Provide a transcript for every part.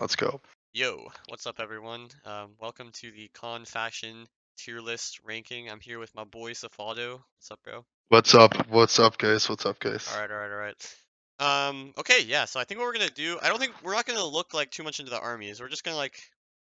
Let's go. Yo, what's up, everyone? Welcome to the CoN faction tier list ranking. I'm here with my boy Sofado. What's up, bro? What's up? What's up, guys? What's up, guys? All right. Okay, yeah. So I think what we're gonna do, I don't think we're not gonna look like too much into the armies. We're just gonna like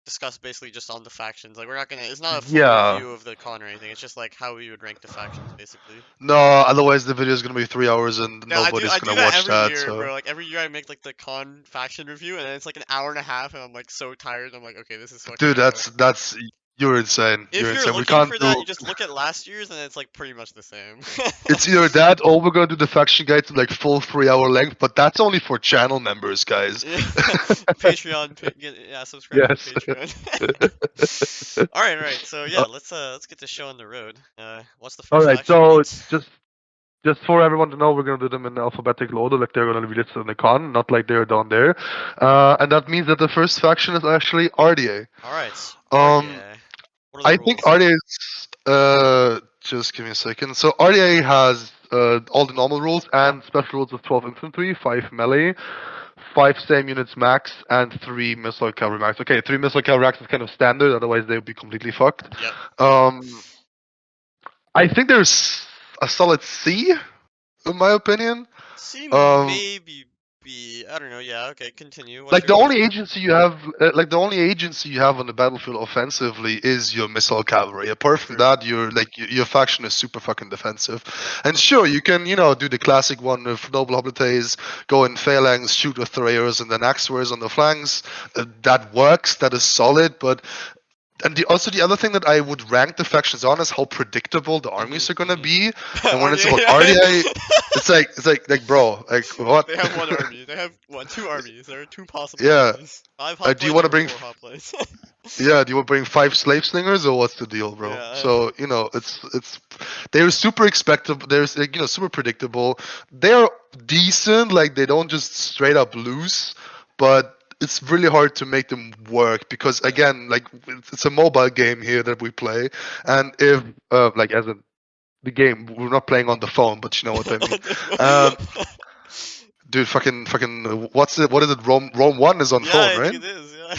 discuss basically just on the factions. Like we're not gonna. It's not a full Yeah. review of the CoN or anything. It's just like how we would rank the factions, basically. No, otherwise the video is gonna be 3 hours and No, nobody's I do gonna that watch every that. year, So, bro. Like every year I make like the CoN faction review, and then it's like an hour and a half, and I'm like so tired. I'm like, okay, this is fucking dude, annoying. that's you're insane. If You're you're insane. We looking can't for that, do. you just look at last year's, and it's like pretty much the same. It's either that or we're gonna do the faction guides in like full 3 hour length, but that's only for channel members, guys. Yeah. Patreon, subscribe to Yes. Patreon. All right. So yeah, Uh, let's get the show on the road. What's the all first right. faction we So need? just for everyone to know, we're gonna do them in alphabetical order, like they're gonna be listed in the con, not like they're down there. And that means that the first faction is actually RDA. All right, Um, RDA. What are the I think rules? RDA is just give me a second. So RDA has all the normal rules and special rules of 12 infantry, 5 melee, 5 same units max, and 3 missile cavalry max. Okay, 3 missile cavalry max is kind of standard, otherwise they would be completely fucked. Yep. I think there's a solid C, in my opinion. C Um, maybe B. I don't know. Yeah. Okay. Continue. What's like your the what's only your agency you have, on the battlefield offensively is your missile cavalry. Apart from True. that, your faction is super fucking defensive. Yep. And sure, you can do the classic one of noble hoplites, go in phalanx, shoot with thrayers, and then axewares on the flanks. That works. That is solid. But also the other thing that I would rank the factions on is how predictable the armies are gonna be. And when it's about RDA, it's like bro, like what? They have one army. They have two armies. There are two possible Yeah. armies. 5 Do you hoplites want to or bring 4 hoplites. Yeah, do you want to bring 5 slave slingers or what's the deal, bro? Yeah. So it's they're super expectable. There's super predictable. They're decent, like they don't just straight up lose, but it's really hard to make them work because Yeah. again, like it's a mobile game here that we play, and if like as in the game, we're not playing on the phone, but you know what I mean. Um, dude, fucking, what is it? Rome 1 is on Yeah, phone, I think right? it is. Yeah.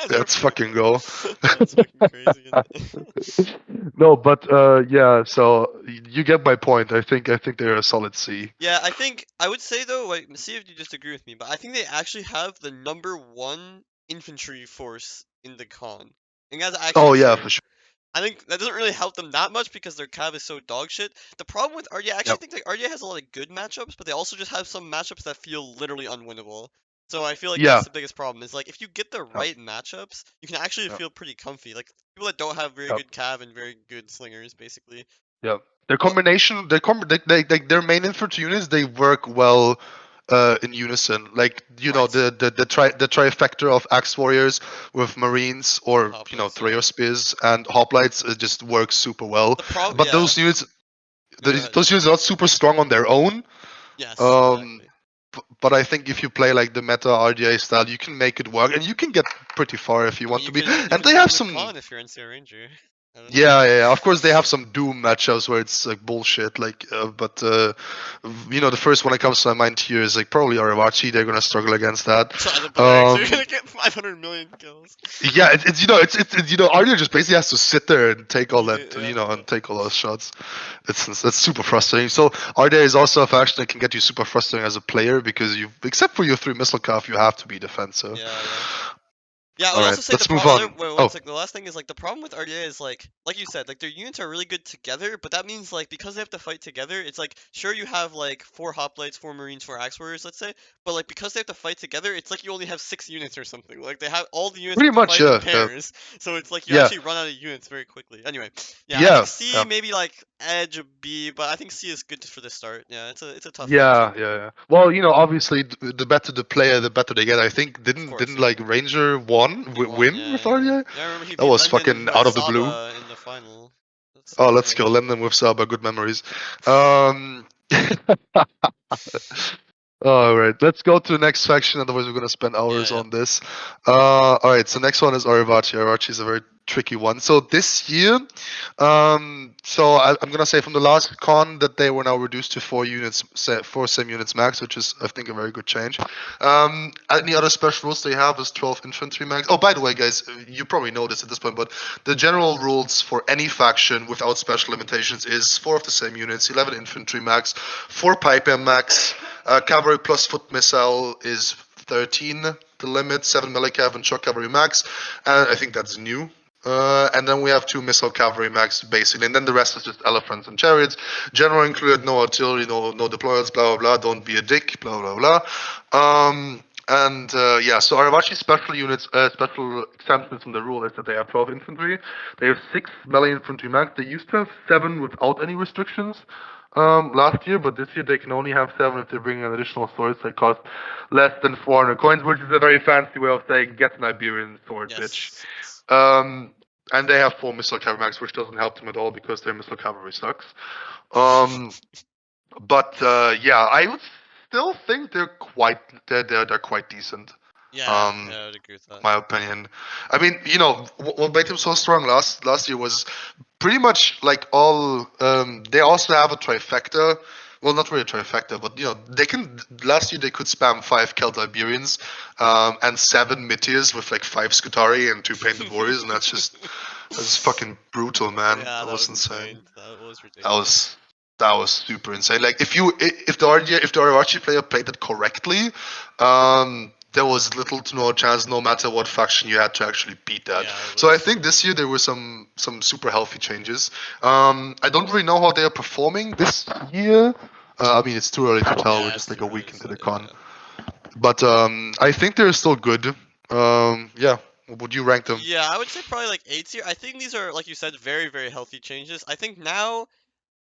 I've never Let's played it fucking before. go. That's fucking crazy. No, but yeah. So you get my point. I think they're a solid C. Yeah, I think I would say though, like, see if you disagree with me, but I think they actually have the #1 infantry force in the CoN. And that's actually Oh yeah, true. for sure. I think that doesn't really help them that much because their cav is so dog shit. The problem with RDA, I actually Yep. think like RDA has a lot of good matchups, but they also just have some matchups that feel literally unwinnable. So I feel like Yeah. that's the biggest problem. Is like if you get the Yep. right matchups, you can actually Yep. feel pretty comfy. Like people that don't have very Yep. good cav and very good slingers, basically. Yep. Their Well, combination, their main infantry units, they work well in unison. Like right. the trifecta of axe warriors with marines or Hoplites, yeah. Thrayer spears and hoplites just works super well. The problem, But yeah. those units, Go ahead. those units are not super strong on their own. Yes, Um, exactly. but I think if you play like the meta RDA style, you can make it work, and you can get pretty far if you I mean, want you to be. can And they win have the some, CoN if you're NCR Ranger. I don't know. yeah. Of course, they have some Doom matchups where it's like bullshit. Like, but the first one that comes to my mind here is like probably Arawachi. They're gonna struggle against that. Try the barracks. You're Um, gonna get 500 million kills. yeah, it's RDA just basically has to sit there and take all that, Yeah. and take all those shots. That's super frustrating. So RDA is also a faction that can get you super frustrating as a player because except for your 3 missile calf, you have to be defensive. Yeah. Yeah, I All would right, also say the let's move other on. wait, one Oh, sec. The last thing is like the problem with RDA is like you said, like their units are really good together, but that means like because they have to fight together, it's like sure you have like 4 hoplites, 4 marines, 4 axe warriors, let's say, but like because they have to fight together, it's like you only have 6 units or something. Like they have all the units pretty have to much, fight in yeah, yeah, pairs, so it's like you yeah, actually run out of units very quickly. Anyway, yeah, I think yeah, C yeah. maybe like edge a B, but I think C is good for the start. Yeah, it's a tough Yeah, faction. yeah, yeah. Well, obviously, the better the player, the better they get. I think Of didn't course, yeah. like Ranger one He won, win with yeah. RDA? Yeah, I remember he That beat was Lendon fucking who had out of the blue. Saba in the final. That's Oh, let's sick. go. Lendon with Saba, good memories. Um, all right, let's go to the next faction. Otherwise, we're gonna spend hours Yeah. on this. All right, so next one is Arivachi. Arivachi is a very tricky one. So this year, I'm gonna say from the last con that they were now reduced to 4 units, 4 sim units max, which is I think a very good change. Any other special rules they have is 12 infantry max. Oh, by the way, guys, you probably know this at this point, but the general rules for any faction without special limitations is 4 of the same units, 11 infantry max, 4 pipe max, cavalry plus foot missile is 13 the limit, 7 millicav and shock cavalry max, and I think that's new. And then we have 2 missile cavalry max basically, and then the rest is just elephants and chariots. General included, no artillery, no deployers, blah blah blah. Don't be a dick, blah blah blah. So Aravachi's special units, special exemptions from the rule is that they have 12 infantry. They have 6 melee infantry max. They used to have 7 without any restrictions last year, but this year they can only have 7 if they bring in additional swords that cost less than 400 coins, which is a very fancy way of saying get an Iberian sword, bitch. Yes. And they have 4 missile cavalry max, which doesn't help them at all because their missile cavalry sucks. I would still think they're quite decent. Yeah, I would agree with that. My opinion. I mean, what made them so strong last year was pretty much like all. They also have a trifecta. Well, not really a trifecta, but they can. Last year they could spam 5 Celt-Iberians, and 7 Mitirs with like 5 Scutari and 2 Painted Warriors, and that's fucking brutal, man. Yeah, that was insane. That was That ridiculous. was that was super insane. Like if the Arawachi player played it correctly, there was little to no chance, no matter what faction you had, to actually beat that. Yeah, So I think this year there were some super healthy changes. I don't really know how they are performing this year. I mean, it's too early to tell. Yeah, We're it's just like too a early week to into say, the con, yeah. but I think they're still good. Yeah, what would you rank them? Yeah, I would say probably like A tier. I think these are, like you said, very, very healthy changes. I think now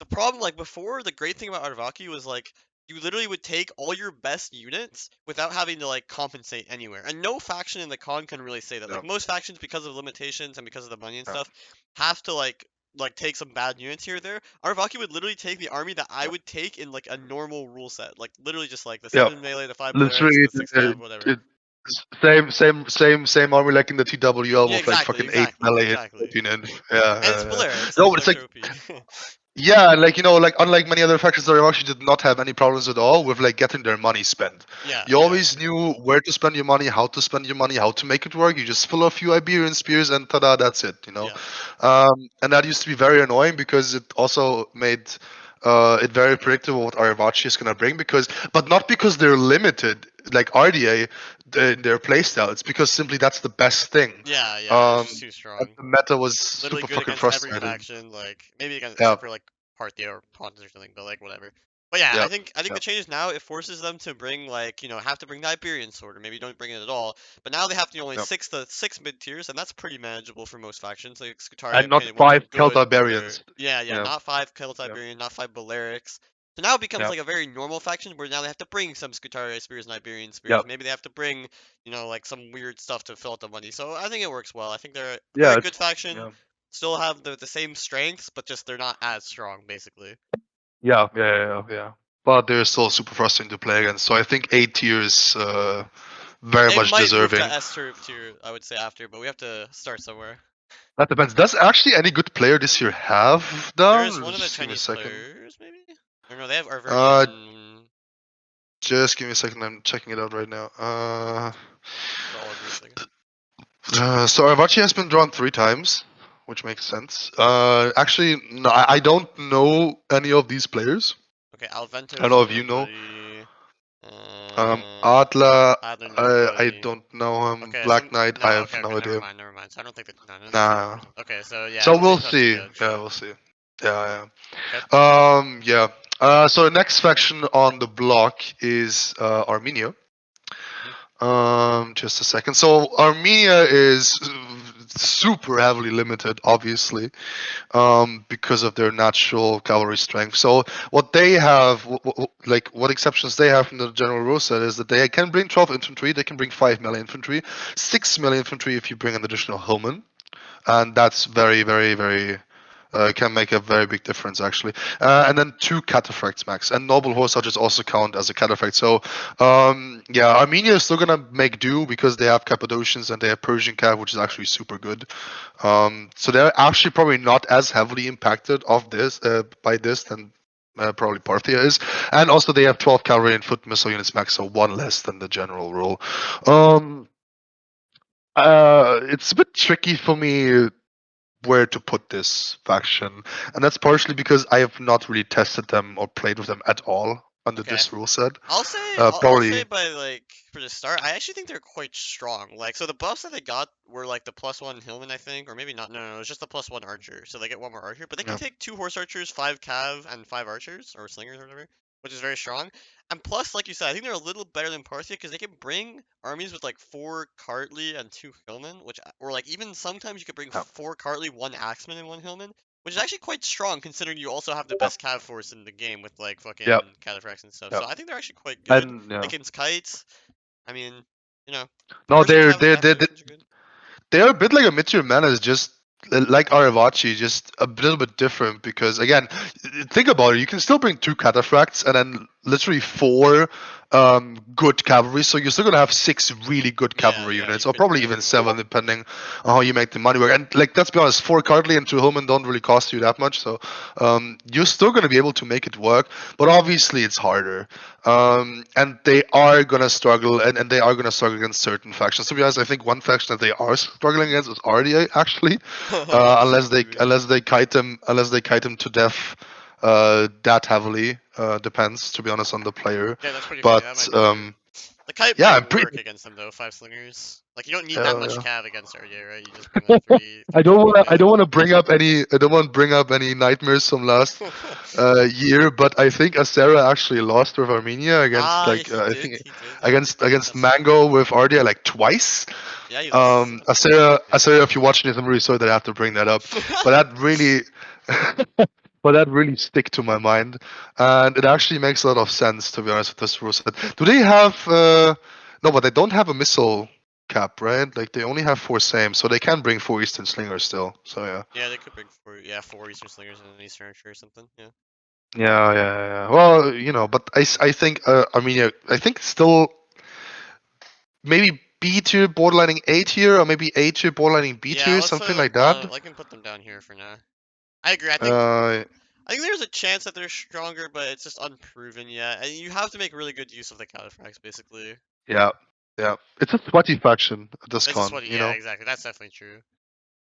the problem, like before, the great thing about Arvaki was like you literally would take all your best units without having to like compensate anywhere. And no faction in the con can really say that. Yeah, Like most factions, because of limitations and because of the money and yeah, stuff, have to like take some bad units here or there. Arvaki would literally take the army that I yeah. would take in like a normal rule set. Like literally just like the Yeah. 7 melee, the 5 Balearics, Literally, the 6 cav, whatever. same army like in the TWL Yeah, with like exactly, fucking 8 exactly, melee and exactly. 14 inch. And it's Yeah. Balearics, like No, it's but it's like extra OP. yeah, and like like unlike many other factions, they actually did not have any problems at all with like getting their money spent. Yeah, You yeah, always knew where to spend your money, how to spend your money, how to make it work. You just fill a few Iberian spears and tada, that's it. yeah. And that used to be very annoying because it also made it very predictable what Aravachi is gonna bring but not because they're limited like RDA in their playstyle. It's because simply that's the best thing. Yeah, yeah, it's Um, just too and strong. the meta was Literally super good fucking against every frustrating. faction, like maybe against Yeah, except for like Parthia or Pawns or something, but like whatever. But yeah, yeah, I think yeah. the changes now it forces them to bring like have to bring the Iberian sword or maybe don't bring it at all. But now they have to only Yep. six mid tiers and that's pretty manageable for most factions. Like Scutari And and not Painted Ones are 5 good, but they're Celtiberians. yeah, Yeah, not 5 yeah, Iberian, not 5 Balearics. So now it becomes yeah, like a very normal faction where now they have to bring some Scutari spears and Iberian yeah, spears. Maybe they have to bring like some weird stuff to fill out the money. So I think it works well. I think they're a yeah. very It's good faction. yeah, Still have the same strengths, but just they're not as strong, basically. yeah. But they're still super frustrating to play against. So I think A tier is very They much might move to deserving. S tier, I would say after, but we have to start somewhere. That depends. Does actually any good player this year have There is down? one of the Just give me a Chinese second. players, maybe. Or no, they have Uh, Arvernian. just give me a second. I'm checking it out right now. I'll agree a second. So Arvachi has been drawn 3 times, which makes sense. Actually, no, I don't know any of these players. Okay, I don't Alvento's know if you know. nobody. Adla, Adler I nobody. don't know him. Okay, so Black Knight, I no, have okay, no okay, never idea. mind, never mind. So I don't think that none of these are Nah. good. Okay, so yeah, I So don't we'll think that's a see. good. Yeah, we'll see. Yeah, Okay. yeah. So the next faction on the block is Armenia. Mhm. Just a second. So Armenia is super heavily limited, obviously, because of their natural cavalry strength. So what they have, like what exceptions they have from the general rule set is that they can bring 12 infantry, they can bring 5 melee infantry, 6 melee infantry if you bring an additional Hillman, and that's very, very, very Can make a very big difference actually. And then 2 cataphracts max, and noble horse archers also count as a cataphract. So yeah, Armenia is still gonna make do because they have Cappadocians and they have Persian cav, which is actually super good. So they're actually probably not as heavily impacted of this by this than probably Parthia is, and also they have 12 cavalry and foot missile units max, so 1 less than the general rule. It's a bit tricky for me where to put this faction, and that's partially because I have not really tested them or played with them at all under Okay. this rule set. I'll say Probably, by like for the start, I actually think they're quite strong. Like so the buffs that they got were like the +1 Hillman, I think, or maybe not. No, it's just the +1 archer. So they get one more archer, but they can yeah, take 2 horse archers, 5 cav, and 5 archers or slingers or whatever, which is very strong. And plus, like you said, I think they're a little better than Parthia because they can bring armies with like 4 Cartly and 2 Hillmen, which or like even sometimes you could bring yeah, 4 Cartly, 1 Axeman, and 1 Hillman, which is actually quite strong considering you also have the yeah, best cav force in the game with like yeah, fucking cataphracts and stuff. yeah. So I think they're actually quite good. And They yeah, can kite. I mean, you know, no, Persian they're cav and they're they're Cappadocians are good. they're a bit like a Mitsubishi Menace, just like Aravachi, just a little bit different. Because again, think about it. You can still bring 2 cataphracts and then literally 4 good cavalry. So you're still gonna have 6 really good Yeah, cavalry yeah, units, you or could probably very even well. 7, depending on how you make the money work. And like, let's be honest, 4 Cardley and 2 Hillmen don't really cost you that much. So you're still gonna be able to make it work. But obviously, it's harder. And they are gonna struggle, and they are gonna struggle against certain factions. To be honest, I think one faction that they are struggling against is RDA actually, Maybe. unless they kite them to death, that heavily. Depends, to be honest, on the player. Yeah, that's pretty funny. That But might be true. The kite yeah, might I'm pretty. work against them though, 5 slingers. Like you don't need that much Uh, cav against RJ, right? You just bring like I three don't or four wanna. I cav. don't wanna bring up any. I don't want to bring up any nightmares from last year, but I think Acera actually lost with Armenia against Yeah, like he I did. think He did. Yeah, against that's right. Mango with RDA like twice. Yeah, he lost. Yeah. Acera, if you're watching this, I'm really sorry that I have to bring that up, but that really, but that really stick to my mind, and it actually makes a lot of sense to be honest with this rule set. Do they have? No, but they don't have a missile cap, right? Like they only have 4 same, so they can bring 4 Eastern Slingers still. So yeah. Yeah, they could bring 4 Eastern Slingers and an Eastern Archer or something. Yeah. Yeah. Well, but I think Armenia, I think still maybe B tier borderlining A tier, or maybe A tier borderlining B Yeah, tier, let's something like that. I can put them down here for now. I agree. Uh, I think there's a chance that they're stronger, but it's just unproven yet. And you have to make really good use of the cataphracts, basically. yeah, yeah. It's a sweaty faction at this It's just con, what, yeah, exactly. That's definitely true.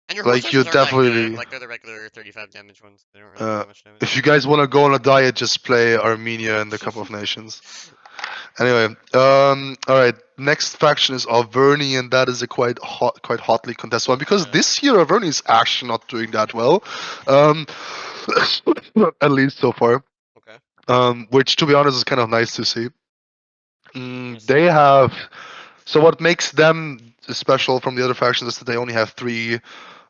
And your horse Like you archers aren't that good. definitely. Like they're the regular 35 damage ones. They don't really do Uh, that much damage. if you guys want to go on a diet, just play Armenia in the Cup of Nations. Anyway, all right. Next faction is Auvergne, and that is a quite hotly contested one because Yeah. this year Auvergne is actually not doing that well, um, at least so far. Okay. Which, to be honest, is kind of nice to see. Yes. They have. So what makes them special from the other factions is that they only have 3,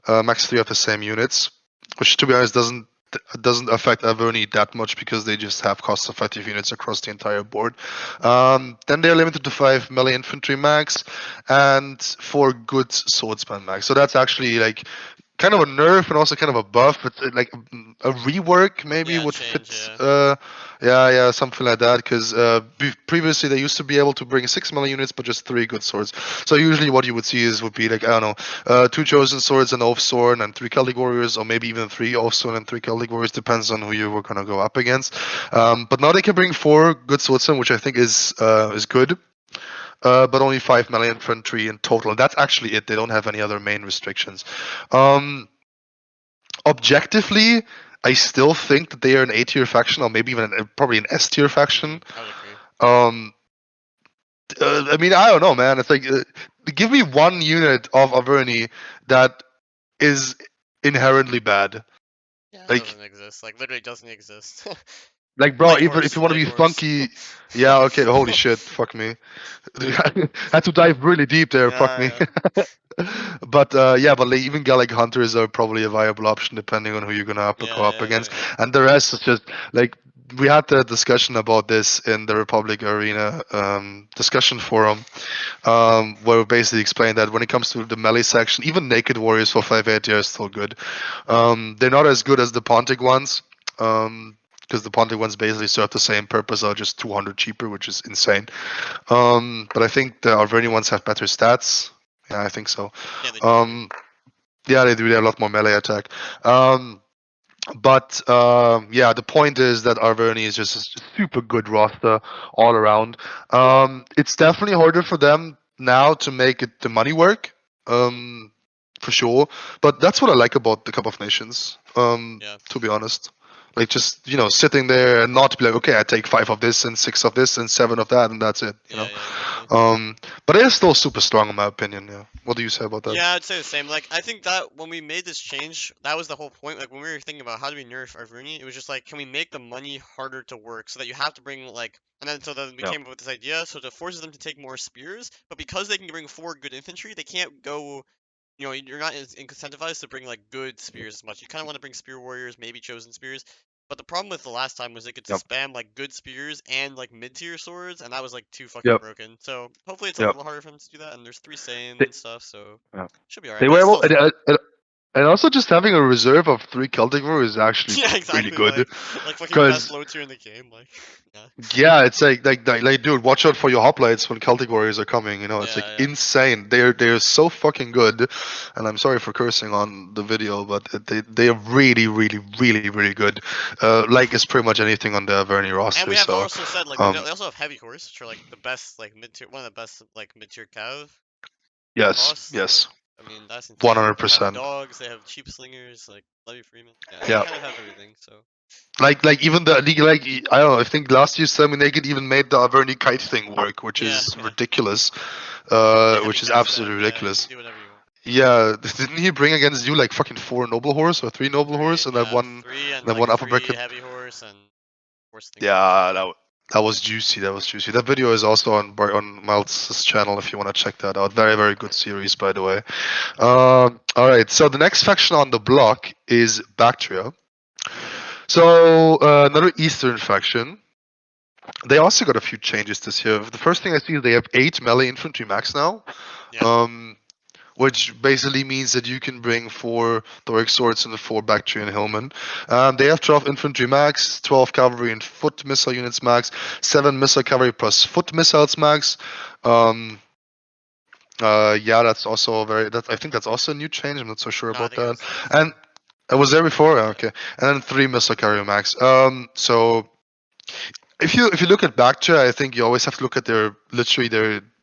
max 3 of the same units, which, to be honest, doesn't affect Averni that much because they just have cost-effective units across the entire board. Then they're limited to 5 melee infantry max and 4 good swordsman max. So that's actually like kind of a nerf and also kind of a buff. It's like a rework maybe Yeah, would change, fit. yeah. Yeah, something like that. Because previously they used to be able to bring 6 melee units, but just 3 good swords. So usually what you would see would be like, I don't know, 2 chosen swords, an oath sword, and 3 Celtic warriors, or maybe even 3 oath sword and 3 Celtic warriors, depends on who you were gonna go up against. But now they can bring 4 good swordsmen, which I think is good. But only 5 melee infantry in total. That's actually it. They don't have any other main restrictions. Um, Objectively, I still think that they are an A tier faction, or maybe even probably an S tier faction. I would agree. Um, I mean, I don't know, man. It's like, give me one unit of Averni that is inherently bad. Yeah, it Like, doesn't exist. Like, literally doesn't exist. bro, Light even if horse, you want to light be horse. funky, yeah, okay, holy shit, fuck me. Had to dive really deep there, fuck me. Yeah, But yeah, but like, even Gallic hunters are probably a viable option depending on who you're gonna yeah, go up yeah, against, yeah, and the rest is just like we had the discussion about this in the Republic Arena discussion forum, where we basically explained that when it comes to the melee section, even naked warriors for 580 are still good. They're not as good as the Pontic ones, because the Pontic ones basically serve the same purpose, are just 200 cheaper, which is insane. But I think the Arverni ones have better stats. Yeah, I think so. Yeah, they do. Um, yeah, they do. They have a lot more melee attack. But yeah, the point is that Arverni is just a super good roster all around. It's definitely harder for them now to make it the money work, Hmm. for sure. But that's what I like about the Cup of Nations. Yeah. To be honest, like just sitting there and not be like, okay, I take 5 of this and 6 of this and 7 of that, and that's it. Yeah, yeah, exactly. But it is still super strong in my opinion. Yeah. What do you say about that? Yeah, I'd say the same. Like, I think that when we made this change, that was the whole point. Like, when we were thinking about how do we nerf Arverni, it was just like, can we make the money harder to work so that you have to bring, like, and then so then we Yeah. came up with this idea, so it forces them to take more spears, but because they can bring 4 good infantry, they can't go, you're not as incentivized to bring, like, good spears as much. You kind of want to bring spear warriors, maybe chosen spears. But the problem with the last time was they could Yep. spam, like, good spears and, like, mid-tier swords, and that was, like, too fucking Yep. broken. So hopefully it's a Yep. little harder for them to do that, and there's 3 Saiyan They, and stuff, so yeah. should be alright, They but were it's able, still hard. and also just having a reserve of 3 Celtic Warriors is actually Yeah, really exactly. good. Like fucking best Because low tier in the game. Like, yeah, yeah, it's like, dude, watch out for your hoplites when Celtic Warriors are coming. It's like yeah, yeah. insane. They're so fucking good, and I'm sorry for cursing on the video, but they are really really really really good. Like it's pretty much anything on the Averni And roster. we have So, also said like they um, also have heavy horse, which are like the best like mid tier, one of the best like mid tier cav yes, costs. Like, yes, I mean that's one insane. hundred They have percent. dogs, they have cheap slingers, like Levy Freeman. Yeah, they Yeah, kind of have everything. So like even like I don't know. I think last year's Semi Naked even made the Averni kite thing work, which yeah, is yeah. ridiculous. Yeah, heavy Which is kite absolutely spam. Yeah, you can ridiculous. do whatever you want. Yeah, didn't he bring against you like fucking 4 noble horse or 3 noble horse and then Yeah, one 3 and and then like one upper 3 bracket? heavy horse and 4 slingers or Yeah, something. that was juicy. That was juicy. That video is also on Maltz's channel if you want to check that out. Very very good series by the way. All right, so the next faction on the block is Bactria. Mm, So another Eastern faction. They also got a few changes this year. The first thing I see is they have 8 melee infantry max now. yeah. Um, which basically means that you can bring 4 Doric swords and 4 Bactrian Hillmen. They have 12 infantry max, 12 cavalry and foot missile units max, 7 missile cavalry plus foot missiles max. Um, yeah, that's also very. That I think that's also a new change. I'm not so sure No, I about think it that. was last And time. it was there before. Yeah. Okay, and then 3 missile cavalry max. So if you look at Bactria, I think you always have to look at their literally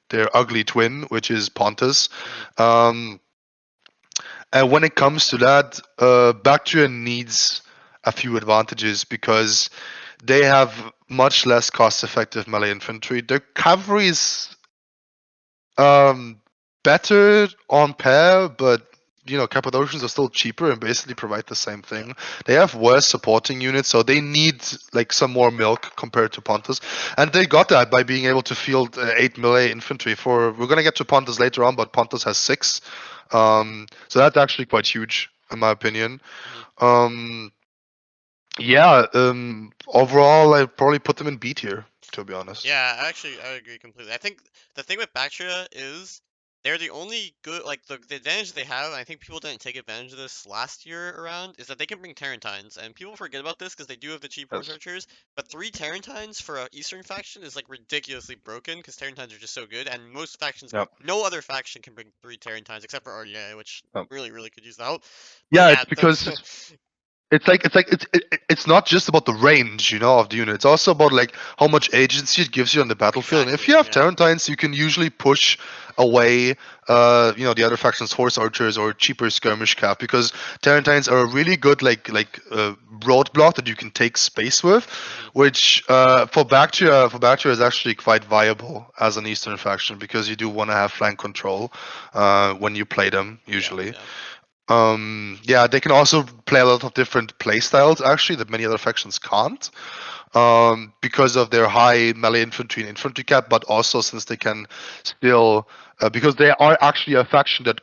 their ugly twin, which is Pontus. Hmm. Um, And when it comes to that, Bactria needs a few advantages because they have much less cost-effective melee infantry. Their cavalry is um, better on pair, but Cappadocians are still cheaper and basically provide the same Yeah. thing. They have worse supporting units, so they need like some more milk compared to Pontus, and they got that by being able to field 8 melee infantry. We're gonna get to Pontus later on, but Pontus has 6, so that's actually quite huge in my opinion. Hmm. Um, yeah, overall, I probably put them in B tier to be honest. Yeah, actually, I agree completely. I think the thing with Bactria is they're the only good, like the advantage they have, and I think people didn't take advantage of this last year around, is that they can bring Tarentines, and people forget about this because they do have the cheap horse Yes. archers, but 3 Tarentines for a Eastern faction is like ridiculously broken because Tarentines are just so good, and most factions, Yep. no other faction can bring 3 Tarentines except for RDA, which Yep. really, really could use the help. But Yeah, it's yeah, because it's not just about the range, of the unit. It's also about like how much agency it gives you on the battlefield. And if you exactly, have yeah. Tarentines, you can usually push away, the other faction's horse archers or cheaper skirmish cap because Tarentines are a really good roadblock that you can take space with, Hmm. which for Bactria is actually quite viable as an Eastern faction because you do want to have flank control when you play them Yeah, usually. yeah. Yeah, they can also play a lot of different play styles actually that many other factions can't, because of their high melee infantry and infantry cap, but also since they can still, because they are actually a faction that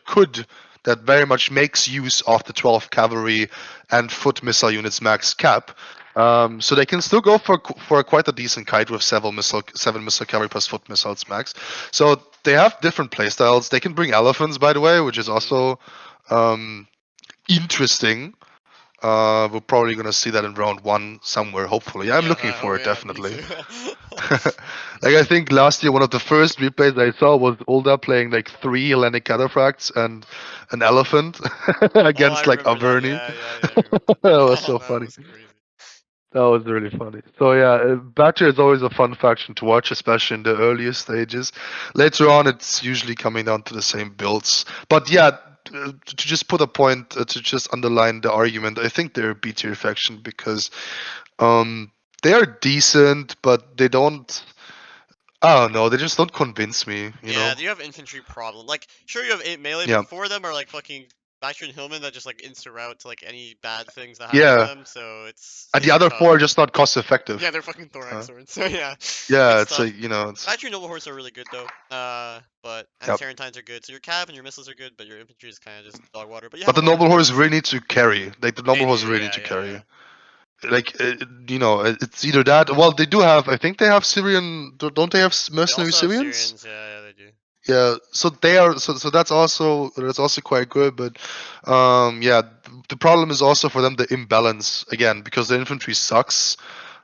very much makes use of the 12 cavalry and foot missile units max cap. So they can still go for quite a decent kite with seven missile carry plus foot missiles max. So they have different playstyles. They can bring elephants, by the way, which is also um, interesting. We're probably gonna see that in round one somewhere. Hopefully, I'm Yeah, looking oh for it yeah, me definitely. too. Like I think last year one of the first replays I saw was Ulda playing like 3 Hellenic cataphracts and an elephant Oh, I against like remember that. Averni. Yeah, yeah, yeah, I remember That was that. so That funny. was crazy. That was really funny. So yeah, Badger is always a fun faction to watch, especially in the earlier stages. Later on, it's usually coming down to the same builds. But yeah, to just put a point, to just underline the argument, I think they're a B tier faction because um, they are decent, but they don't. I don't know. They just don't convince me. You Yeah, know? you have infantry problem. Like, sure you have 8 melee, Yeah. but 4 of them are like fucking Baxter and Hillman that just like insta route to like any bad things that happen to Yeah. them. So And the it's other tough. four are just not cost effective. Yeah, they're fucking thorax Uh, swords. So yeah, yeah, it's it's tough. like it's Factory Noble Horse are really good though. But and yeah. Serentines are good. So your cav and your missiles are good, but your infantry is kind of just dog water. But you But have a the lot of noble horse units. really need to carry. Like the They noble do, horse really need yeah, to yeah, yeah. carry. Like it's either that. Well, they do have. I think they have Syrian. Don't they have They mercenary also have Syrians? Syrians, yeah, yeah, they do. Yeah. So they are. So that's also quite good. But yeah, the problem is also for them the imbalance again because the infantry sucks.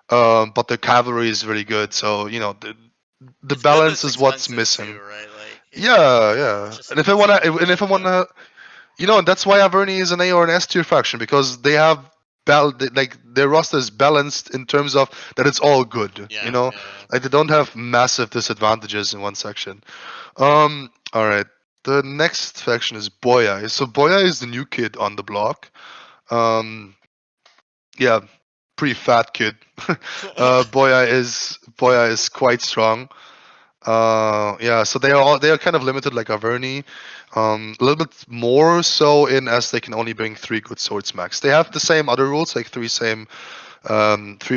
But the cavalry is really good. So the It's good, but balance it's is what's expensive too, missing. right? Like Yeah, it's yeah. just And if I expensive wanna, to keep and if I track of. wanna, and that's why Averni is an A or an S tier faction because they have like their roster is balanced in terms of that it's all good. Yeah, yeah, yeah. Like they don't have massive disadvantages in one section. All right. The next faction is Boya. So Boya is the new kid on the block. Um, yeah, pretty fat kid. Boya is quite strong. Yeah, so they are kind of limited like Averni, a little bit more so in as they can only bring 3 good swords max. They have the same other rules, like three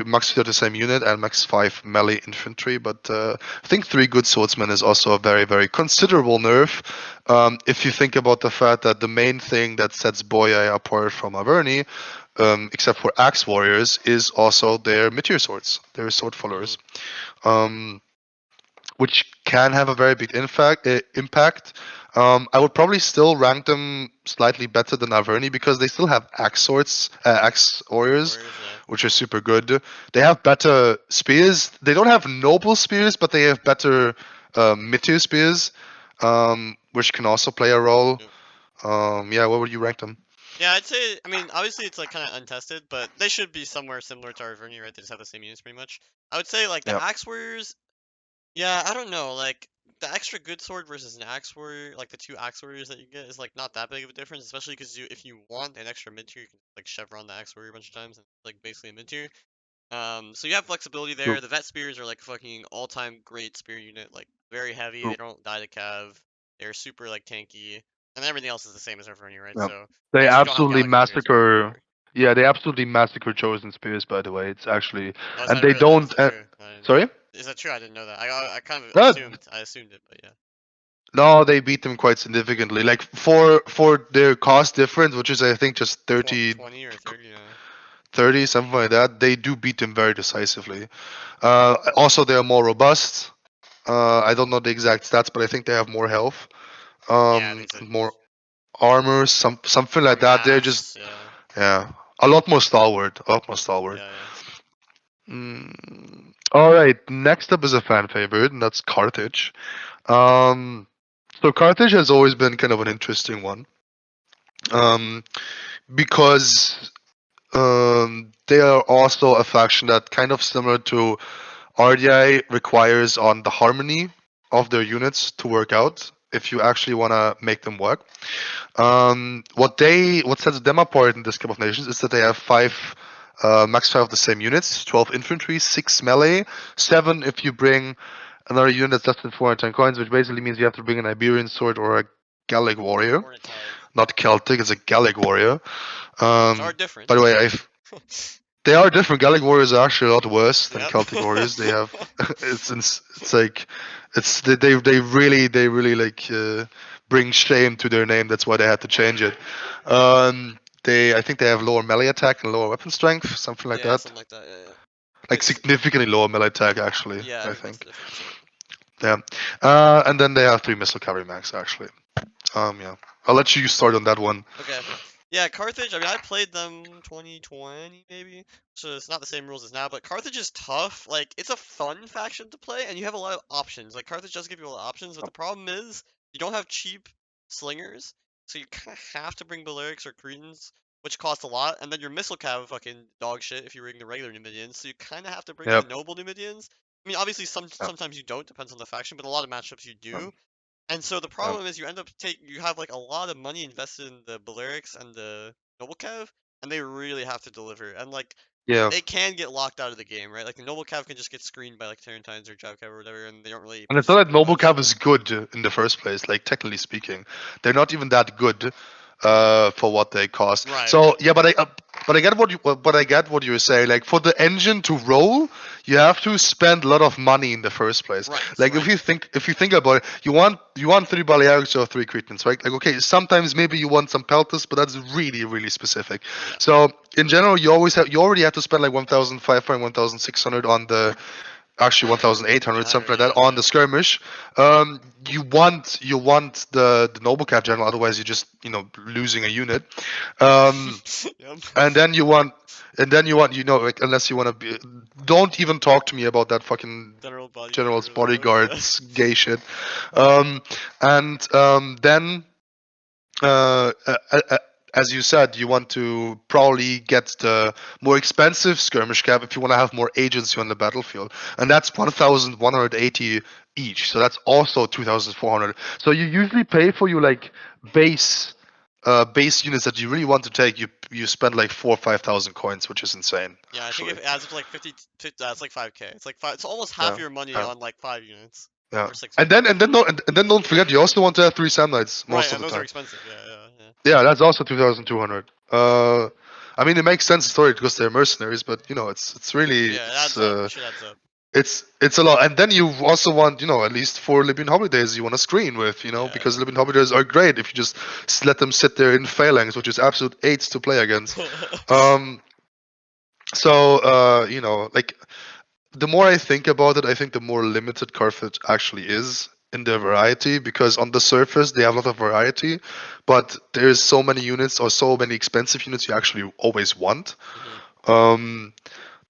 max 3 of the same unit and max 5 melee infantry, but I think 3 good swordsmen is also a very very considerable nerf. If you think about the fact that the main thing that sets Boya apart from Averni, except for axe warriors, is also their meteor swords, their sword Mhm. followers. Um, which can have a very big impact. I would probably still rank them slightly better than Averni because they still have axe swords, axe warriors, Warriors, yeah. which are super good. They have better spears. They don't have noble spears, but they have better meteor spears, which can also play a role. Yep. Yeah, what would you rank them? Yeah, I'd say. I mean, obviously it's like kind of untested, but they should be somewhere similar to Arverni, right? They just have the same units pretty much. I would say like the Yeah. Axe Warriors. Yeah, I don't know. Like the extra good sword versus an Axe Warrior, like the 2 Axe Warriors that you get, is like not that big of a difference. Especially because if you want an extra mid tier, you can like chevron the Axe Warrior a bunch of times, and it's like basically a mid tier. So you have flexibility there. True. The vet spears are like fucking all-time great spear unit, like very heavy. They True. don't die to cav. They're super like tanky, and everything else is the same as Arverni, right? Yeah. So they They actually don't have absolutely Gallagher spears, but massacre. whatever. Yeah, they absolutely massacre chosen spears. By the way, it's actually, Oh, is and that they real? That is don't. that true? Sorry. Is that true? I didn't know that. I kind of No, assumed. I assumed it, but yeah. no, they beat them quite significantly. Like for their cost difference, which is I think just 30, 20 or 30. 30, something like that, they do beat them very decisively. Also, they are more robust. I don't know the exact stats, but I think they have more health, Yeah, I think so. more armor, something More like that. They're just mass. Yeah. yeah, a lot more stalwart, a lot more stalwart. Yeah, yeah. All right, next up is a fan favorite, and that's Carthage. Um, so Carthage has always been kind of an interesting one. Um, because they are also a faction that kind of similar to RDI requires on the harmony of their units to work out if you actually want to make them work. What sets them apart in this Cup of Nations is that they have max 5 of the same units, 12 infantry, 6 melee, 7 if you bring another unit that's less than 410 coins, which basically means you have to bring an Iberian sword or a Gallic warrior. Or a Cav, Not Celtic, it's a Gallic warrior. which are By the different. way, they are different. Gallic warriors are actually a lot worse than Yep. Celtic warriors. They have it's like they really like bring shame to their name. That's why they had to change it. Um, I think they have lower melee attack and lower weapon strength, something like Yeah, that. something like that. Yeah, yeah. Like It's significantly lower melee attack, actually. yeah, I I think that's the think. difference. Yeah. Yeah. And then they have 3 missile cavalry max, actually. Yeah. I'll let you start on that one. Okay. Yeah, Carthage, I mean, I played them 2020 maybe, so it's not the same rules as now, but Carthage is tough. Like, it's a fun faction to play, and you have a lot of options. Like, Carthage does give you a lot of options, but the problem is you don't have cheap slingers, so you kind of have to bring Balearics or Cretans, which cost a lot, and then your missile cav fucking dog shit if you bring the regular Numidians, so you kind of have to bring in the Yep. noble Numidians. I mean, obviously, Yep. sometimes you don't, depends on the faction, but a lot of matchups you Yep. do. And so the Yep. problem is you end up you have like a lot of money invested in the Balearics and the Noble Cav, and they really have to deliver. And like Yeah. they can get locked out of the game, right? Like the Noble Cav can just get screened by like Tarentines or Jav Cav or whatever, and they don't really And it's not that do Noble much. Cav is good in the first place, like technically speaking. They're not even that good Mhm. for what they cost. Right, So right, yeah, but I get what you were saying. Like for the engine to roll, you have to spend a lot of money in the first place. right, Like right. if you think about it, you want 3 Balearics or 3 Cretans, right? Like okay, sometimes maybe you want some Peltas, but that's really specific. Yeah. So in general, you already have to spend like 1,500, 1,600 on the actually 1,800, something 800, like that, yeah. on the skirmish. You want the noble cat general, otherwise you're just losing a unit. Um, Yep. and then you want like unless you want to be, don't even talk to me about that fucking General bodyguard general's or whatever. Yeah. bodyguards gay shit. And then uh, uh, uh, as you said, you want to probably get the more expensive skirmish cap if you want to have more agency on the battlefield, and that's 1,180 each. So that's also 2,400. So you usually pay for your like base base units that you really want to take. You spend like 4 or 5,000 coins, which is insane, Yeah, I think actually. if it adds up to like 50, it's like 5k. It's like five. It's almost half Yeah, your money yeah, on like 5 units yeah. or 6 units. And then don't forget, you also want to have 3 Sam Knights Right, most of and the those are time. expensive. Yeah, yeah, yeah. Yeah, that's also 2,200. I mean, it makes sense story because they're mercenaries, but it's really Yeah, it adds up. Shit adds up. it's a lot. And then you also want at least 4 Libyan holidays you want to screen with because Yeah, Libyan holidays are great if you just let them sit there in phalanx, which is absolute aids to play against. yeah. Um, so like the more I think about it, I think the more limited Carthage actually is in their variety because on the surface they have a lot of variety, but there's so many units or so many expensive units you actually always want. hmm Um,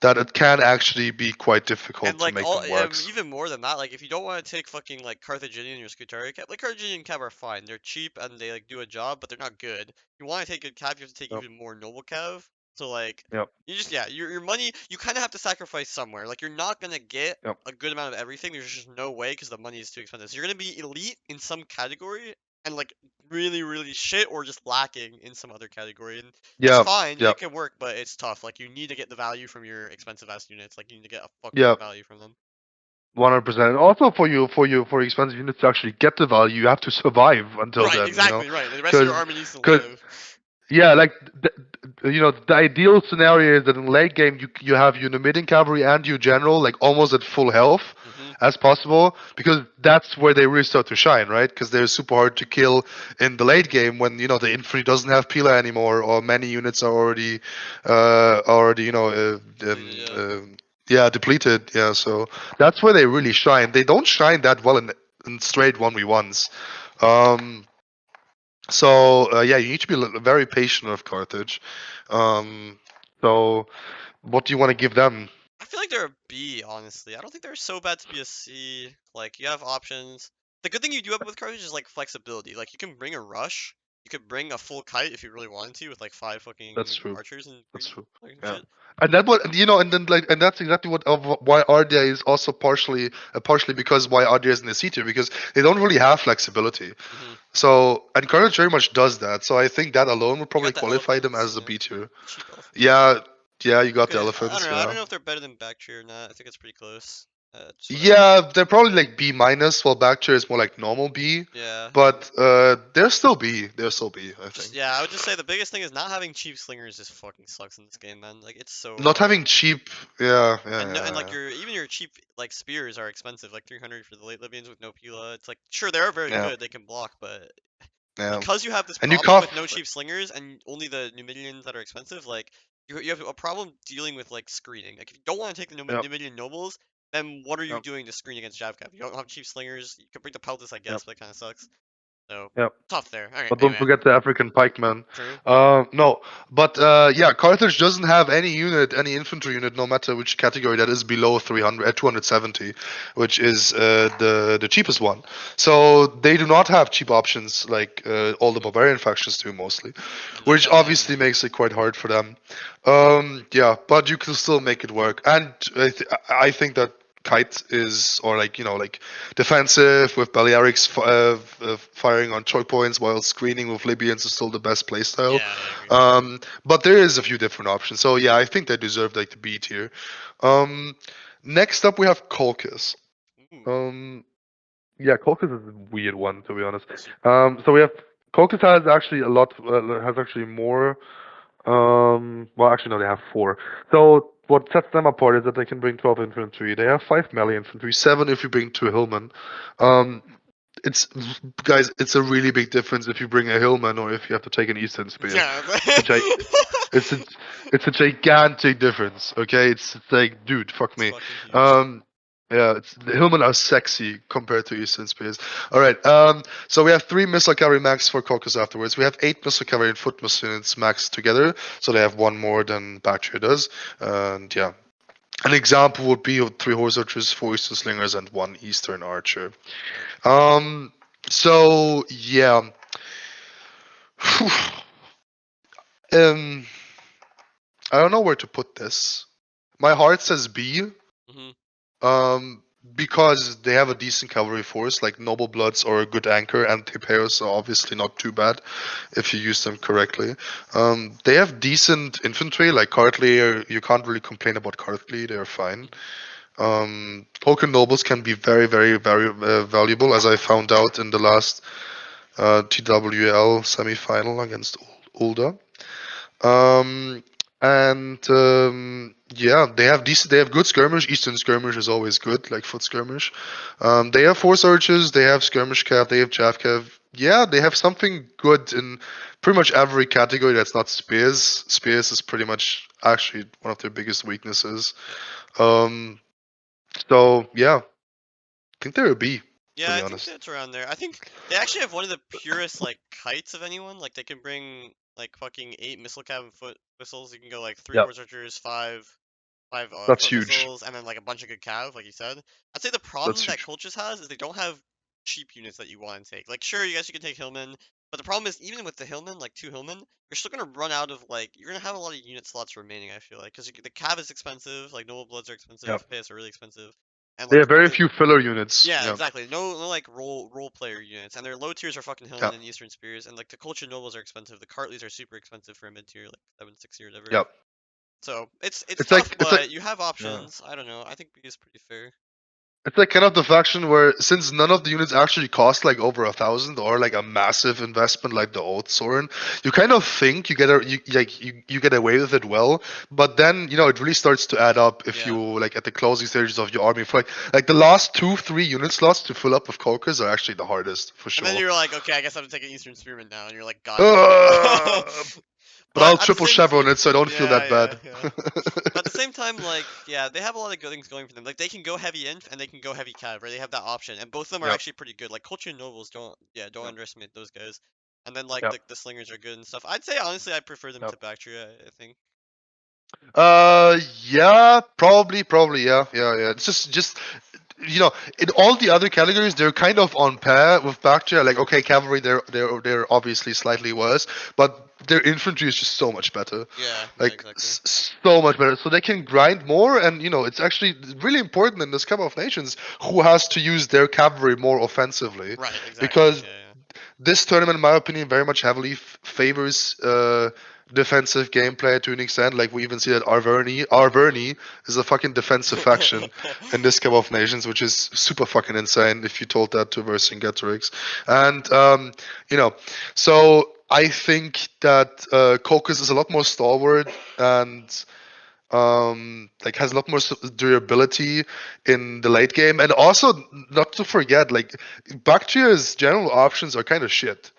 that it can actually be quite difficult And to like make all, them work. even more than that, like if you don't want to take fucking like Carthaginian or Scutari cab, like Carthaginian cab are fine. They're cheap and they like do a job, but they're not good. You want to take good cab, you have to take Yep. even more noble cav. So like, Yep. you just your money, you kind of have to sacrifice somewhere. Like you're not gonna get Yep. a good amount of everything. There's just no way because the money is too expensive. So you're gonna be elite in some category and like really shit or just lacking in some other category. And that's Yep. fine. Yep. It can work, but it's tough. Like you need to get the value from your expensive ass units. Like you need to get a fuck ton of Yep. value from them. 100%. Also, for expensive units to actually get the value, you have to survive until Right, then. exactly, right. The rest of your Because army needs to live. yeah, like the ideal scenario is that in late game you have your Numidian cavalry and your general like almost at full health hmm as possible because that's where they really start to shine, right? Because they're super hard to kill in the late game when the infantry doesn't have pila anymore or many units are already Depleted, yeah. yeah, depleted. Yeah, so that's where they really shine. They don't shine that well in straight 1v1s. Um, so yeah, you need to be very patient with Carthage. So what do you want to give them? I feel like they're a B, honestly. I don't think they're so bad to be a C. Like, you have options. The good thing you do have with Carthage is, like, flexibility. Like, you can bring a rush. You could bring a full kite if you really wanted to with, like, 5 That's fucking true. archers and That's true. like, Yeah. shit. And that what and then like and that's exactly what of why RDA is also partially because why RDA is in the C tier because they don't really have flexibility. hmm So and Carthage very much does that. So I think that alone would You probably got the qualify them elephants, as a yeah. B tier. The cheap elephants. Yeah, yeah, you got the Okay, I don't elephants. know. I don't Yeah. know if they're better than Bactria or not. I think it's pretty close. Just what I have. Yeah, they're probably like B minus, while Backchair is more like normal B. Yeah. But they're still B. They're still B, I Just think. yeah, I would just say the biggest thing is not having cheap slingers just fucking sucks in this game, man. Like it's so Not hard. having cheap. Yeah, yeah, And no, and yeah, like yeah. your even your cheap like spears are expensive, like 300 for the late Libyans with no Pila. It's like sure they are very Yeah. good, they can block, but Yeah. because you have this And you problem with cough. no cheap slingers and only the Numidians that are expensive, like you have a problem dealing with like screening. Like if you don't want to take the Yep. Numidian nobles, then what are you Yep. doing to screen against Javcap? You don't have cheap slingers. You can bring the Peltas, I Yep. guess, but it kind of sucks. So Yep. tough there. All right, But don't anyway, forget the African pikeman. true. No, but yeah, Carthage doesn't have any unit, any infantry unit, no matter which category, that is below 300, 270, which is the cheapest one. So they do not have cheap options like all the barbarian factions do mostly, Look which at obviously them. makes it quite hard for them. Yeah, but you can still make it work, and I think that Kite is, or like, like defensive with Balearics firing on choke points while screening with Libyans is still the best playstyle. Yeah, I agree. But there is a few different options. So yeah, I think they deserve like the B tier. Um, Next up we have Colchis. Ooh, Um, yeah, Colchis is a weird one to be honest. super weird. So we have Colchis has actually a lot, has actually more. Well, actually, no, they have four. So what sets them apart is that they can bring 12 infantry. They have 5 melee infantry, 7 if you bring 2 hillmen. Um, it's guys, it's a really big difference if you bring a hillman or if you have to take an eastern spear. Yeah. It's a gi- it's a it's a gigantic difference. Okay, it's like, dude, fuck It's me. fucking huge. Um, yeah, the hillmen are sexy compared to eastern spears. All right. So we have 3 missile cavalry max for Caucus afterwards. We have 8 missile cavalry and foot missile units max together, so they have one more than Bactria does. And yeah, an example would be 3 horse archers, 4 eastern slingers, and 1 eastern archer. Right. Um. So yeah. um. I don't know where to put this. My heart says B. Mhm. Um. Because they have a decent cavalry force, like noble bloods or a good anchor, and Tepeos are obviously not too bad if you use them correctly. They have decent infantry, like Cartly. You can't really complain about Cartly; they're fine. Mhm. Token nobles can be very, very, very valuable, as I found out in the last TWL semi-final against Ulda. Um, and yeah, they have decent. They have good skirmish. Eastern skirmish is always good, like foot skirmish. They have force archers. They have skirmish cav. They have jav cav. Yeah, they have something good in pretty much every category that's not spears. Spears is pretty much actually one of their biggest weaknesses. Yeah. Um, so yeah, I think they're a B, to Yeah, be I think honest. that's around there. I think they actually have one of the purest like kites of anyone. Like they can bring like fucking 8 missile cabin foot missiles. You can go like 3 Yep, horse archers, five that's foot huge. missiles, and then like a bunch of good cav, like you said. I'd say the That's problem that huge. Colchis has is they don't have cheap units that you want to take. Like sure, you guys you can take Hillman, but the problem is even with the Hillman, like 2 Hillman, you're still gonna run out of like you're gonna have a lot of unit slots remaining. I feel like because the cav is expensive, like noble bloods are expensive, Yep. TPS are really expensive, and They like have very few filler units. yeah, Yep. exactly. No like role player units, and their low tiers are fucking Hillman Yep. and Eastern Spears, and like the Culture Nobles are expensive. The Cartleys are super expensive for a mid tier, like 760 or whatever. Yep. So it's It's tough, like it's like but you have yeah. options. I don't know. I think B is pretty fair. It's like kind of the faction where, since none of the units actually cost like over 1,000 or like a massive investment like the old Soren, you kind of think you get away with it well, but then it really starts to add up if Yeah. you like at the closing stages of your army. For like the last 2-3 unit slots to fill up with Cokers are actually the hardest for And then sure. you're like, okay, I guess I have to take an Eastern Spearman now, and you're like, god damn it. Uh, but But I'll at the triple same, chevron it so I don't feel yeah, that yeah, bad. yeah. But at the same time, like, yeah, they have a lot of good things going for them. Like, they can go heavy inf and they can go heavy cav, right? They have that option, and both of them are Yep. actually pretty good. Like, Culture Nobles don't Yep. underestimate those guys. And then like Yep. the slingers are good and stuff. I'd say honestly, I prefer them Yep. to Bactria. I think. Yeah, probably, yeah. It's just in all the other categories, they're kind of on par with Bactria. Like, okay, cavalry, they're obviously slightly worse, but their infantry is just so much better. Yeah, yeah, Like, exactly. so much better. So they can grind more, and it's actually really important in this Cup of Nations who has to use their cavalry more offensively, Right, exactly. because Yeah, this tournament, in my opinion, very much heavily favors defensive gameplay to an extent. Like, we even see that Arverni is a fucking defensive faction yeah. in this Cup of Nations, which is super fucking insane if you told that to Vercingetorix. And you know, so I think that Caucus is a lot more stalwart and like has a lot more durability in the late game, and also not to forget, like, Bactria's general options are kind of shit.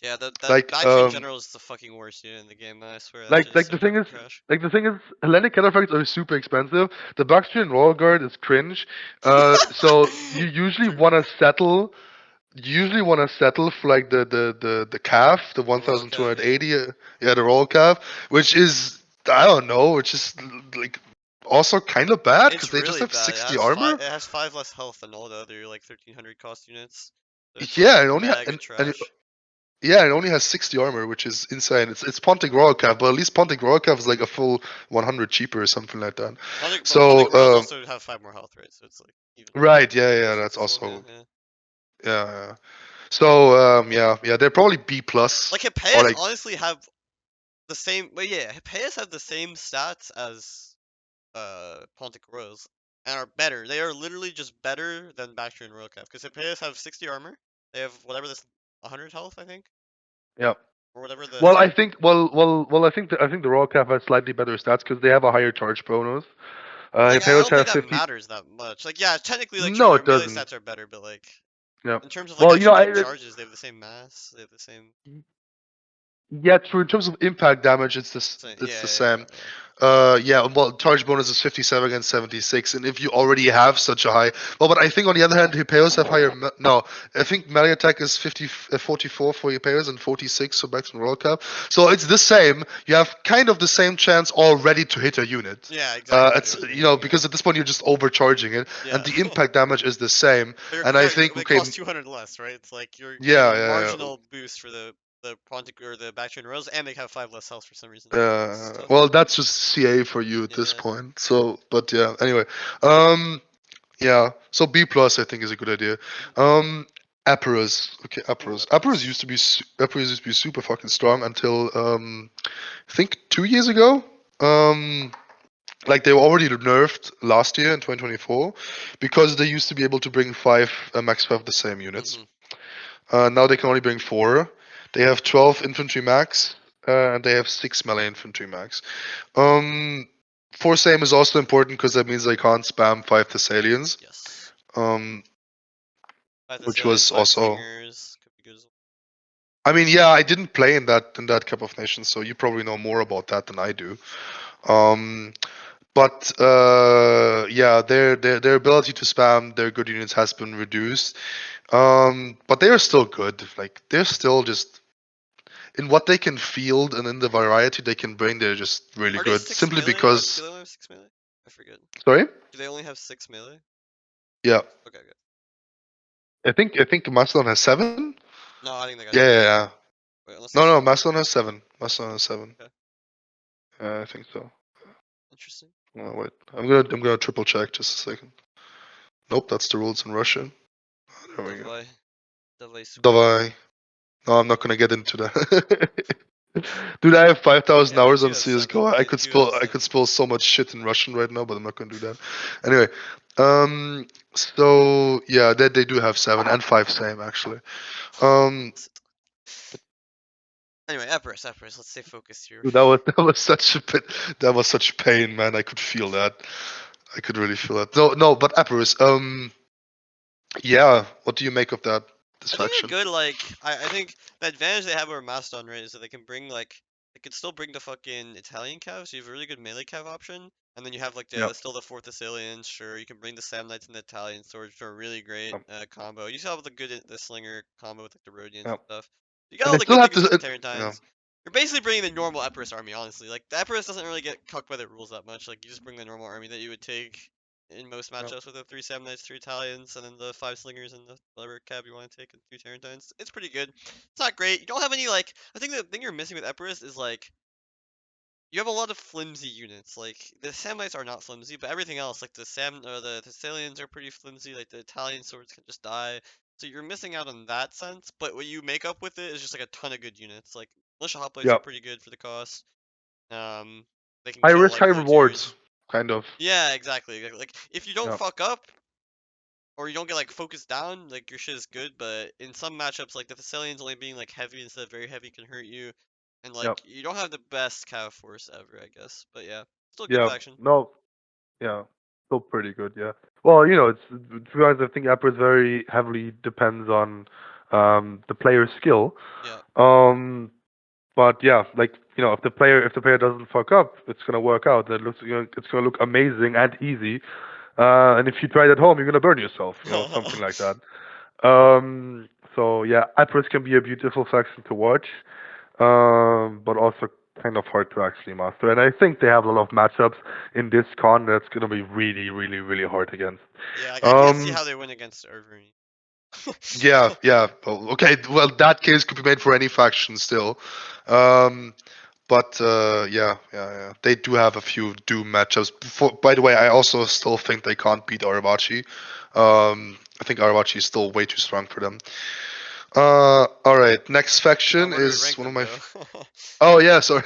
Yeah, that Like battery in general is the fucking worst unit in the game. I swear that shit is like so the thing fucking is trash. like the thing is Hellenic counterfacts are super expensive. The Bactrian Royal Guard is cringe. So you usually True. want to settle. You usually want to settle for like the calf, the The royal cav, yeah. 1280, yeah, the roll calf, which is I don't know, which is like also kind of bad because It's they just really have bad. 60 armor. It has five less health than all the other like 1300 cost units. So it's like Yeah, it only mega and trash. yeah, it only has 60 armor, which is insane. It's Pontic Royal Calf, but at least Pontic Royal Calf is like a full 100 cheaper or something like that. Pontic So, Royals also have five more health, right? So it's like even right, yeah, yeah, worse. that's Still, also yeah. yeah, yeah. So, yeah, they're probably B plus Like or Hippeas like honestly have the same. But yeah, Hippeas have the same stats as Pontic Royals and are better. They are literally just better than Bactrian Royal Cav because Hippeas have 60 armor. They have whatever this 100 health, I think, yeah. or whatever the Well, health. I think I think the Royal Calf has slightly better stats because they have a higher charge bonus. Like I Hyperios don't think have that 50. matters that much. Like yeah, technically like sure No, their it melee doesn't. stats are better, but like Yeah. in terms of like Well, actually getting charges, they have the same mass. They have the same. yeah, true. In terms of impact damage, it's Yeah, the yeah, same. yeah. Yeah, well, charge bonus is 57 against 76, and if you already have such a high, well, but I think on the other hand, Hypeos have higher. No, I think melee attack is 44 for Hypeos and 46 for Bax and Roll Cap. So it's the same. You have kind of the same chance already to hit a unit. Yeah, exactly. It's Yeah. because at this point you're just overcharging it, and Yeah. the impact damage is the same. But And I think it okay, costs 200 less, right? It's like you're getting yeah, a yeah, yeah. marginal boost for the Pontic or the Bactrian Rose, and they have five less health for some reason. It's tough. Well, that's just CA for you at this Yeah. point. So, but yeah. Anyway, um, yeah. So B plus, I think, is a good idea. Mhm. Aperas. Okay, Ooh, Aperas. Epirus. Aperas used to be super fucking strong until I think 2 years ago. Um, like they were already nerfed last year in 2024 because they used to be able to bring five max five of the same units. Mhm. Now they can only bring four. They have 12 infantry max, and they have six melee infantry max. Um, Force aim is also important because that means they can't spam five Thessalians. Yes. Um, Five which Thessalians, was five also. slingers. Could be good as well. I mean, yeah, I didn't play in that Cup of Nations, so you probably know more about that than I do. Um, but yeah, their ability to spam their good units has been reduced. But they are still good. Like they're still just in what they can field and in the variety they can bring. They're just really Are they good. six Simply melee or do because, they only have six melee? I forget. sorry, Do they only have six melee? yeah, Okay, good. I think Macedon has seven. No, I think they got Yeah, yeah, ten. yeah. Wait, unless No, there's no, some. Macedon has seven. Macedon has seven. Okay, Yeah, I think so. interesting. Oh, wait, I'm gonna triple check just a second. Nope, that's the rules in Russian. There we go. Давай, давай сюда. Давай. No, I'm not gonna get into that. Dude, I have 5,000 Yeah, they hours do on have seven. CS:GO. I They could do have spill I seven. could spill so much shit in Russian right now, but I'm not gonna do that. Anyway, so yeah, they do have seven and five same actually. Um, Anyway, Epirus, let's stay focused here. dude, that was such a bit that was such pain, man. I could feel that. I could really feel that. No, no, but Epirus, yeah. What do you make of that I think distraction? they're good. Like, I think the advantage they have over Mastodon, right, is that they can bring like they can still bring the fucking Italian cav, so you have a really good melee cav option. And then you have like Yeah. still the fourth Assailian, sure. You can bring the Sam Knights and the Italian swords for a really great Yeah. combo. You still have the good the Slinger combo with like the Rhodians Yeah. and stuff. You got And all they the still good have things with to. the Yeah. Terrantines. You're basically bringing the normal Epirus army, honestly. Like the Epirus doesn't really get cucked by the rules that much. Like you just bring the normal army that you would take in most Yeah. matchups with the three Sam Knights, three Italians, and then the five Slingers and the whatever cab you want to take and two Terrantines. It's pretty good. It's not great. You don't have any like. I think the thing you're missing with Epirus is like you have a lot of flimsy units. Like the Samnites are not flimsy, but everything else, like the Sam or the Thessalians are pretty flimsy. Like the Italian swords can just die. So you're missing out on that sense. But what you make up with it is just like a ton of good units. Like militia hoplites are Yeah. pretty good for the cost. Um, they can High kill risk, high like low rewards, tiers. kind of. Yeah, exactly. Like if you don't Yeah. fuck up, or you don't get like focused down, like your shit is good. But in some matchups, like the Thessalians only being like heavy instead of very heavy can hurt you, and Yeah. like you don't have the best Cav force ever, I guess. But yeah, still a good Yeah. faction. No. Yeah, still pretty good. Yeah. Well, it's to be honest, I think Appers very heavily depends on the player's skill. Yeah. Um, but yeah, like if the player doesn't fuck up, it's gonna work out. It's gonna look amazing and easy. And if you try it at home, you're gonna burn yourself. Something like that. So yeah, Apros can be a beautiful faction to watch, but also kind of hard to actually master. And I think they have a lot of matchups in this con that's gonna be really, really, really hard against. Yeah, like I can't see Um, how they win against Irving. Yeah, yeah. Oh, okay, well, that case could be made for any faction still. Um, but yeah, yeah, yeah. They do have a few Doom matchups. By the way, I also still think they can't beat Arabachi. I think Arabachi is still way too strong for them. All right. Next faction Where do we is rank one of them my. though? Oh yeah, sorry.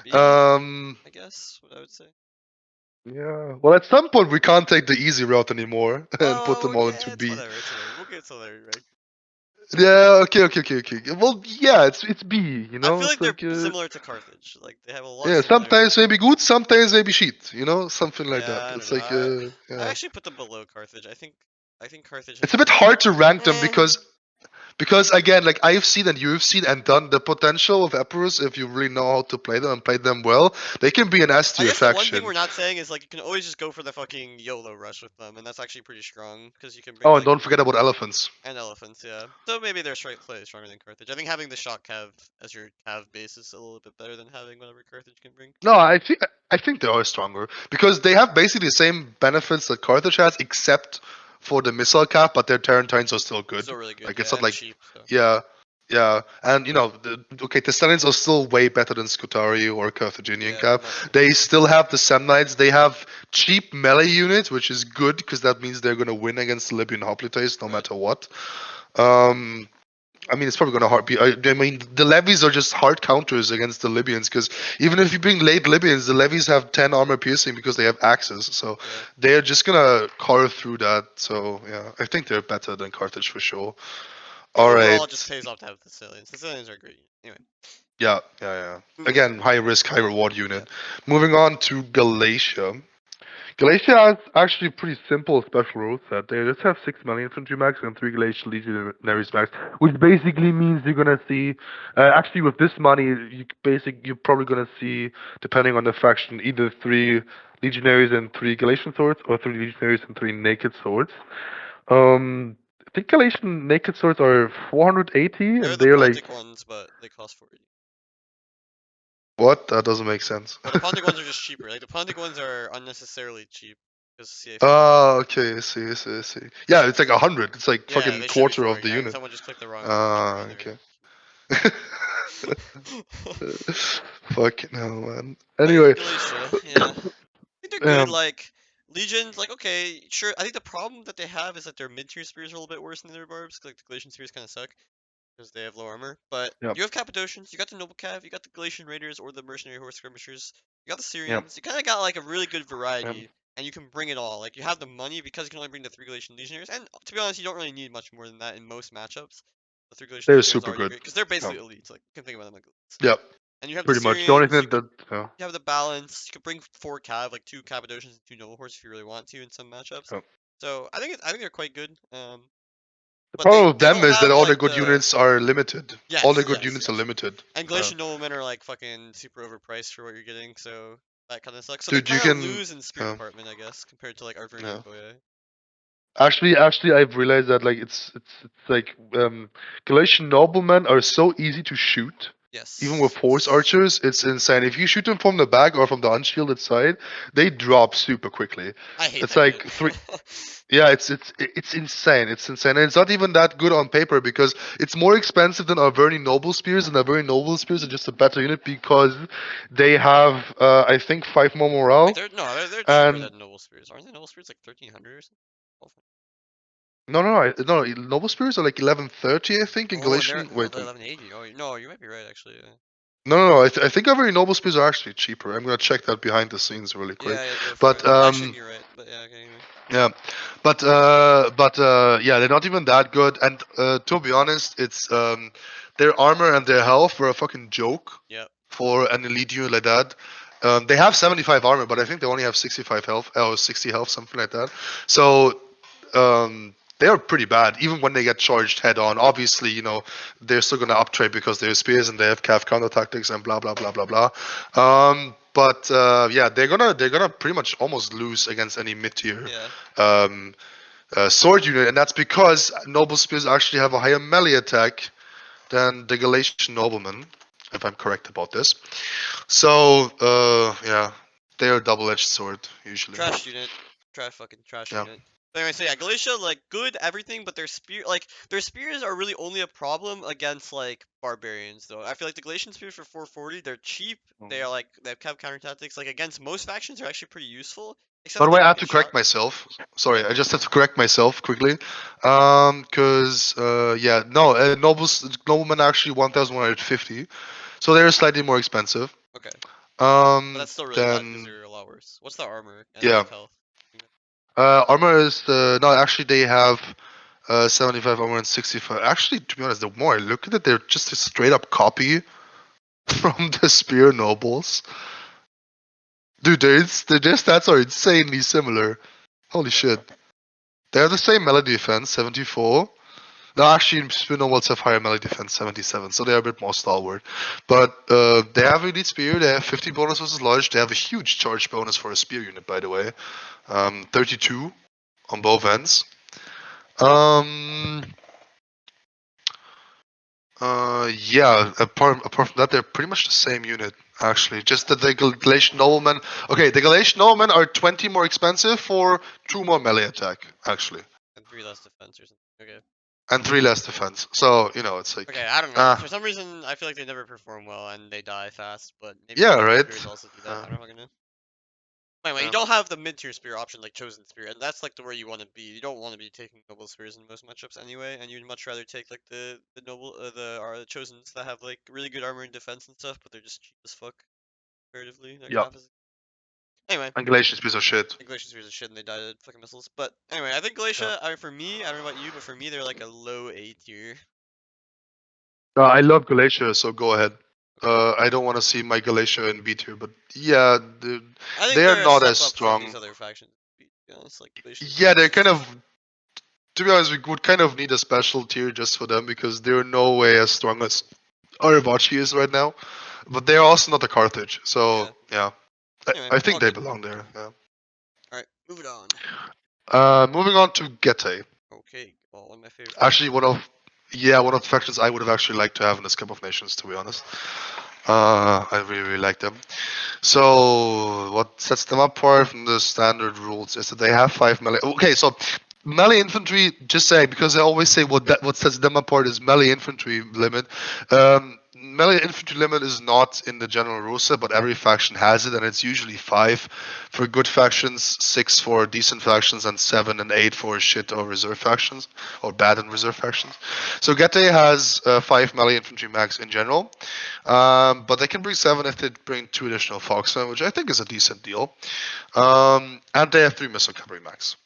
B, um. I guess. What I would say. Yeah. Well, at some point we can't take the easy route anymore and put them all into Yeah, it's B. whatever. It's whatever. We'll get to there, right? Yeah. Okay. Okay. Okay. Okay. Well, yeah. It's B. I feel It's like they're like similar to Carthage. Like they have a lot of yeah. similarities. Sometimes maybe good. Sometimes maybe shit. Something like that. Yeah, I don't It's know. like I yeah. actually put them below Carthage. I think Carthage It's has a bit more. hard to rank them Eh, because again, like I've seen and you've seen and done the potential of Emperors if you really know how to play them and play them well, they can be an S I tier guess the one thing faction. we're not saying is like you can always just go for the fucking YOLO rush with them, and that's actually pretty strong because you can bring Oh, and like don't forget about elephants. and elephants, yeah. So maybe they're slightly stronger than Carthage. I think having the shock cav as your cav base is a little bit better than having whatever Carthage can bring. No, I think they are stronger because they have basically the same benefits that Carthage has, except for the missile cap. But their Tarantines are still Still good. really good, Like it's yeah, not and like cheap. So yeah, yeah, and okay, the Stallions are still way better than Scutari or Carthaginian yeah, they're cap. much better. They still have the Samnites. They have cheap melee units, which is good because that means they're gonna win against the Libyan Hoplites no Right. matter what. Um, I mean, it's probably going to hard be. I mean, the levies are just hard counters against the Libyans because even if you bring late Libyans, the levies have 10 armor piercing because they have axes. So Yeah. they're just going to carve through that. So yeah, I think they're better than Carthage for sure. But All overall, it right. just pays off to have the Sicilians. The Sicilians are great. Anyway, Yeah, yeah, yeah. moving on. Again, high risk, high reward Yeah. unit. Moving on to Galatia. Galatia has actually a pretty simple special rule set. They just have 6 million infantry max and 3 Galatian legionaries max, which basically means you're gonna see. Actually, with this money, you're probably gonna see, depending on the faction, either 3 legionaries and 3 Galatian swords, or 3 legionaries and 3 naked swords. I think Galatian naked swords are 480, They're and the they're like Pontic ones, but they cost 40. what? That doesn't make sense. Well, the Pontic ones are just cheaper. Like the Pontic ones are unnecessarily cheap because CA5. Oh, okay. I see. I see. I see. Yeah, it's like 100. It's like Yeah, fucking they should be quarter of 40. the And unit. someone just clicked the wrong number Ah, on their. okay. Fucking hell, man. But Anyway, Galatia, yeah. I think they're good. um, Like Legions, like okay, sure. I think the problem that they have is that their mid-tier spears are a little bit worse than their barbs. Like the Galatian spears kind of suck because they have low armor. But yep, you have Cappadocians, you got the Noble Cav, you got the Galatian Raiders or the Mercenary Horse Skirmishers, you got the yep, Syrians. You kind of got like a really good yep. variety, and you can bring it all. Like you have the money because you can only bring the 3 Galatian Legionnaires, and to be honest, you don't really need much more than that in most matchups. The 3 Galatian They're Legionnaires are super already good. great because they're Yep, basically elites. Like you can think about them like elites. yep, And you have the pretty much. The only Syrians. thing that, You have the balance. You could bring 4 cav, like 2 Cappadocians and 2 Noble Horse if you really want to in some matchups. yep. So I think they're quite good. The But problem with they them don't is that have all their like good the units are limited. All yes their good yes units are yes. limited. And Glacial Noblemen are like fucking super overpriced for what you're getting, so that kind of sucks. So they Dude, you kind of can. lose in spear Yeah, department, I guess, compared to like Arverni yeah. and Boye. Actually, I've realized that like it's like Galatian noblemen are so easy to shoot. Even with horse Yes. archers, it's insane. If you shoot them from the back or from the unshielded side, they drop super quickly. I hate It's that like unit. three. Yeah, it's insane. It's insane, and it's not even that good on paper because it's more expensive than Averni Noble Spears, and Averni Noble Spears are just a better unit because they have I think 5 more Wait, morale. they're cheaper And than Noble Spears, aren't they? Noble Spears like 1300 or something. no, Noble Spears are like 1130, I think, in Oh, and they're Galatian. Wait, they're 1180. Oh, no, you might be right actually. Yeah. no. I think Averni Noble Spears are actually cheaper. I'm gonna check that behind the scenes really quick. Yeah, go for But it. I actually think you're right, but yeah, okay, anyway. yeah, but yeah, they're not even that good. And to be honest, it's their armor and their health were a fucking joke Yep. for an elite unit like that. They have 75 armor, but I think they only have 65 health or 60 health, something like that. So they are pretty bad, even when they get charged head on. Obviously, they're still gonna uptrade because they have spears and they have calf counter tactics and blah blah blah blah blah. But yeah, they're gonna pretty much almost lose against any mid tier Yeah. sword unit, and that's because noble spears actually have a higher melee attack than the Galatian noblemen, if I'm correct about this. So yeah, they are double-edged sword usually. Trash unit. Fucking trash Yeah. unit. But anyway, so yeah, Galatia, like, good everything, but their spears are really only a problem against, like, barbarians, though. I feel like the Galatian spears for 440, they're cheap, they are, like, they have counter tactics, like, against most factions, they're actually pretty useful, except By that the they way, I don't have get to correct shot. myself. Sorry, Yeah. I just have to correct myself quickly. Because yeah, no, noblemen are actually 1,150, so they're slightly more expensive. Okay. But that's still really bad because Then they're a lot worse. What's the armor and, yeah, like, health? armor is no, actually they have 75 armor and 65. Actually, to be honest, the more I look at it, they're just a straight up copy from the spear nobles. Dude, their stats are insanely similar. Holy shit. They have the same melee defense, 74. No, actually, spear nobles have higher melee defense, 77, so they're a bit more stalwart. But they have elite spear, they have 50 bonus versus large, they have a huge charge bonus for a spear unit, by the way. 32 on both ends. Yeah, apart from that, they're pretty much the same unit, actually. Just that the Galatian noblemen. Okay, the Galatian noblemen are 20 more expensive for 2 more melee attack, actually. And 3 less defense or something. Okay. And 3 less defense. So, it's like. Okay, I don't know. For some reason, I feel like they never perform well and they die fast, but maybe Yeah, noble right? spears also do that. Uh, I don't fucking know. Anyway, you yeah. don't have the mid-tier spear option like chosen spear, and that's like the where you want to be. You don't want to be taking noble spears in most matchups anyway, and you'd much rather take like the noble the chosens that have like really good armor and defense and stuff, but they're just cheap as fuck comparatively. Like Yeah. half as. Anyway, And Galatians piece of shit. Glacier spears are shit and they died to fucking missiles. But anyway, I think Glacia, for me, I don't know about you, but for me, they're like a low A tier. I love Galatia, so go ahead. Okay. I don't want to see my Galatia in B tier, but yeah, I think they're they're a not step as up from these strong. other factions. To be honest, like Glacian Yeah, they're kind spears. of. To be honest, we would kind of need a special tier just for them because they're no way as strong as Arivachi is right now. But they're also not a Carthage, so Yeah. yeah. Anyway, I all think they good. belong there. Yeah. All right, move it on. Moving on to Gete. Okay, well, one of my favorite Actually, factions. one of the factions I would have actually liked to have in this Cup of Nations, to be honest. I really, really like them. So, what sets them apart from the standard rules is that they have 5 melee. Okay, so melee infantry, just saying, because I always say what sets them apart is melee infantry limit. Melee infantry limit is not in the general rule set, but every faction has it, and it's usually 5 for good factions, 6 for decent factions, and 7 and 8 for shit or reserve factions, or bad and reserve factions. So Gete has 5 melee infantry max in general. But they can bring 7 if they bring 2 additional Foxmen, which I think is a decent deal. And they have 3 missile cavalry max.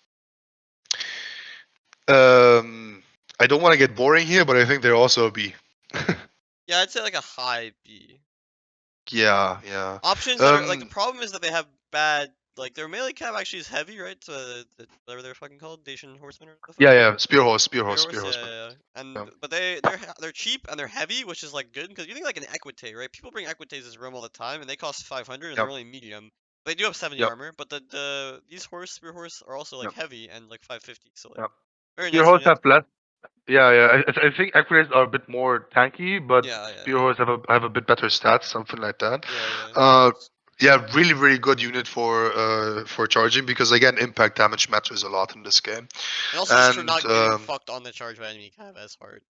I don't want to get boring here, but I think they're also a B. Yeah, I'd say like a high B. Yeah, yeah. Options that are like the problem is that they have bad like their melee cap actually is heavy, right? So whatever they're fucking called, Dacian horsemen or the fuck. Yeah, Spear Spear horse, horse, yeah. And Yeah. but they're cheap and they're heavy, which is like good because you think like an equite, right? People bring equites as realm all the time, and they cost 500 and they're Yep. only medium. They do have 70 Yep. armor, but these spear horse are also like Yep. heavy and like 550, so like Yep. very Spear nice horse unit. have less. Yeah, yeah. I think Equities are a bit more tanky, but Yeah, Spear horse have a bit better stats, something like that. yeah. Yeah, really, really good unit for charging because again, impact damage matters a lot in this game. And also just for And not getting fucked on the charge by enemy cav as hard.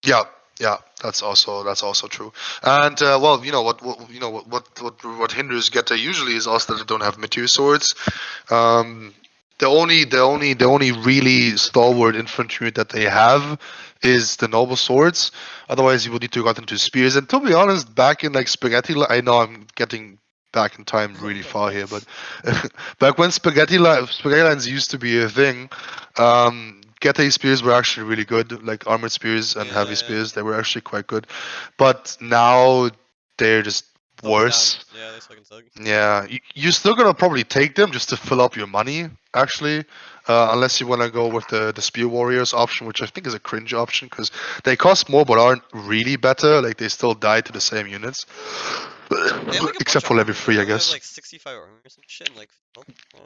yeah, yeah, that's also true. And well, what hinders Geta usually is also that they don't have meteor swords. The only really stalwart infantry that they have is the noble swords. Otherwise, you would need to got into spears. And to be honest, back in like I know I'm getting back in time really far here, but back when spaghetti lines used to be a thing, Gete spears were actually really good, like armored spears and heavy Yeah. spears. They were actually quite good, but now they're just Thumbs worse. down. Yeah, they fucking suck. Yeah, you're still gonna probably take them just to fill up your money, actually. unless you want to go with the Spear Warriors option, which I think is a cringe option because they cost more but aren't really better. Like they still die to the same units, They have like a bunch except of for level armor though. 3, I Don't they have guess. like 65 armor or some shit? And, like, oh, oh.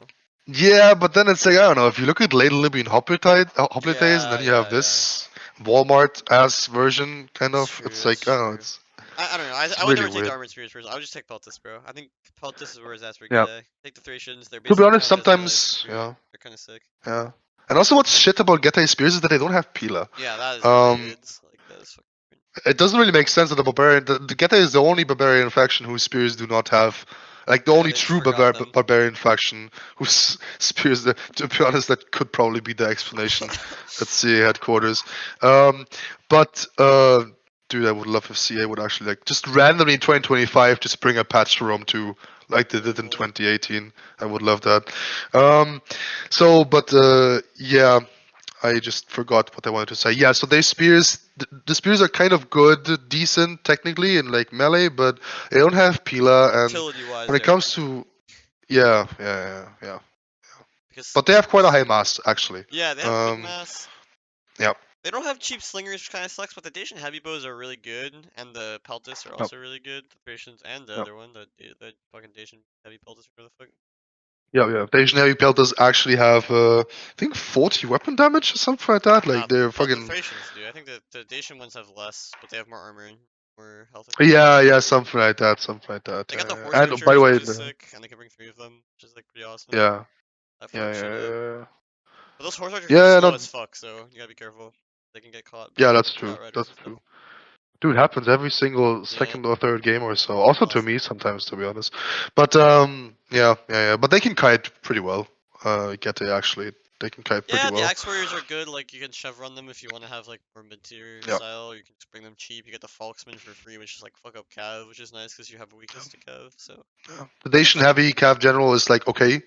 Yeah, but then it's like I don't know. If you look at late Libyan Hoplites, and then Yeah, you have yeah, yeah. this Walmart ass version, kind That's of. true. It's That's like I don't know. true. I don't know. It's I would really never take the weird. armored spears first. I would just take Peltus, bro. I think Peltus is where his ass for Yeah. Gede. Take the Thracians. Their To be basic honest, count as melee is sometimes free. yeah, They're kind of sick. yeah. And also, what's shit about Getae spears is that they don't have Pila. Yeah, that is really good. Like that is fucking. It doesn't really make sense that the barbarian, the Getae is the only barbarian faction whose spears do not have, like the Yeah, only they just true forgot them. barbarian faction whose spears. To be honest, that could probably be the explanation at CA headquarters. But dude, I would love if CA would actually like just randomly in 2025 just bring a patch to Rome 2 like they did in 2018. I would love that. Yeah. I just forgot what I wanted to say. Yeah, so their spears, the spears are kind of good, decent technically in like melee, but they don't have Pila. And Utility wise, when it they're comes to yeah, because but they have quite a high mass actually. yeah, they have big Um, mass. yeah, They don't have cheap slingers, which kind of sucks. But the Dacian heavy bows are really good, and the Peltis are Yep. also really good. The Thracians and the Yep. other one, the fucking Dacian heavy Peltis, whatever the fuck. yeah. The Asian heavy pelters actually have, I think 40 weapon damage or something like that. Like they're The fucking Thracians do. I think the Dacian ones have less, but they have more armor and more health. I think. yeah, something like that, something like that. They got the horse And by the archers, way, which is sick, and they can bring 3 of them, which is like pretty awesome. yeah, That yeah, fucks shit yeah, up. yeah, But those horse archers are yeah. slow No, as fuck, so you gotta be careful. They can get caught yeah, by that's true. outriders That's and stuff. true. Dude, happens every single Yeah, second or third game or so. Also to awesome. me sometimes, to be honest. But yeah. But they can kite pretty well. Gete actually, they can kite pretty Yeah, the well. axe warriors are good. Like you can shove run them if you want to have like more mid tier Yeah. style. Or you can just bring them cheap. You get the Falksman for free, which is like fuck up Cav, which is nice because you have a weakness to Cav. So Yeah. The I think Dacian it's like heavy cav general is like okay.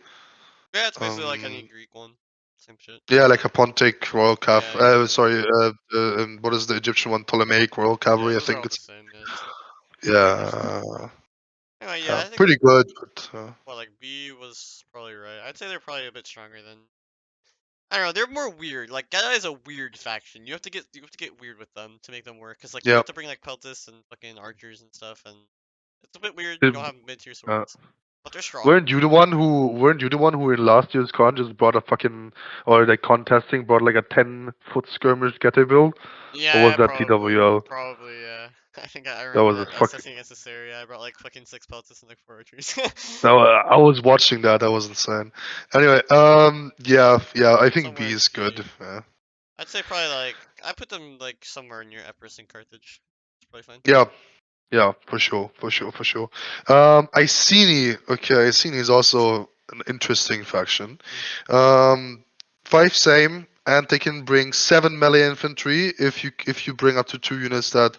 yeah, it's basically like any Um, Greek one, same shit. yeah, like a Pontic Royal Cav. Yeah, exactly. What is the Egyptian one? Ptolemaic Royal Yeah, Cavalry. I those are think all the it's same. Yeah, it's pretty much. yeah, Anyway, yeah, yeah, I think pretty good. But well, like B was probably right. I'd say they're probably a bit stronger than. I don't know. They're more weird. Like Gaia is a weird faction. You have to get weird with them to make them work. Cause like you yeah. have to bring like Peltis and fucking archers and stuff, and it's a bit weird. You Did- don't have mid tier Uh, swords, but they're strong. weren't you the one who in last year's con just brought a fucking or like contesting brought like a 10-foot skirmish Gete build? Or was Yeah, that probably, TWL? probably. Yeah, I think I That remember was a that fucking assessing against this area. I brought like fucking 6 Peltis and like 4 archers. No, I was watching that. That was insane. Anyway, yeah. I think B Somewhere in is C. good. Yeah, I'd say probably like I put them like somewhere near Epirus and Carthage. It's probably fine. yeah, yeah, for sure, for sure, for sure. Iceni, okay, Iceni is also an interesting faction. Um, 5 same, and they can bring 7 melee infantry if you bring up to 2 units that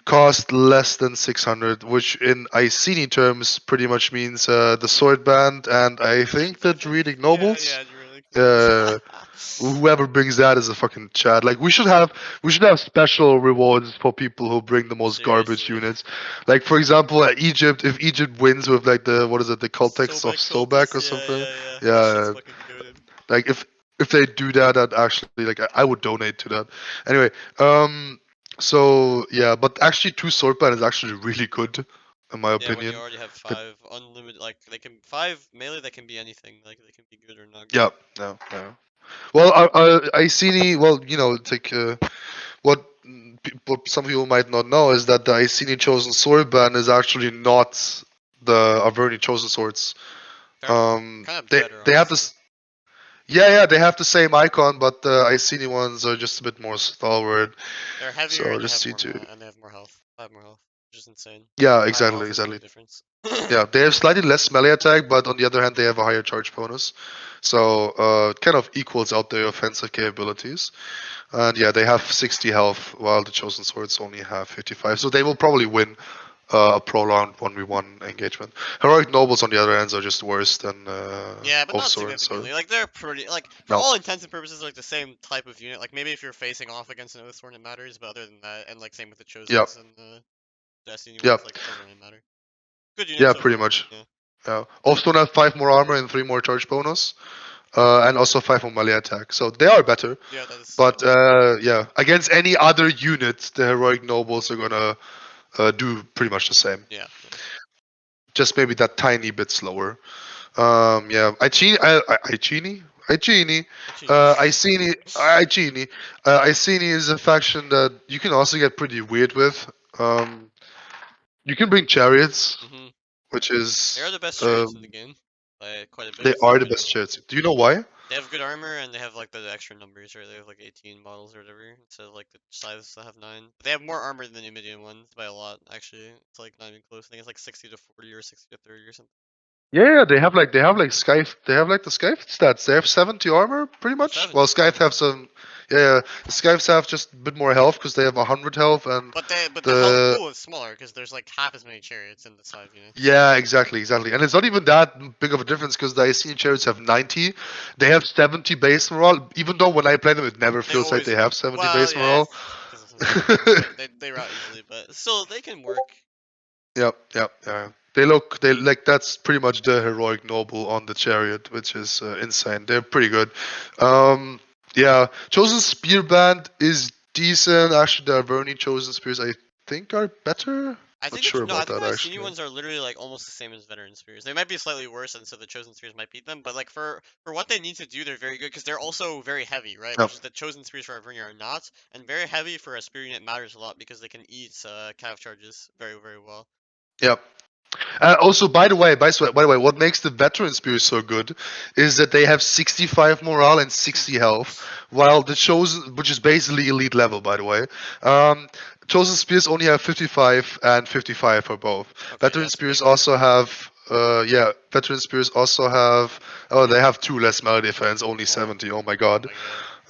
cost less than 600, which in Iceni terms pretty much means the sword band and I think Druids, I the think. druidic Yeah, nobles. yeah, Druidic nobles. Uh, Whoever brings that is a fucking Chad. Like we should have special rewards for people who bring the most garbage Seriously. units. Like for example, Egypt. If Egypt wins with like the what is it, the Cultex of Sobek Sobek cultists, or yeah, something, yeah, yeah. That shit's yeah. fucking goaded. Like if they do that, that actually like I would donate to that. Anyway, so yeah, but actually two sword band is actually really good, in my Yeah, when you opinion. already have That- 5 unlimited, like they can 5 melee, they can be anything. Like they can be good or not good. yeah, yeah. Well, I see. Well, it's like what what some people might not know is that the Iceni chosen sword band is actually not the Averni chosen swords. Fair enough. Kind of They better, they have honestly. this. Yeah, they have the same icon, but the Iceni ones are just a bit more stalwart. They're heavier So and they just have see more to. mana and they have more health. 5 more health, which is insane. Yeah, 5 exactly, health is a exactly. big difference. Yeah, they have slightly less melee attack, but on the other hand, they have a higher charge bonus. So it kind of equals out their offensive capabilities. And yeah, they have 60 health, while the chosen swords only have 55. So they will probably win a prolonged 1v1 engagement. Heroic nobles, on the other hand, are just worse than Yeah, but off not swords. So significantly. Like they're pretty like for no, all intents and purposes like the same type of unit. Like maybe if you're facing off against another Sworn it matters, but other than that, and like same with the yeah, Chosens and the Destiny yeah, ones, like it doesn't really matter. Good yeah, units pretty overall. much. Yeah. Yeah. Offstone has 5 more armor and 3 more charge bonus. and also 5 more melee attack. So they are better. Yeah, that is. But yeah, against any other unit, the heroic nobles are gonna do pretty much the same. Yeah. Yeah. Just maybe that tiny bit slower. Yeah, Icini, Icini is a faction that you can also get pretty weird with. You can bring chariots, Hmm. which is They are the best chariots in the game by quite a they bit. are the best chariots. Do you know why? They have good armor and they have like the extra numbers, right? They have like 18 models or whatever instead of like the scythes that have 9. But they have more armor than the Numidian ones by a lot, actually. It's like not even close. I think it's like 60 to 40 or 60 to 30 or something. Yeah, they have like Scythe. They have like the Scythe stats. They have 70 armor, pretty Oh, much. 70. Well, Scythe have some. Yeah, the Scythes have just a bit more health because they have 100 health, and But the health the pool is smaller because there's like half as many chariots in the side units. yeah, exactly, and it's not even that big of a difference because the Iceni chariots have 90. They have 70 base morale. Even though when I play them, it never They feels like always they have 70 well, base yeah, morale. because of some stupid things, but they route easily. But still, they can work. Yep, yeah. They like that's pretty much the heroic noble on the chariot, which is insane. They're pretty good. Yeah, chosen spear band is decent. Actually, the Averni chosen spears I think are better. I Not think sure I about think that the Iceni actually. ones are literally like almost the same as veteran spears. They might be slightly worse, and so the chosen spears might beat them. But like for what they need to do, they're very good because they're also very heavy, right? Yep, Which is the chosen spears for Avernia are not, and very heavy for a spear unit matters a lot because they can eat cav charges very well. yep. Also, by the way, what makes the veteran spears so good is that they have 65 morale and 60 health, while the chosen, which is basically elite level, by the way, chosen spears only have 55 and 55 for both. Okay, Veteran that's a big spears also difference. have, veteran spears also have, oh, they have 2 less melee defense, only Oh, 70. Oh my god. my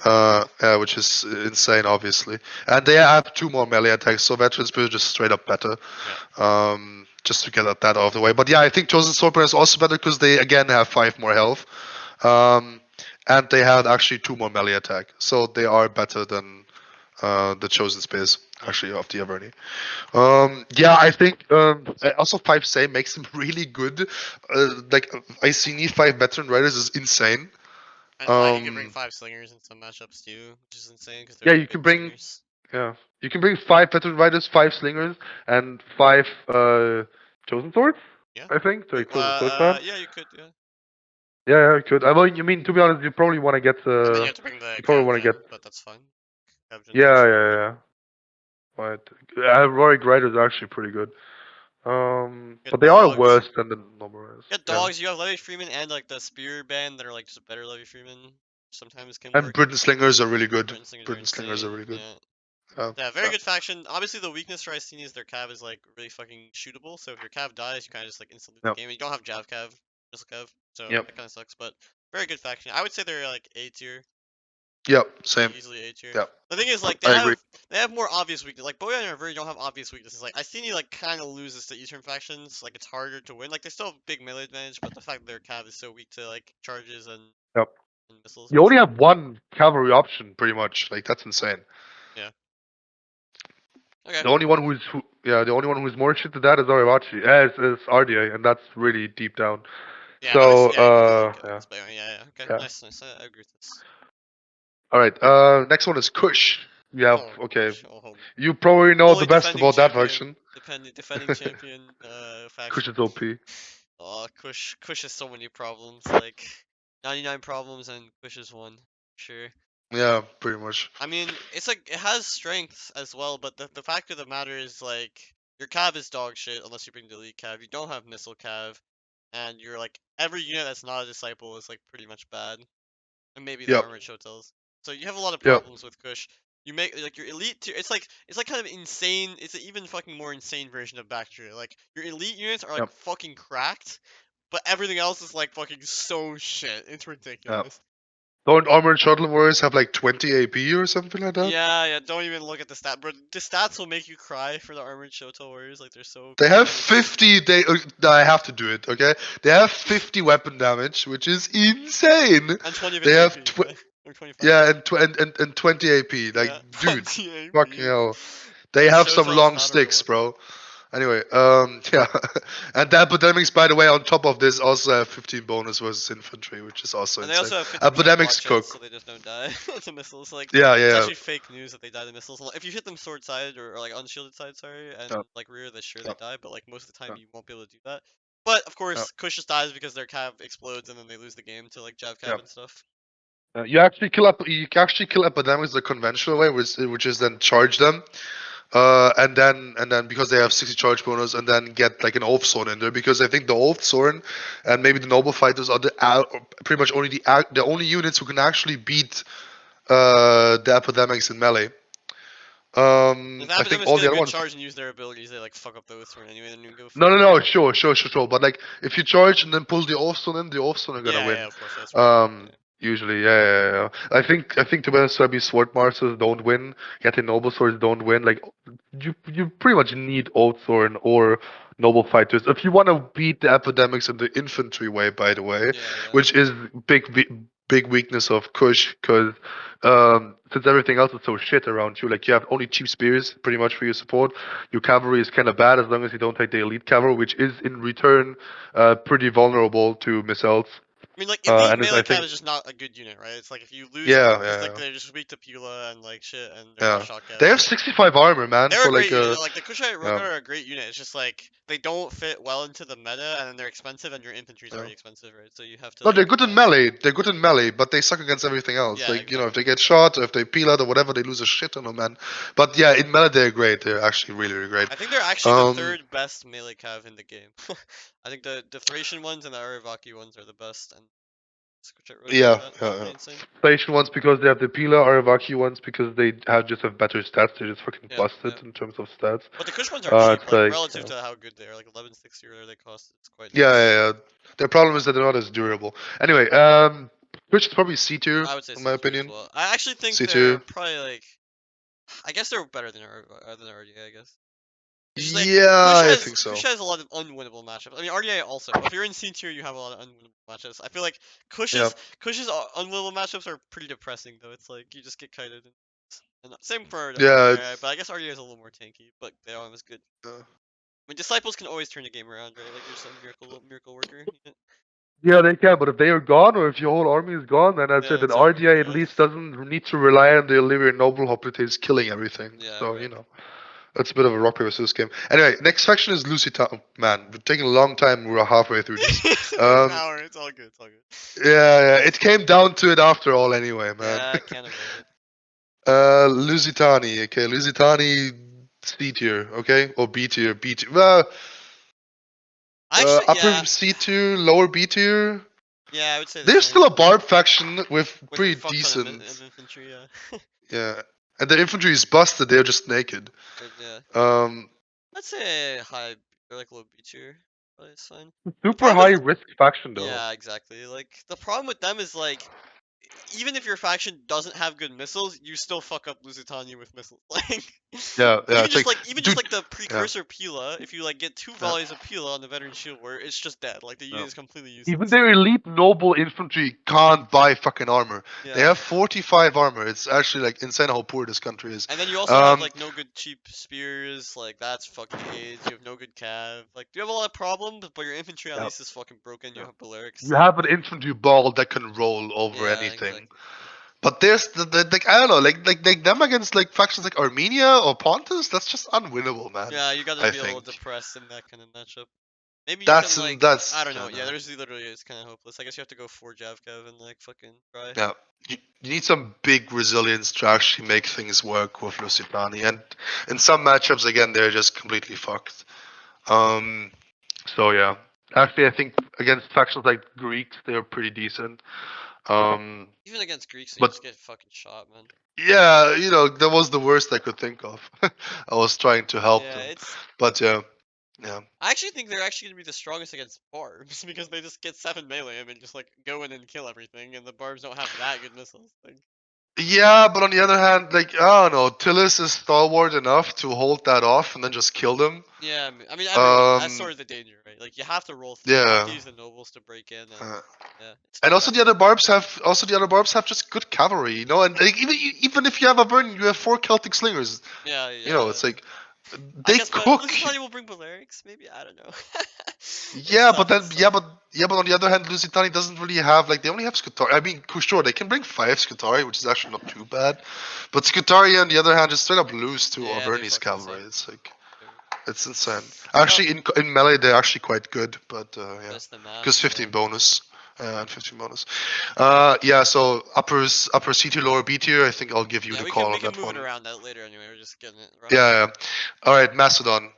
god. Yeah, which is insane, obviously, and they have 2 more melee attacks, so veteran spears are just straight up better. Yeah. Just to get that out of the way. But yeah, I think Chosen Swordburn is also better because they again have 5 more health, and they had actually 2 more melee attack, so they are better than the Chosen Spears Yeah. actually of the Averni. Yeah, I think also 5 save makes them really good. Like I see need 5 veteran riders is insane. And you can bring Um, 5 slingers in some matchups too, which is insane because they're yeah, like you big can bring slingers. yeah you can bring 5 veteran riders, 5 slingers, and 5 chosen swords. Yeah. I think to Wait, chosen swordsman. yeah, you could, yeah. Yeah, I could. I mean, you mean to be honest, you probably want to get And then you have to bring the you probably cav want to get. gen, but that's fine. Cav gen's Yeah, actually yeah, good. yeah. Right. Heroic Riders are actually pretty good. You got But they are dogs. worse than the normal riders. You got Yeah. dogs, you have Levy Freeman and like the spear band that are like just better Levy Freeman. Sometimes can And work. Britain Slingers are really good. Britain slingers are Britain Slingers are insane. really good. Yeah. Yeah. Yeah, very Yeah. good faction. Obviously, the weakness for Iceni is their cav is like really fucking shootable. So if your cav dies, you kind of just like instantly lose Yep. the game. And you don't have Jav cav, missile cav, so Yep. that kind of sucks. But very good faction. I would say they're like A tier, Yep. Same. easily A tier. Yep. The thing is, like I agree. they have more obvious weaknesses. Like Boya and Reverie don't have obvious weaknesses. Like Iceni like kind of loses to Eastern factions. Like it's harder to win. Like they still have big melee advantage, but the fact that their cav is so weak to like charges Yep. and missiles You makes only it. have one cavalry option, pretty much. Like that's insane. Yeah. Okay. The only one the only one who's more shit than that is Ariwachi. Yeah, is RDA, and that's really deep down. Yeah, but So, yeah, you really get yeah, this, but yeah. Okay, yeah. nice. I agree with this. All right. Next one is Kush. You have Oh, okay. oh, You probably know only the best defending about that champion, faction. defending champion Kush faction. is OP. Oh, Kush has so many problems, like 99 problems and Kush is one, sure. Yeah, pretty much. I mean, it's like it has strengths as well, but the fact of the matter is like your cav is dog shit unless you bring the elite cav. You don't have missile cav, and you're like every unit that's not a disciple is like pretty much bad. And maybe the Yep. armored hotels. So you have a lot of Yep. problems with Kush. You make like your elite tier. It's like kind of insane. It's an even fucking more insane version of Bactria. Like your elite units are like Yep. fucking cracked, but everything else is like fucking so shit. It's Yep. ridiculous. Don't armored shuttle warriors have like 20 AP or something like that? Yeah. Don't even look at the stat, bro. The stats will make you cry for the armored Shoto warriors. Like they're so They have crazy. 50. I have to do it. Okay. They have 50 weapon damage, which is insane. And 20 of They its have AP, yeah. Or 25. yeah, and 20 AP. Like, Yeah, dude, 20 fucking AP. hell. They That have some Shoto is long not a real sticks, weapon. bro. Anyway, yeah, and the epidemics, by the way, on top of this, also have 15 bonus versus infantry, which is also And they insane. also have 50% Epidemics block chance, cook. so they just don't die to missiles. Like, Yeah, it's yeah, actually fake news that they die to missiles. If you hit them sword side or like unshielded side, sorry, and yeah, like rear, then sure they yeah, die. But like most of the time, yeah, you won't be able to do that. But of yeah. course, Kush just dies because their cav explodes and then they lose the game to like Jav Yeah. cav and stuff. You actually kill up. You can actually kill epidemics the conventional way, which is then charge them, and then because they have 60 charge bonus, and then get like an oath sword in there, because I think the oath sword and maybe the noble fighters are pretty much only the only units who can actually beat the epidemics in melee. If I think Epidemics all get the a other good ones. charge and use their abilities, they like fuck up the Oathsworn anyway, then you go for No, no, it. no, sure. But like, if you charge and then pull the off stone in, the off stone are gonna Yeah, yeah, win. of course, that's right. Yeah. Usually, yeah. I think to be honest, maybe sword masters don't win. Yet the noble swords don't win. Like, you pretty much need oath sword or noble fighters if you want to beat the epidemics in the infantry way. By the way, Yeah, yeah. which is big weakness of Kush, because since everything else is so shit around you, like you have only cheap spears pretty much for your support. Your cavalry is kind of bad as long as you don't take the elite cavalry, which is in return pretty vulnerable to missiles. I mean, like, elite And it's, I melee cav think, is just not a good unit, right? It's like if you lose it, yeah, it's like yeah, they're just weak to Pula and like shit, and they're not yeah. shock cav. They have 65 armor, man, They're a for great like unit. a Like the Kushite yeah, Rogar are a great unit. It's just like they don't fit well into the meta, and then they're expensive, and your infantry's yeah. already expensive, right? So you have to No, like they're good in balance it. melee. They're good in melee, but they suck against everything else. Yeah, Like, if they exactly. get shot, or if they peel out or whatever, they lose a shit on them, man. But yeah, in melee they're great. They're actually really, really great. I think they're actually the Um, third best melee cav in the game. I think the Thracian ones and the Aravaki ones are the best, and Kushite Rogar after yeah, that. yeah, yeah. Pretty insane. Station ones because they have the Pila, Aravaki ones because they just have better stats. They're just fucking Yeah, yeah. busted in terms of stats. But the Kush ones are cheap, It's like like, relative to how good they are. Like 1160 or they cost. It's quite yeah, nice. yeah, yeah. Their problem is that they're not as durable. Anyway, Twitch is probably C tier I would say in my C tier as opinion. well. I actually think C they're tier. probably like. I guess they're better than RDA. I guess. It's just like Yeah, I think Kush so. has a lot of unwinnable matchups. I mean RDA also. If you're in C tier, you have a lot of unwinnable matchups. I feel like Yeah, Kush's unwinnable matchups are pretty depressing though. It's like you just get kited. And same for the yeah. RDA, but I guess RDA is a little more tanky, but they are always good. Uh, I mean, disciples can always turn the game around, right? Like you're some miracle worker. Yeah, they can, but if they are gone or if your whole army is gone, then that's Yeah, it. An it's over. RDA at Yeah. least doesn't need to rely on the Illyrian Noble Hoplites killing everything. Yeah. So, Right. that's a bit of a rock paper scissors game. Anyway, next faction is Lusitano. Man, we're taking a long time. We're halfway through this. We're an Um, hour. It's all good. It's all good. yeah, it came down to it after all, anyway, man. Yeah, I can't avoid it. Lusitani. Okay, Lusitani C tier. Okay, or B tier. B tier. Well, Actually, upper yeah, C tier, lower B tier. yeah, I would say the They're same. still a barb faction with With a pretty fuck ton of decent. infantry, yeah. Yeah, and the infantry is busted. They're just naked. But yeah, Um, I'd say high or like low B tier. But it's fine. The super high problem with risk faction though. yeah, exactly. Like the problem with them is like even if your faction doesn't have good missiles, you still fuck up Lusitania with missiles. Like yeah. It's like, even just dude. like the Yeah. precursor Pila, if you like get two Yeah. volleys of Pila on the veteran shield warrior, it's just dead. Like the unit Yeah. is completely Even useless. their elite noble infantry can't buy fucking armor. They Yeah. have 45 armor. It's actually like insane how poor this country is. And then you also have Um, like no good cheap spears, like that's fucking AIDS. You have no good cav. Like you have a lot of problems, but your infantry at yeah, least is fucking broken. You yeah. have Balearics. You have an infantry ball that can roll over Yeah, anything. exactly. But there's like, I don't know, like them against like factions like Armenia or Pontus. That's just unwinnable, man. Yeah, you gotta I be a little think depressed in that kind of matchup. Maybe you can that's like I that's don't know. yeah, Yeah, no. there's literally it's kind of hopeless. I guess you have to go for Javkev and like fucking try. Yeah. You need some big resilience to actually make things work with Lusitani, and in some matchups again they're just completely fucked. Um, so yeah, actually I think against factions like Greeks they're pretty decent. Um, Even against Greeks, you but just get fucking shot, man. yeah, that was the worst I could think of. I was trying to help Yeah, them, it's. but yeah. I actually think they're actually gonna be the strongest against barbs because they just get 7 melee and just like go in and kill everything, and the barbs don't have that good missiles. Like, Yeah, but on the other hand, like I don't know, Tillis is stalwart enough to hold that off and then just kill them. yeah, I mean everyone. That's Um, sort of the danger, right? Like you have to roll through. You have to yeah. use the nobles to break in, and Uh, yeah, it's and tough also matchup. the other barbs have just good cavalry, and like, even if you have a burn, you have 4 Celtic slingers. Yeah, yeah, It's like I They guess cook. Lusitania will bring Balearics, maybe? I don't know. Yeah, It's but tough, then it's yeah, tough. but on the other hand, Lusitani doesn't really have like they only have Scutari. I mean, sure they can bring 5 Scutari, which is actually not too bad. But Scutari on the other hand just straight up lose to Yeah, they Auvergne's fucking cavalry. suck. It's like They're- it's insane. Well, Actually, in melee they're actually quite good, but yeah, just the because maps, 15 yeah. bonus. And 15 bonus. Yeah. So upper C tier, lower B tier. I think I'll give you Yeah, the we call can on that move it one. around that later anyway. We're just getting it rough. Yeah, yeah. All right, Macedon,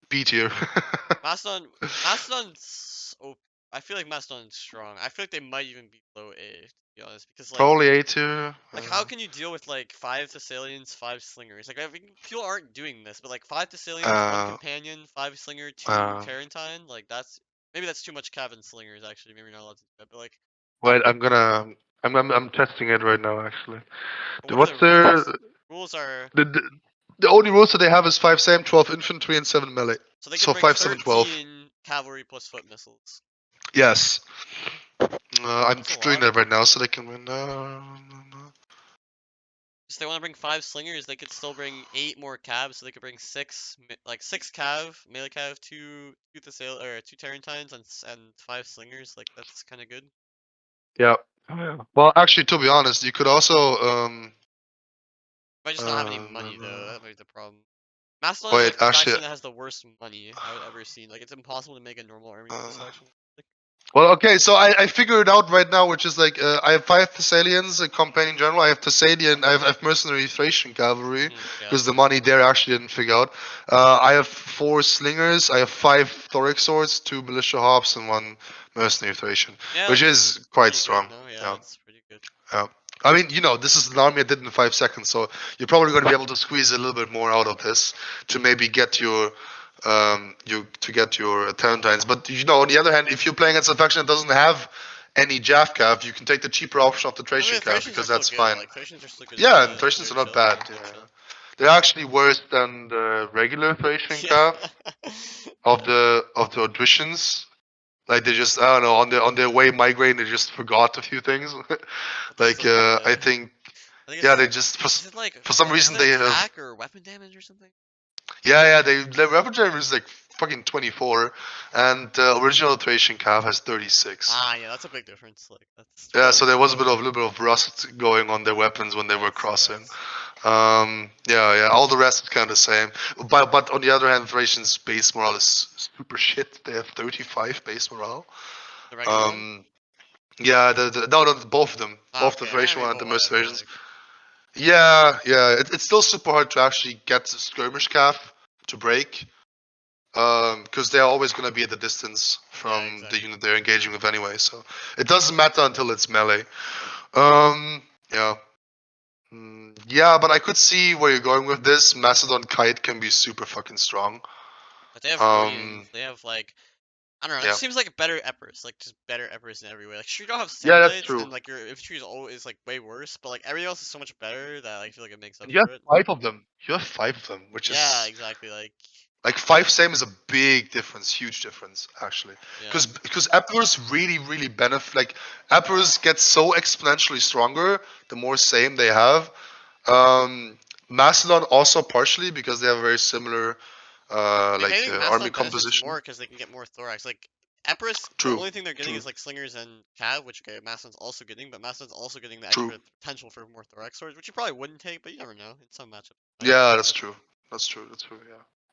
B tier. Mastodon's. Oh, I feel like Mastodon's strong. I feel like they might even be low A, to be honest, because Probably A tier. like how can you deal with like 5 Thessalians, 5 Slingers? Like I think people aren't doing this, but like 5 Thessalians, 1 Companion, 5 Slinger, 2 Tarentine. Like maybe that's too much Cav and Slingers actually. Maybe we're not allowed to do that, but like not. Wait, I'm testing it right now actually. But what are What's the their rules? Rules are the only rules that they have is 5 SAM, 12 infantry, and 7 melee. so they can So bring 5, 7, 12. 13 cavalry plus foot missiles. Yes. I'm That's a doing lot. that right now so they can win. If they want to bring 5 Slingers, they could still bring 8 more Cavs, so they could bring like 6 Cav, melee Cav, two Tarentines, and 5 Slingers. Like that's kind of good. Yeah. Oh, yeah. Well, actually, to be honest, you could also I just don't have any money though. That might be the problem. Mastodon is wait. like the Actually, faction that has the worst money I've ever seen. Like it's impossible to make a normal army with this uh, faction. Like, well, okay. So I figured it out right now, which is like I have 5 Thessalians, a companion general. I have Thessalian. I have mercenary Thracian cavalry yeah, because the money there actually didn't figure out. I have 4 slingers. I have 5 Thoric swords, 2 militia hops, and 1 mercenary Thracian, yeah, which that's is quite pretty good. strong. No, yeah, Yeah. that's pretty good. Yeah. I mean, this is an army I did in 5 seconds, so you're probably going to be able to squeeze a little bit more out of this to maybe get your Tarentines. But on the other hand, if you're playing against a faction that doesn't have any Jav cav, you can take the cheaper option of the I mean, Thracian the cav Thracians are because still that's good. fine. Like Thracians are still good as Yeah, and units. Thracians They're are not chill. bad. They're Yeah. chill. They're actually worse than the regular Thracian Yeah. cav of Yeah. the Odricians. Like they just I don't know on their way migrating they just forgot a few things. What does Like the I think I think yeah, it's they just is it like for some is reason it they have attack or weapon damage or something? yeah their weapon damage is like fucking 24, and the original Thracian cav has 36. Ah, yeah, that's a big difference. Like that's Yeah, so there was a totally little bit of rust going on their weapons when they were that's crossing. gross. Yeah, all the rest is kind of the same. But on the other hand, Thracian's base morale is super shit. They have 35 base morale. The regular one? Um, yeah, no, both of them, Ah, both the okay. I Thracian mean, one and but the whatever. Mercenaries. Like, Yeah. It's still super hard to actually get the skirmish calf to break, because they're always going to be at the distance yeah, from the exactly. unit they're engaging with anyway. So it doesn't matter until it's melee. Yeah. Yeah, but I could see where you're going with this. Macedon Kite can be super fucking strong. But they have Rhodians. Um, They have like I don't know. It yeah. just seems like a better Epirus, like just better Epirus in every way. Like sure you don't have Yeah, that's Sandblades true. and like your infantry is always like way worse, but like everything else is so much better that I feel like it makes up And you for have it. 5 of them. You have 5 of them, which Yeah, is exactly. like 5 same is a big difference, huge difference actually. Yeah. Because Emperors really benefit. Like Emperors get so exponentially stronger the more same they have. Macedon also partially because they have a very similar I think army Mastodon benefits composition. more because they can get more thorax. Like Empress, the True, only thing they're getting true, is like slingers and cav, which okay, Mastodon's also getting, but Mastodon's also getting the true. extra potential for more thorax swords, which you probably wouldn't take, but you never know. In some matchup, might. Yeah, that's true. That's true. That's true.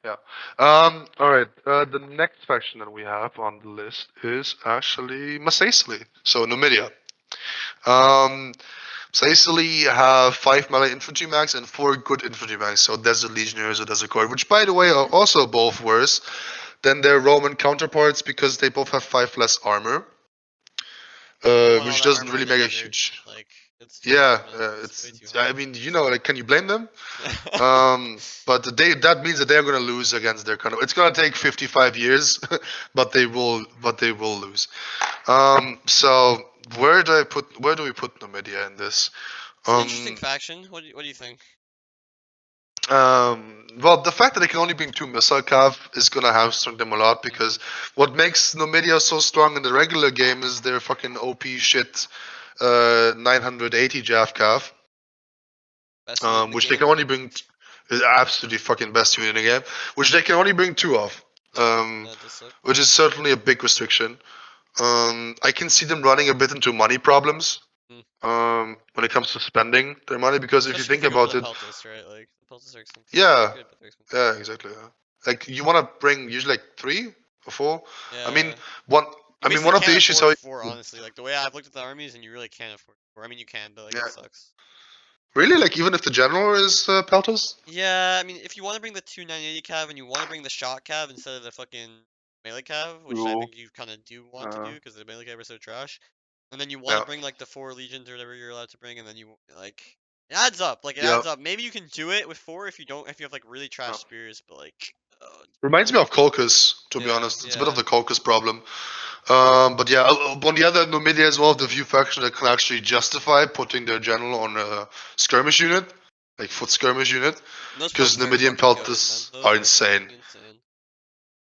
Yeah. All right. The next faction that we have on the list is actually Massaicely. So Numidia. Um, Sicily have 5 melee infantry mags and 4 good infantry mags, so Desert Legionnaires or Desert Guard, which by the way are also both worse than their Roman counterparts because they both have 5 less armor, They don't want all which that doesn't armor in really the make a desert. huge. Like it's too Yeah, hard, man. It's way too I hard. mean, like, can you blame them? But that means that they're gonna lose against their kind of. It's gonna take 55 years, but they will lose. So where do we put Numidia in this? It's an interesting Um, faction. What do you think? well, the fact that they can only bring 2 missile cav is gonna hamstring them a lot because Mhm. what makes Numidia so strong in the regular game is their fucking OP shit, 980 Jav cav, Best unit in the which they can game. only bring. Is absolutely fucking best unit in the game, which they can only bring 2 of. That does suck. Which is certainly a big restriction. I can see them running a bit into money problems. Hmm. When it comes to spending their money, because if you Especially think if you go for about the it, peltas, right? Like the peltas are expensive. yeah, Good, but they're expensive. yeah, exactly. Yeah. Like you want to bring usually like 3 or 4. I mean, Yeah. one. You I mean, basically one of the can't issues afford how. 4, honestly. Like the way I've looked at the armies, and you really can't afford 4. I mean, you can, but like Yeah. it sucks. Really, like even if the general is Peltos. Yeah, I mean, if you want to bring the 2 980 cav and you want to bring the shot cav instead of the fucking melee cav, which I think you kind of do want to do because the melee cav is so trash, and then you want to Yeah. bring like the 4 legions or whatever you're allowed to bring, and then you like it adds up. Like it Yeah. adds up. Maybe you can do it with 4 if you don't, if you have like really trash Yeah. spears, but like Reminds me only of Colchis, to be yeah, honest. It's a bit of yeah. the Colchis problem. But yeah, on the other, Numidia as well, the few factions that can actually justify putting their general on a skirmish unit, like foot skirmish unit, And those because peltas are Numidian fucking goated, man. Peltas Those are are insane. fucking insane.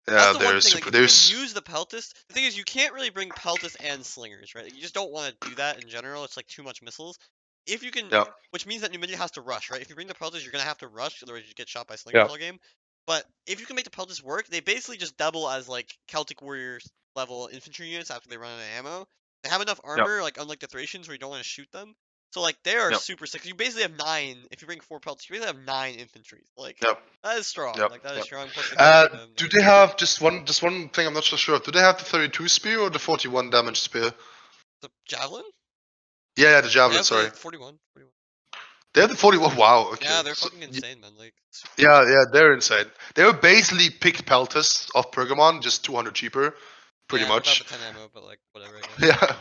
That's Yeah, the one they're thing. Like, super. if you can use the peltas, the thing is, you can't really bring peltas and slingers, right? Like, you just don't want to do that in general. It's like too much missiles. If you can, Yeah, which means that Numidia has to rush, right? If you bring the peltas, you're gonna have to rush, otherwise you get shot by slingers Yeah. all game. But if you can make the peltas work, they basically just double as like Celtic Warriors level infantry units after they run out of ammo. They have enough Yep. armor, like unlike the Thracians where you don't want to shoot them. So like they are Yep. super sick. You basically have 9. If you bring 4 peltas, you basically have 9 infantry. Like yep, that is strong. yep, Like that is yep. strong. Plus you can bring them. Do Like, they have just one thing? I'm not so sure. Do they have the 32 spear or the 41 damage spear? the javelin? Yeah, the They javelin. have the Sorry, 41. 41. they have the 41. Wow. Yeah, Okay. they're So, fucking insane, man. Like super good. yeah, they're insane. They were basically picked Peltas off Pergamon, just 200 cheaper, pretty Yeah, without the much. 10 ammo, but like whatever, I guess. Yeah,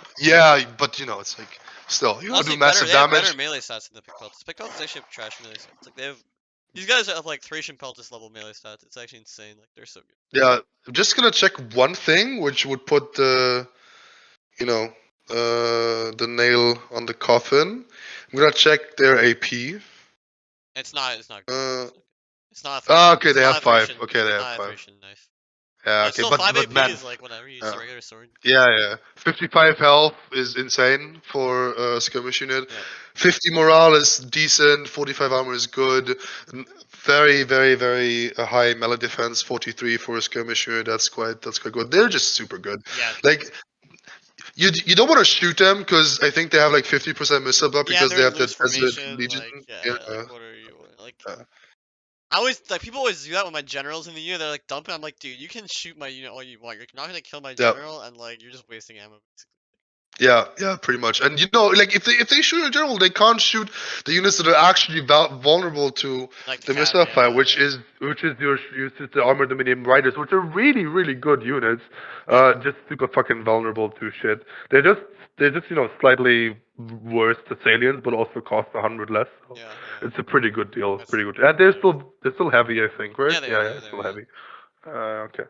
yeah, but it's like still you gotta do Honestly, better. massive They have better damage. melee stats than the pick peltas. Pick peltas actually have trash melee stats. Like they have these guys have like Thracian peltas level melee stats. It's actually insane. Like they're so good. Yeah, I'm just gonna check one thing, which would put you know, the nail on the coffin. I'm gonna check their AP. It's not. It's not good. Uh, It's not good. It's not a Thracian. okay, It's they have not a 5. Thracian. Okay, they It's have not a 5. Thracian knife. Yeah, It's okay, still but 5 AP man, is like whatever. You use yeah, a regular sword. yeah. 55 health is insane for a skirmish unit. Yep. 50 morale is decent. 45 armor is good. Very, very, very high melee defense. 43 for a skirmish unit. That's quite good. They're just super good. Yeah. Like you don't want to shoot them because I think they have like 50% missile buff Yeah, and because they're they in have the loose Desert formation. Legion. Like Yeah, yeah. Like what are you like? yeah, I always like people always do that with my generals in the unit. They're like dumping. I'm like, dude, you can shoot my unit all you want. You're not gonna kill my yeah. general, and like you're just wasting ammo. Yeah, pretty much. And like if they shoot in general, they can't shoot the units that are actually vulnerable to Like the the cav, missile fire, yeah, which yeah, is the armored dominion riders, which are really really good units. yeah, Just super fucking vulnerable to shit. They're just slightly worse assailants, but also cost 100 less. So yeah, yeah. it's a pretty good deal. That's Pretty good. And they're yeah. still heavy, I think, right? Yeah, they are. Yeah, Yeah, they are. still Yeah. heavy. Okay.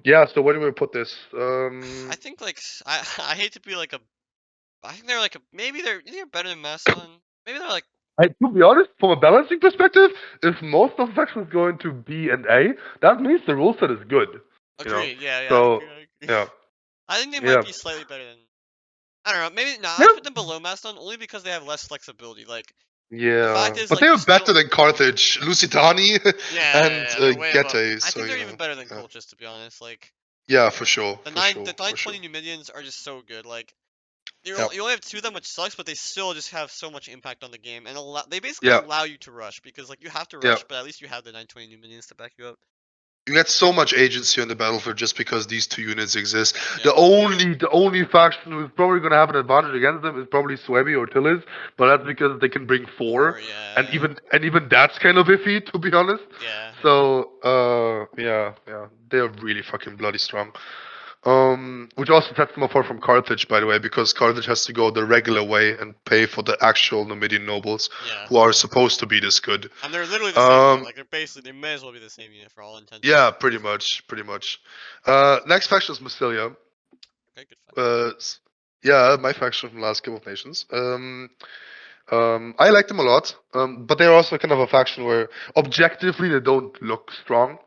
Yeah. So where do we put this? I think like I hate to be like a. I think they're like a maybe they're better than Mastodon. Maybe they're like To be honest, from a balancing perspective, if most of the sections go into B and A, that means the rule set is good. You know. agreed. Yeah, yeah. I So agree. I agree. yeah, I think they might yeah, be slightly better than. I don't know. Maybe no. yeah, I put them below Mastodon only because they have less flexibility. Like the fact yeah. is, But like they you were better still. than Carthage, Lusitani, Yeah, yeah, and yeah, they're way above. Getae. I So think they're even better than Colchis, to be honest. Like yeah, for sure, the for sure, the for sure. 920 Numidians are just so good. Like Yeah, you only have 2 of them, which sucks, but they still just have so much impact on the game, and they basically yeah, allow you to rush because like you have to yeah. rush, but at least you have the 920 Numidians to back you up. You get so much agency on the battlefield just because these two units exist. Yeah. The only faction who's probably going to have an advantage against them is probably Swabi or Tillis, but that's because they can bring 4, Or and yeah, even that's kind of iffy, to be honest. yeah, yeah. So yeah, they're really fucking bloody strong. Which also sets them apart from Carthage, by the way, because Carthage has to go the regular way and pay for the actual Numidian nobles Yeah, who are yeah. supposed to be this good. And they're literally the same unit. Um, Like they may as well be the same unit for all intents and yeah, pretty purposes. much, pretty much. Next faction is Massilia. Okay, good fact. Yeah, my faction from last Game of Nations. I like them a lot, but they're also kind of a faction where objectively they don't look strong.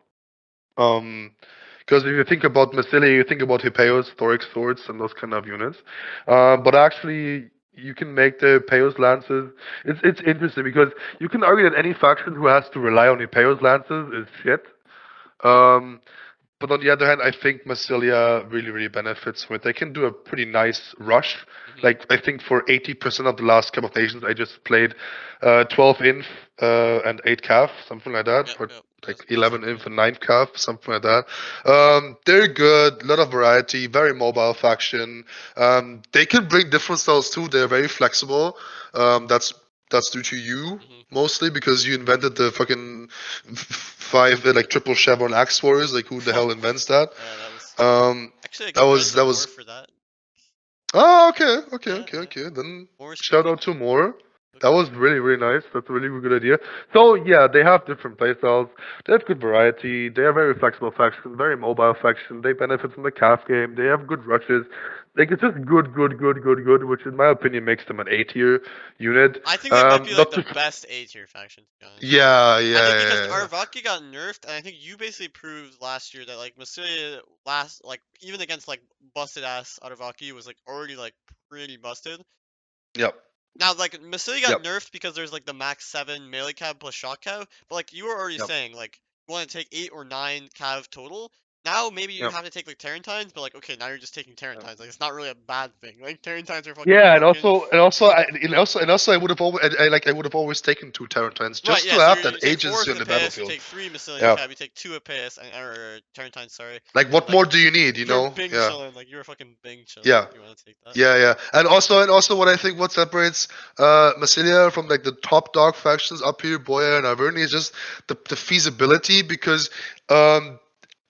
Because if you think about Massilia, you think about Hippeos, Thoric swords, and those kind of units. But actually, you can make the Peos lances. It's interesting because you can argue that any faction who has to rely on the Peos lances is shit. Um, but on the other hand, I think Massilia really benefits from it. They can do a pretty nice rush. Mhm. Like I think for 80% of the last Cup of Nations, I just played 12 inf and 8 calf, something like that, Yep, or yep. like That's 11 something, inf yeah. and 9 calf, something like that. They're good, lot of variety, very mobile faction. They can bring different styles too. They're very flexible. That's due to you Mhm. mostly because you invented the fucking five like triple chevron axe wars. Like who the hell invents that? Yeah, that was actually I That give credit was to that Moore was. for that. Oh, okay, okay, Yeah, okay, yeah. okay. Then More shout speaking. out to more. That Okay. was really nice. That's a really good idea. So yeah, they have different playstyles. They have good variety. They are very flexible faction, very mobile faction. They benefit from the calf game. They have good rushes. Like it's just good, which in my opinion makes them an A tier unit. I think they might be like Not the to. best A tier faction, to be honest. Yeah, I yeah, think because yeah, yeah. Arvaki got nerfed, and I think you basically proved last year that like Massilia last like even against like busted ass Arvaki was like already like pretty busted. Yep, Now like Massilia got yep, nerfed because there's like the max 7 melee cav plus shot cav, but like you were already yep, saying like you want to take 8 or 9 cav total. Now maybe you yep. have to take like Tarantines, but like okay, now you're just taking Tarantines. Like it's not really a bad thing. Like Tarantines are fucking Yeah, and broken. also, and also, I would have always, I would have always taken 2 Tarantines Right, just yeah, to so have you that take 4 agency on the Capes, you battlefield. take 3 Massilian Yeah, Cab, you take 2 Apes, or Tarantines, sorry. like And what like, more do you need? You you're know? Bing Yeah, chillin', like you're fucking Bing chillin' yeah. if you want to take that. Yeah, and also, what I think what separates Massilia from like the top dog factions up here, Boya and Averni, is just the feasibility because um,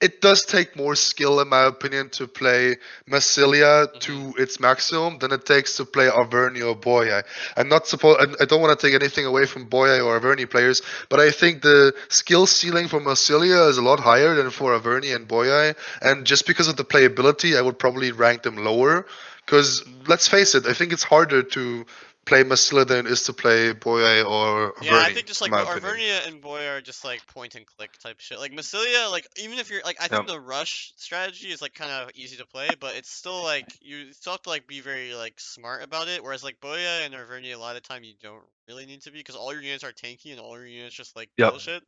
it does take more skill, in my opinion, to play Massilia Mm-hmm. to its maximum than it takes to play Averni or Boya. I'm not supposed. I don't want to take anything away from Boya or Averni players, but I think the skill ceiling for Massilia is a lot higher than for Averni and Boya, and just because of the playability, I would probably rank them lower. Because let's face it, I think it's harder to play Massilia than it is to play Boye or Yeah, I Verni, think just in like my opinion. Arvernia and Boya are just like point and click type shit. Like Massilia, like even if you're like, I Yeah. think the rush strategy is like kind of easy to play, but it's still like you still have to like be very like smart about it. Whereas like Boya and Arvernia, a lot of the time you don't really need to be because all your units are tanky and all your units just like Yep. kill shit.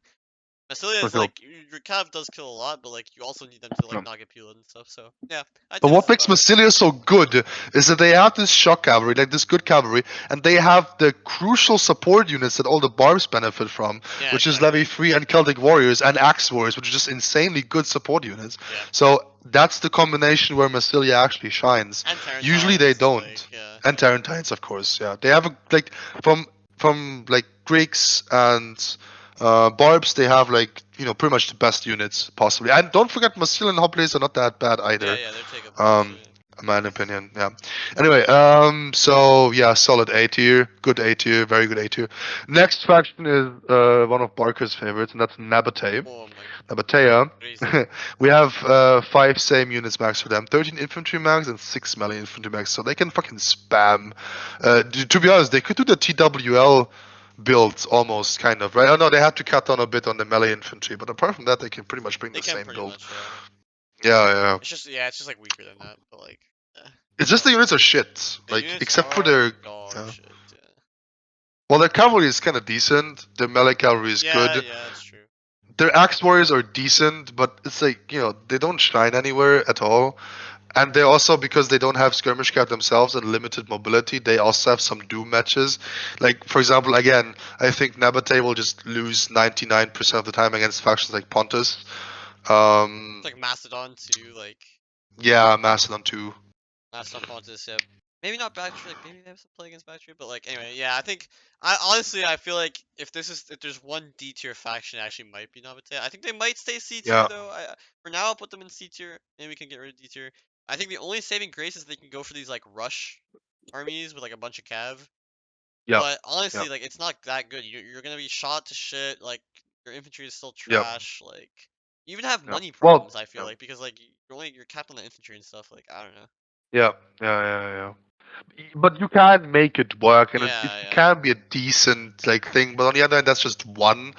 Massilia For is sure. like your cav does kill a lot, but like you also need them to like Yeah. not get peeled and stuff. So yeah, I'd But say this what is makes about right. Massilia so good is that they have this shock cavalry, like this good cavalry, and they have the crucial support units that all the barbs benefit from, Yeah, which is exactly. Levy 3 and Celtic Warriors and Axe Warriors, which are just insanely good support units. Yeah, So that's the combination where Massilia actually shines. and Usually they Tarantines, like don't. yeah, And Tarentines, of course, yeah. They have a, like from like Greeks and barbs, they have like pretty much the best units possibly. And don't forget, Massilia and Hoplites are not that bad yeah, either. yeah, they're takeable Um, actually. in my opinion, yeah. Anyway, so yeah, solid A tier, good A tier, very good A tier. Next faction is one of Barker's favorites, and that's Nabate. Oh my Nabatea. crazy. We have 5 same units max for them, 13 infantry max and 6 melee infantry max, so they can fucking spam. To be honest, they could do the TWL builds almost, kind of, right? Oh no, they had to cut down a bit on the melee infantry, but apart from that, they can pretty much bring They the can same pretty build. much, yeah. Yeah, yeah. It's just yeah, it's just like weaker than that, but like It's just the units are shit. the Like units except for are their dog yeah. shit. Yeah. Well, their cavalry is kind of decent. Their melee cavalry is Yeah, good. yeah, that's true. Their axe warriors are decent, but it's like they don't shine anywhere at all. And they also, because they don't have skirmish cap themselves and limited mobility, they also have some doom matches. Like for example, again, I think Nabate will just lose 99% of the time against factions like Pontus. It's Um, like Mastodon too, like yeah, Macedon too. Mastodon Pontus, yeah. Maybe not Bactria, like maybe they have some play against Bactria, but like anyway, yeah, I think I honestly I feel like if there's one D tier faction it actually might be Navate. I think they might stay C tier Yeah, though. For now I'll put them in C tier. Maybe we can get rid of D tier. I think the only saving grace is they can go for these like rush armies with like a bunch of cav. yeah, But yeah, honestly, like it's not that good. You're gonna be shot to shit. Like your infantry is still yeah, trash. Like you even have yeah. money Well, problems. I feel yeah, like because like you're capped on the infantry and stuff. Like I don't know. yeah, yeah. But you can make it work, and it Yeah, yeah. can be a decent like thing. But on the other hand, that's just one.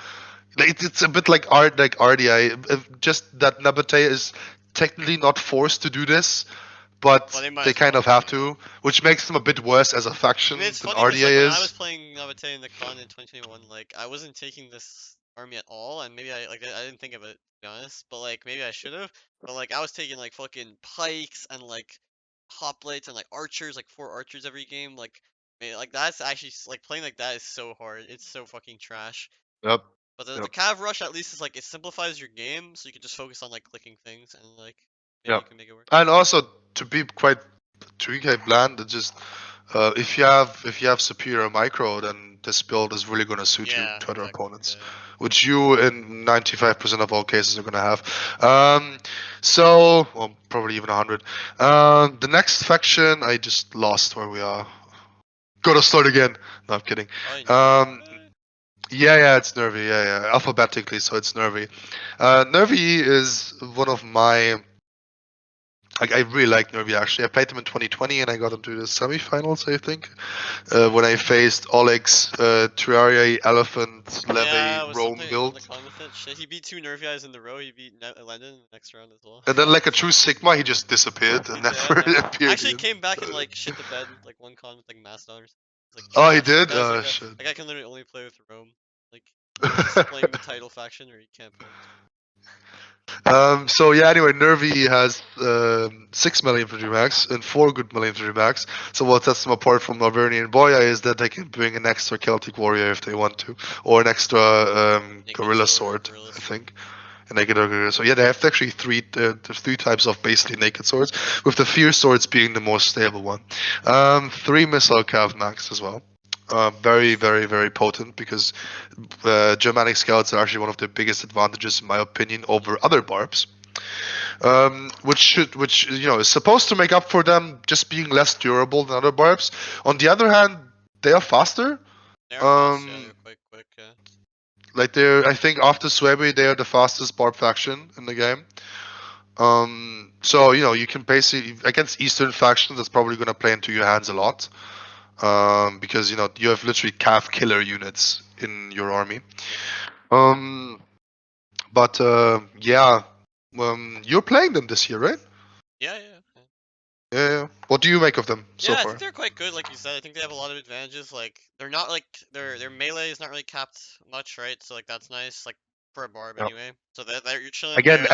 Like, it's a bit like art, like RDI. Just that Nabate is technically not forced to do this, but Well, they might they as kind well, of have yeah. to, which makes them a bit worse as a faction I mean, it's than funny because like RDA when I was is. playing Navate in the CoN in 2021, like I wasn't taking this army at all, and maybe I didn't think of it to be honest, but like maybe I should have. But like I was taking like fucking pikes and like hoplites and like archers, like 4 archers every game. Like man, like that's actually like playing like that is so hard. It's so fucking trash. Yep. But the Yep. cav rush at least is like it simplifies your game, so you can just focus on like clicking things and like maybe you Yep. can make it work. And also to be quite bland, it just if you have superior micro, then this build is really gonna suit you Yeah, to other exactly. opponents, Yeah. which you in 95% of all cases are gonna have. So well, probably even 100. The next faction, I just lost where we are. Gotta start again. No, I'm kidding. Oh, you Um, nervy? yeah, it's Nervy. Yeah, alphabetically, so it's Nervy. Nervy is one of my. Like, I really like Nervy actually. I played him in 2020 and I got him to the semifinals, I think. When I faced Oleg's Terraria, Elephant, Yeah, Levy, I was Rome something on the build. CoN with it. Shit, he beat 2 Nervi in the row. He beat London in the next round as well. And then, like a true Sigma, he just disappeared He and did, never yeah. appeared Actually, again. came back and like shit the bed like one CoN with like Mastodon or something. It's like Oh, he trash. That did? guy's Oh, like shit. that guy can literally only play with Rome. Like he's playing the title faction or he can't play. So yeah, anyway, Nervy has 6 million infantry max and 4 good infantry max. So what sets them apart from Arvernian and Boya is that they can bring an extra Celtic warrior if they want to, or an extra Naked gorilla sword or sword, gorilla I sword. think. A naked or gorilla. So yeah, they have actually there's 3 types of basically naked swords, with the fierce swords being the most stable one. 3 missile cav max as well. Very, very, very potent because Germanic scouts are actually one of the biggest advantages, in my opinion, over other barbs. Which is supposed to make up for them just being less durable than other barbs. On the other hand, they are faster. They are fast, yeah, they're Um, quite quick, yeah. like I think after Suebi, they are the fastest barb faction in the game. So you can basically against Eastern factions, that's probably gonna play into your hands a lot. Because you have literally calf killer units in your army. Um, but yeah, you're playing them this year, right? Yeah, yeah. Yeah. Yeah. What do you make of them so Yeah, I think far? they're quite good, like you said. I think they have a lot of advantages. Like they're not like their melee is not really capped much, right? So like that's nice, like for a barb Yeah. anyway. So that you're chilling Again, there, like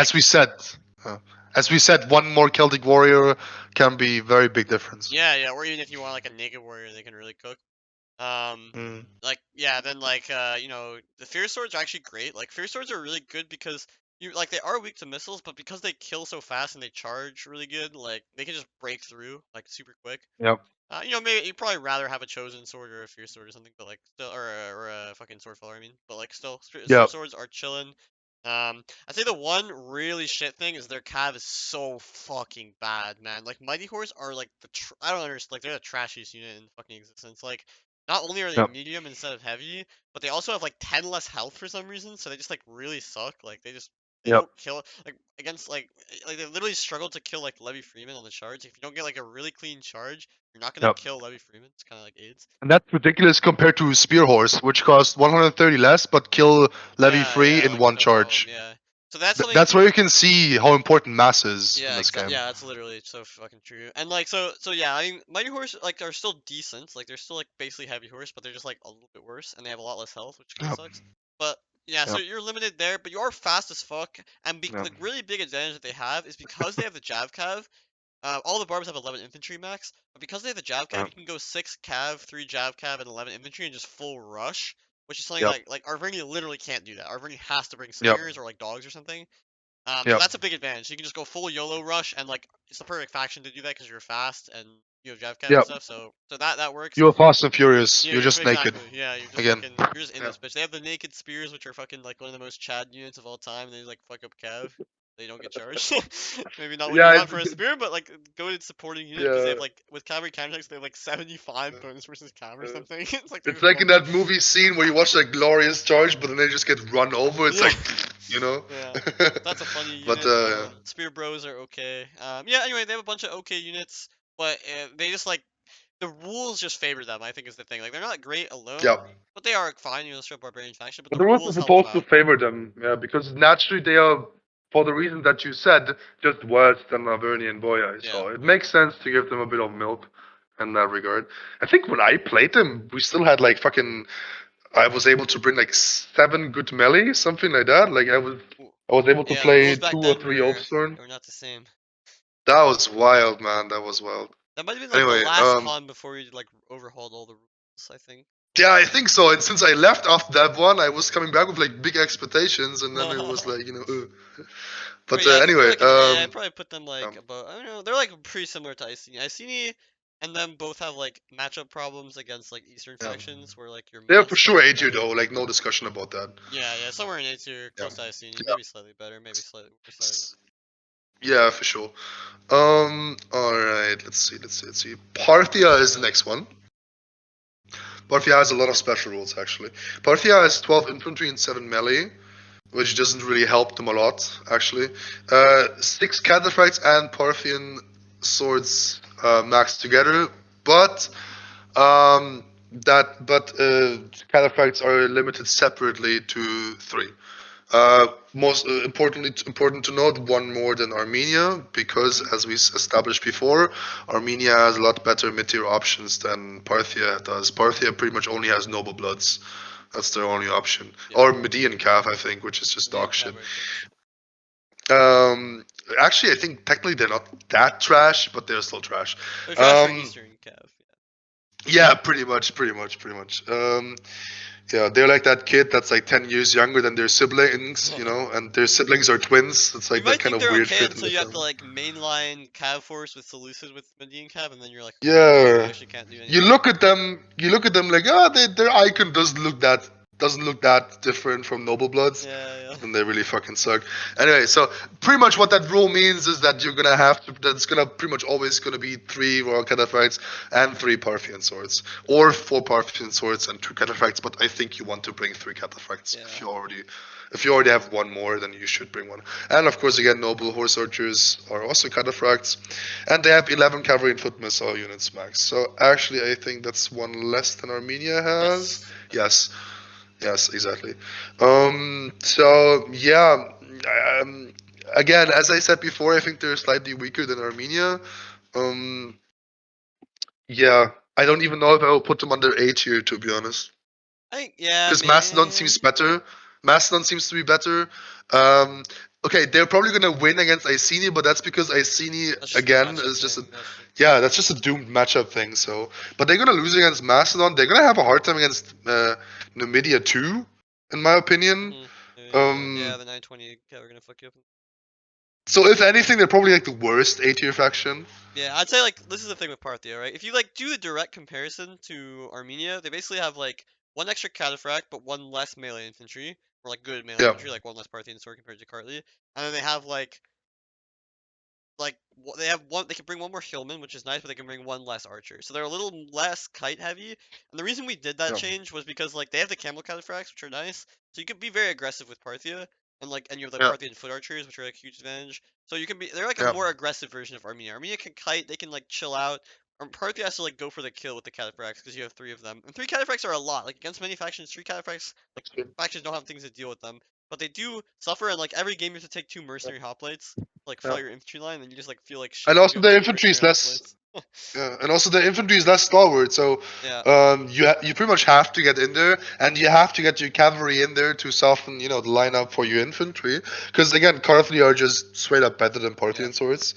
uh, as we said, one more Celtic warrior can be very big difference. yeah. Or even if you want like a naked warrior, they can really cook. Mm. Like yeah, then like the fierce swords are actually great. Like fierce swords are really good because they are weak to missiles, but because they kill so fast and they charge really good, like they can just break through like super quick. Yep. Maybe you'd probably rather have a chosen sword or a fierce sword or something, but like still, or a fucking sword follower. I mean, but like still, Yep. swords are chilling. I'd say the one really shit thing is their cav is so fucking bad, man. Like mighty horse are like I don't understand. Like they're the trashiest unit in fucking existence. Like not only are they Yep. medium instead of heavy, but they also have like 10 less health for some reason. So they just like really suck. Like they Yep. don't kill like against like they literally struggle to kill like Levy Freeman on the charge. If you don't get like a really clean charge, you're not gonna Yep. kill Levy Freeman. It's kind of like AIDS. And that's ridiculous compared to Spear Horse, which costs 130 less but kill Levy free Yeah, in like one no problem. charge. Yeah. So that's something. That's where you can see how important mass is in Yeah, this exactly. game. Yeah, that's literally so fucking true. And like so yeah, I mean Mighty Horse like are still decent. Like they're still like basically heavy horse, but they're just like a little bit worse and they have a lot less health, which kind of Yep. sucks. But yeah, so Yep. you're limited there, but you are fast as fuck. And Yep. the really big advantage that they have is because they have the Jav Cav. All the barbs have 11 infantry max, but because they have the Jav Cav, Yep. you can go 6 Cav, 3 Jav Cav, and 11 infantry and just full rush, which is something Yep. like Arverni literally can't do that. Arverni has to bring Yep. slingers or like dogs or something. So Yep. that's a big advantage. You can just go full YOLO rush, and like it's the perfect faction to do that because you're fast and you have Jav Cav and Yep. stuff. So that works. You're fast and furious. Yeah, You're just naked. exactly. Yeah, you're just Again. fucking you're just in Yep. this bitch. They have the naked spears, which are fucking like one of the most Chad units of all time. And they like fuck up Cav. They don't get charged. Maybe not what you Yeah. want for a spear, but like go to supporting unit because they Yeah. have like with cavalry counterattacks they have like 75 bonus versus cav or Uh, something. It's like they're It's like in fucking that movie scene where you watch that glorious charge, but then they just get run over. It's yeah. like, you know. Yeah, that's a funny But unit. Spear Bros are okay. Yeah. Anyway, they have a bunch of okay units, but they just like the rules just favor them. I think is the thing. Like they're not great yeah. alone, but they are fine. Straight barbarian faction, but But the the rules are rules help them supposed to out. favor them, yeah, because naturally they are for the reason that you said, just worse than Laverny and Boya I saw. Yeah. It makes sense to give them a bit of milk in that regard. I think when I played them, we still had like fucking. I was able to bring like 7 good melee, something like that. Like I was able to Yeah, the play rules 2 back or then 3 were Oathstorn. not the same. That was wild, man. That was wild. That might have been like the Anyway, last con before we like overhauled all the rules, I think. yeah, I think so. And since I left after that one, I was coming back with like big expectations, and then it was like, But But yeah, I think they're anyway, like an A. I'd probably put them like um, about. I don't know. They're like pretty similar to Iceni. Iceni and them both have like matchup problems against like Eastern yeah, factions, where like your they're for mats tend sure to be A tier better. though. Like no discussion about that. Yeah, somewhere in A tier, Yeah, close to Iceni, yeah, maybe slightly better, maybe slightly worse. I don't know. yeah, for sure. All right. Let's see. Parthia is the next one. Parthia has a lot of special rules actually. Parthia has 12 infantry and 7 melee, which doesn't really help them a lot, actually. 6 cataphracts and Parthian swords maxed together, but cataphracts are limited separately to 3. Most important to note, one more than Armenia, because as we established before, Armenia has a lot better mid-tier options than Parthia does. Parthia pretty much only has noble bloods. That's their only option. Yeah. Or Median Cav, I think, which is just Median dog shit. Cav are trash. Actually, I think technically they're not that trash, but they're still trash. They're trash for Eastern Cav. Yeah, pretty much. Yeah, they're like that kid that's like 10 years younger than their siblings, Yeah. and their siblings are twins. It's You like that might kind think of they're weird okay fit in until the you have to family. like mainline Cav Force with Seleucid with Median Cav, and then you're like, you Yeah, actually can't do you anything. look at them. You look at them like, their icon doesn't look that different from Noble Bloods, Yeah. and they really fucking suck. Anyway, so pretty much what that rule means is that you're gonna have to. That's gonna pretty much always gonna be 3 Royal Cataphracts and 3 Parthian swords, or 4 Parthian swords and 2 Cataphracts. But I think you want to bring 3 Cataphracts Yeah. if you already have one more, then you should bring one. And of course, again, Noble Horse Archers are also Cataphracts, and they have 11 cavalry and foot missile units max. So actually, I think that's one less than Armenia has. Yes. Yes, exactly. So yeah, um, again, as I said before, I think they're slightly weaker than Armenia. Um, yeah, I don't even know if I will put them under A tier, to be honest. Yeah, Because Mastodon maybe. seems better. Mastodon seems to be better. Um, okay, they're probably gonna win against Iceni, but that's because Iceni That's just a again matchup is just thing. That's just... yeah, that's just a doomed matchup thing. So, but they're gonna lose against Mastodon. They're gonna have a hard time against Numidia too, in my opinion. Yeah, the 920 Cav are gonna fuck you up. So if anything, they're probably like the worst A tier faction. Yeah, I'd say like this is the thing with Parthia, right? If you like do the direct comparison to Armenia, they basically have like one extra cataphract but one less melee infantry, or like good melee Yeah, infantry, like one less Parthian sword compared to Kartli, and then they have they have one. They can bring one more hillman, which is nice, but they can bring one less archer. So they're a little less kite heavy. And the reason we did that yeah, change was because like they have the camel cataphracts, which are nice. So you can be very aggressive with Parthia, and you have the yeah, Parthian foot archers, which are like a huge advantage. So you can be. They're like a yeah. more aggressive version of Armenia. Armenia can kite. They can like chill out. Parthia has to like go for the kill with the cataphracts because you have 3 of them. And 3 cataphracts are a lot. Like against many factions, 3 cataphracts like factions don't have things to deal with them. But they do suffer, and like every game you have to take 2 mercenary hoplites like Yeah. fight your infantry line, and you just like feel like shit And because you also have the 2 infantry mercenary is less. hoplites. Yeah, and also the infantry is less stalwart, so Yeah, you pretty much have to get in there, and you have to get your cavalry in there to soften, the lineup for your infantry. Because again, Karthli are just straight up better than yeah, Parthian swords.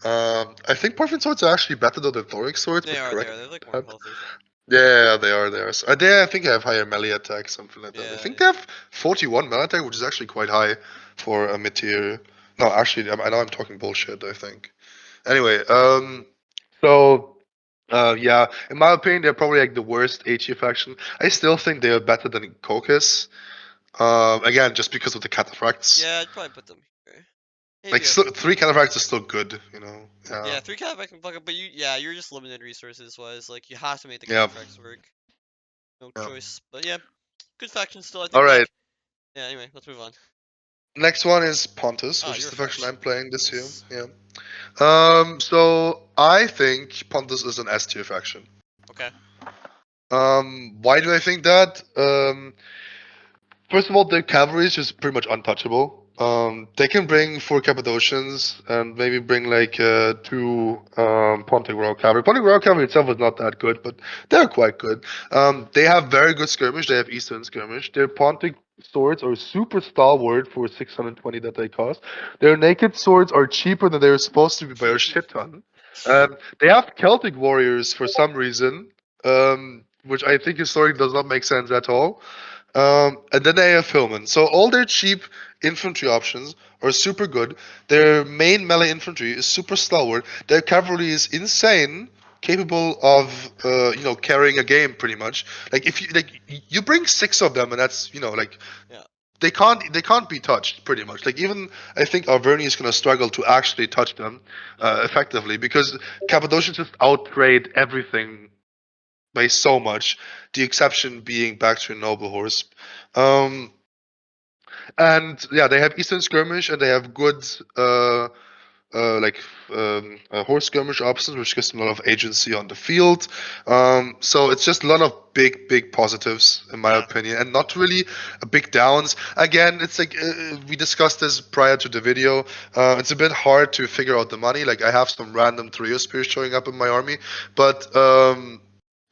I think Parthian swords are actually better than the Thoric swords, they but are. They correct are. They're like more that. healthy. Yeah, they are. They are. So, I think they have higher melee attack, something like that. I Yeah, think yeah. they have 41 melee attack, which is actually quite high for a mid tier. No, actually, I know I'm talking bullshit. I think. Anyway, so yeah, in my opinion, they're probably like the worst HE faction. I still think they are better than Caucus. Again, just because of the cataphracts. Yeah, I'd probably put them here. Like Maybe a 3 cataphracts are still good. Yeah, yeah, 3 cataphracts can fuck up, but you're just limited resources wise. Like you have to make the yeah, cataphracts work. No yeah. choice. But yeah, good faction still. I All think right. like yeah. Anyway, let's move on. Next one is Pontus, Ah, which is your the faction faction. I'm playing this year. Yes. Yeah. So I think Pontus is an S tier faction. Okay. Why do I think that? First of all, their cavalry is just pretty much untouchable. They can bring 4 Cappadocians and maybe bring like 2 Pontic Royal Cavalry. Pontic Royal Cavalry itself is not that good, but they're quite good. They have very good skirmish. They have Eastern skirmish. Their Pontic swords are super stalwart for 620 that they cost. Their naked swords are cheaper than they're supposed to be by a shit ton. They have Celtic warriors for some reason, which I think historically does not make sense at all. And then they have Hillman. So all their cheap infantry options are super good. Their main melee infantry is super stalwart. Their cavalry is insane, capable of carrying a game pretty much. Like if you bring 6 of them, and that's like Yeah. they can't be touched pretty much. Like even I think Arverni is gonna struggle to actually touch them effectively because Cappadocians just outtrade everything by so much. The exception being Bactrian Noble Horse. Um, and yeah, they have Eastern Skirmish and they have good like horse skirmish options, which gives them a lot of agency on the field. So it's just a lot of big positives in my Yeah. opinion, and not really big downs. Again, it's like we discussed this prior to the video. It's a bit hard to figure out the money. Like I have some random trio spears showing up in my army, but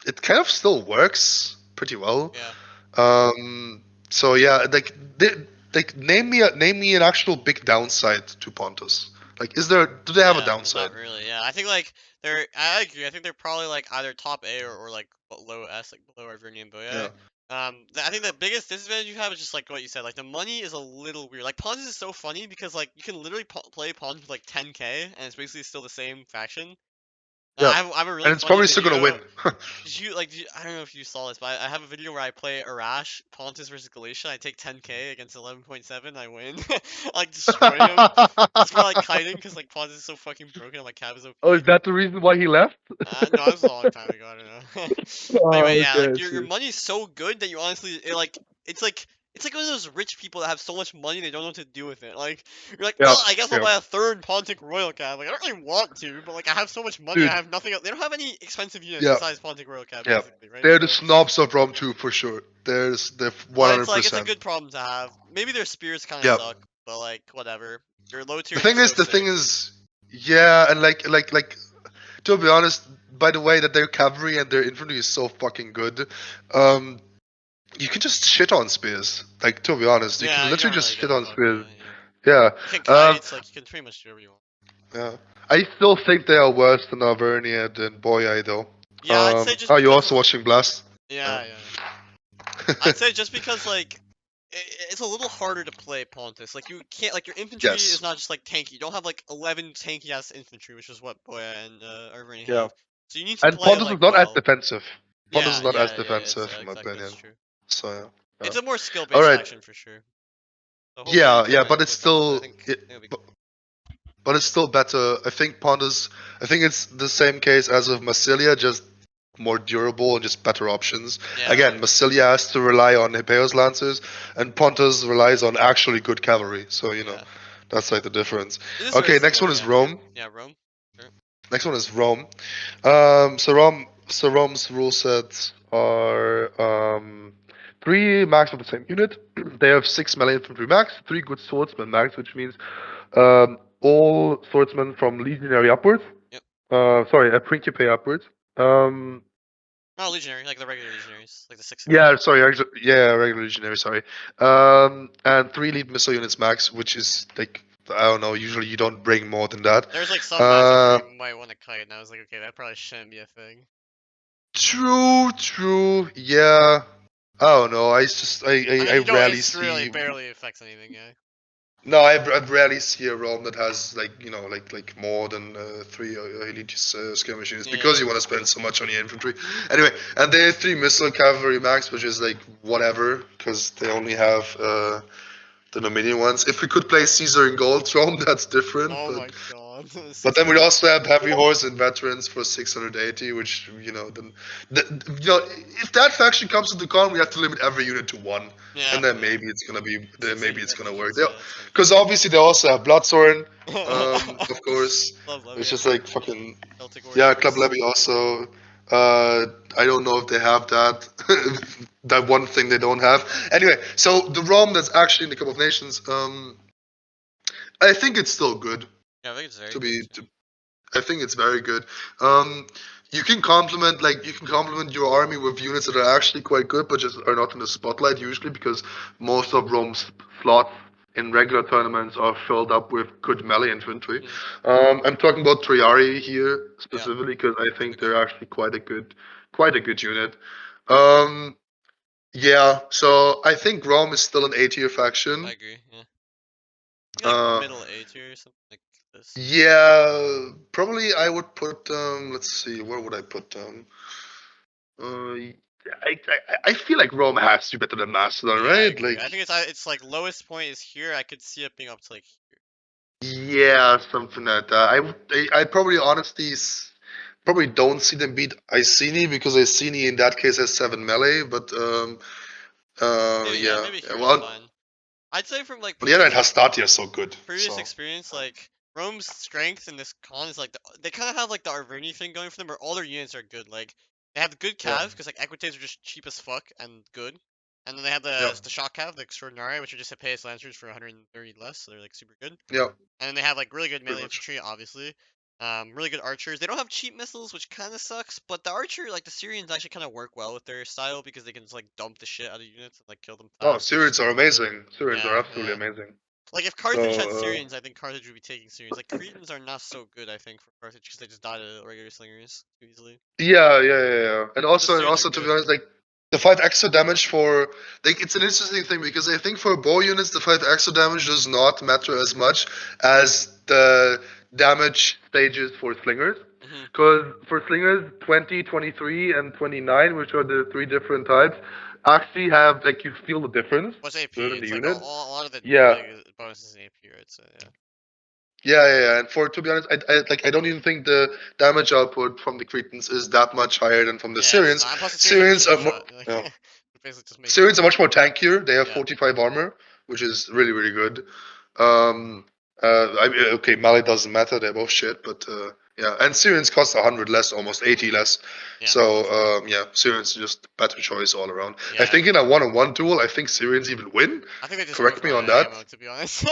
it kind of still works pretty well. Yeah. So yeah, like name me an actual big downside to Pontus. Like, do they have a Yeah, downside? not really. Yeah, I think like they're. I agree. I think they're probably like either top A or like below S, like below Arvernian Yeah. Boyai. I think the biggest disadvantage you have is just like what you said. Like the money is a little weird. Like Pontus is so funny because like you can literally play Pontus with like 10k and it's basically still the same faction. Yeah. I have a really And it's funny probably still gonna video. win. I don't know if you saw this, but I have a video where I play Arash, Pontus versus Galatia. I take 10k against 11.7. I win. I like destroy him. Just for like kiting, because like Pontus is so fucking broken. I'm like Cab is Oh, is OP. that the reason why he left? No, it was a long time ago. I don't know. But anyway, Oh, yeah, okay, like I your see. money's so good that you honestly it's like one of those rich people that have so much money they don't know what to do with it. Like you're like, Yeah, well, I guess I'll yeah. buy a third Pontic Royal Cab. Like I don't really want to, but like I have so much money, I Dude, have nothing else. They don't have any expensive units yeah, besides Pontic Royal Cab, yeah. basically, right? They're the So, snobs of Rome too, for sure. They're but it's a 100%. good problem to have. Maybe their spears kind of Yeah. suck, but like whatever. Your low The tiers are thing is, so the thing sick. is, yeah, and like to be honest, by the way that their cavalry and their infantry is so fucking good, um, you can just shit on spears. Like to be honest, you can Yeah, you literally don't just really give shit a on fuck. Yeah, spears. yeah. Yeah. You can Um, kites, like you can pretty much do whatever you want. yeah. I still think they are worse than Avernia than Boyai though. Yeah, I'd say just Oh, you're because. also watching Blast? Yeah. Yeah, yeah. I'd say just because like it's a little harder to play Pontus. Like you can't like your infantry is Yes. not just like tanky. You don't have like 11 tanky ass infantry, which is what Boya and Arvani Yeah. have. So you need to And play it Pontus like is not as well. defensive. Pontus is Yeah, not as yeah, yeah. It's defensive in my exactly that's opinion. true. So yeah. Yeah. It's a more skill All based right. faction for sure. So hopefully you Yeah, can yeah, but it's play Pontus. I still think it'll be but, cool. but it's still better. I think Pontus. I think it's the same case as with Massilia, just more durable and just better options. Yeah, Again, yeah, Massilia has to rely on Hippeos lancers, and Pontus relies on actually good cavalry. So yeah. that's like the difference. It is very Okay, next similar. one is Yeah, Rome. yeah. Rome. Sure. Next one is Rome. So Rome's rule sets are 3 max of the same unit. They have 6 melee infantry max, 3 good swordsmen max, which means all swordsmen from legionary upwards. Yep. Sorry, Principe upwards. Not legionary, like the regular legionaries, like the 6 Yeah, sorry, yeah, regular legionary, sorry. And 3 lead missile units max, which is like I don't know. Usually, you don't bring more than that. There's like some matchups where you might want to kite, and I was like, okay, that probably shouldn't be a thing. True. Yeah. I don't know. I mean, I you don't. rarely It's really see. barely affects anything. Yeah. No, I rarely see a realm that has like more than 3 elite skirmish units because Yeah. you want to spend so much on your infantry. Anyway, and they have 3 missile cavalry max, which is like whatever because they only have the Numidian ones. If we could play Caesar in gold Rome, that's different. Oh But my god. But then we also have heavy horse and veterans for 680, which if that faction comes into CoN, we have to limit every unit to 1, Yeah. and then Yeah. maybe it's Heavy gonna work. units. Yeah, that's kind of Because obviously they also have Bloodthorn, cool. of course. Love Levy. It's That's just pretty like cool. fucking Celtic yeah. Club Warriors. Levy also. I don't know if they have that. That one thing they don't have. Anyway, so the Rome that's actually in the Cup of Nations. I think it's still good. Yeah, I think it's very To good. be, Too. I think it's very good. You can complement your army with units that are actually quite good, but just are not in the spotlight usually because most of Rome's slots in regular tournaments are filled up with good melee infantry. I'm talking about Triari here Yeah, specifically because I think typical. they're actually quite a good unit. Um, yeah, so I think Rome is still an A tier I faction. agree. Yeah, I think like Uh, middle A tier or something like this. yeah, probably I would put let's see, where would I put them? I feel like Rome has to be better than Macedon, Yeah, I right? agree. Like, I think it's like lowest point is here. I could see it being up to like here. yeah, something like that. I probably honestly probably don't see them beat Iceni because Iceni in that case has 7 melee, but yeah, Maybe yeah. here is Well, fine. I'd say from like on the other hand, Hastati is so good. previous So experience, like Rome's strength in this con is like they kind of have like the Arverni thing going for them, where all their units are good. Like they have the good yeah, cav because like Equites are just cheap as fuck and good, and then they have yeah, the shock cav, the extraordinary, which are just Hippeus lancers for 130 less, so they're like super good. yeah, And then they have like really good pretty melee much. infantry, obviously. Really good archers. They don't have cheap missiles, which kind of sucks. But the archer, like the Syrians, actually kind of work well with their style because they can just like dump the shit out of units and like kill them Oh, fast. Syrians are amazing. Syrians are Yeah, absolutely yeah. amazing. Like if So Carthage had Syrians, I think Carthage would be taking Syrians. Like Cretans are not so good, I think, for Carthage because they just die to regular slingers too easily. yeah. But the And Syrians are also to be good. honest, like the 5 extra damage for like it's an interesting thing because I think for bow units the 5 extra damage does not matter as much as the damage stages for slingers. Hmm. Because for slingers, 20, 23, and 29, which are the 3 different types, actually have like you feel the difference What's AP? within the It's like unit. a lot of the Yeah, big bonuses in AP, right? So yeah. yeah. And for to be honest, I don't even think the damage output from the Cretans is that much higher than from the Yeah, it's Syrians. not. And plus, the Syrians have Syrians critical are more, shot. Like, yeah. basically just makes Syrians are much more tankier. They have yeah. 45 armor, which is really, really good. Okay, melee doesn't matter. They're both shit, but yeah. And Syrians cost 100 less, almost 80 less. Yeah, So true. yeah, Syrians are just better choice all around. I Yeah, think in a one-on-one duel, I think Syrians even win. I think they just Correct both me run on out of that. ammo, to be honest.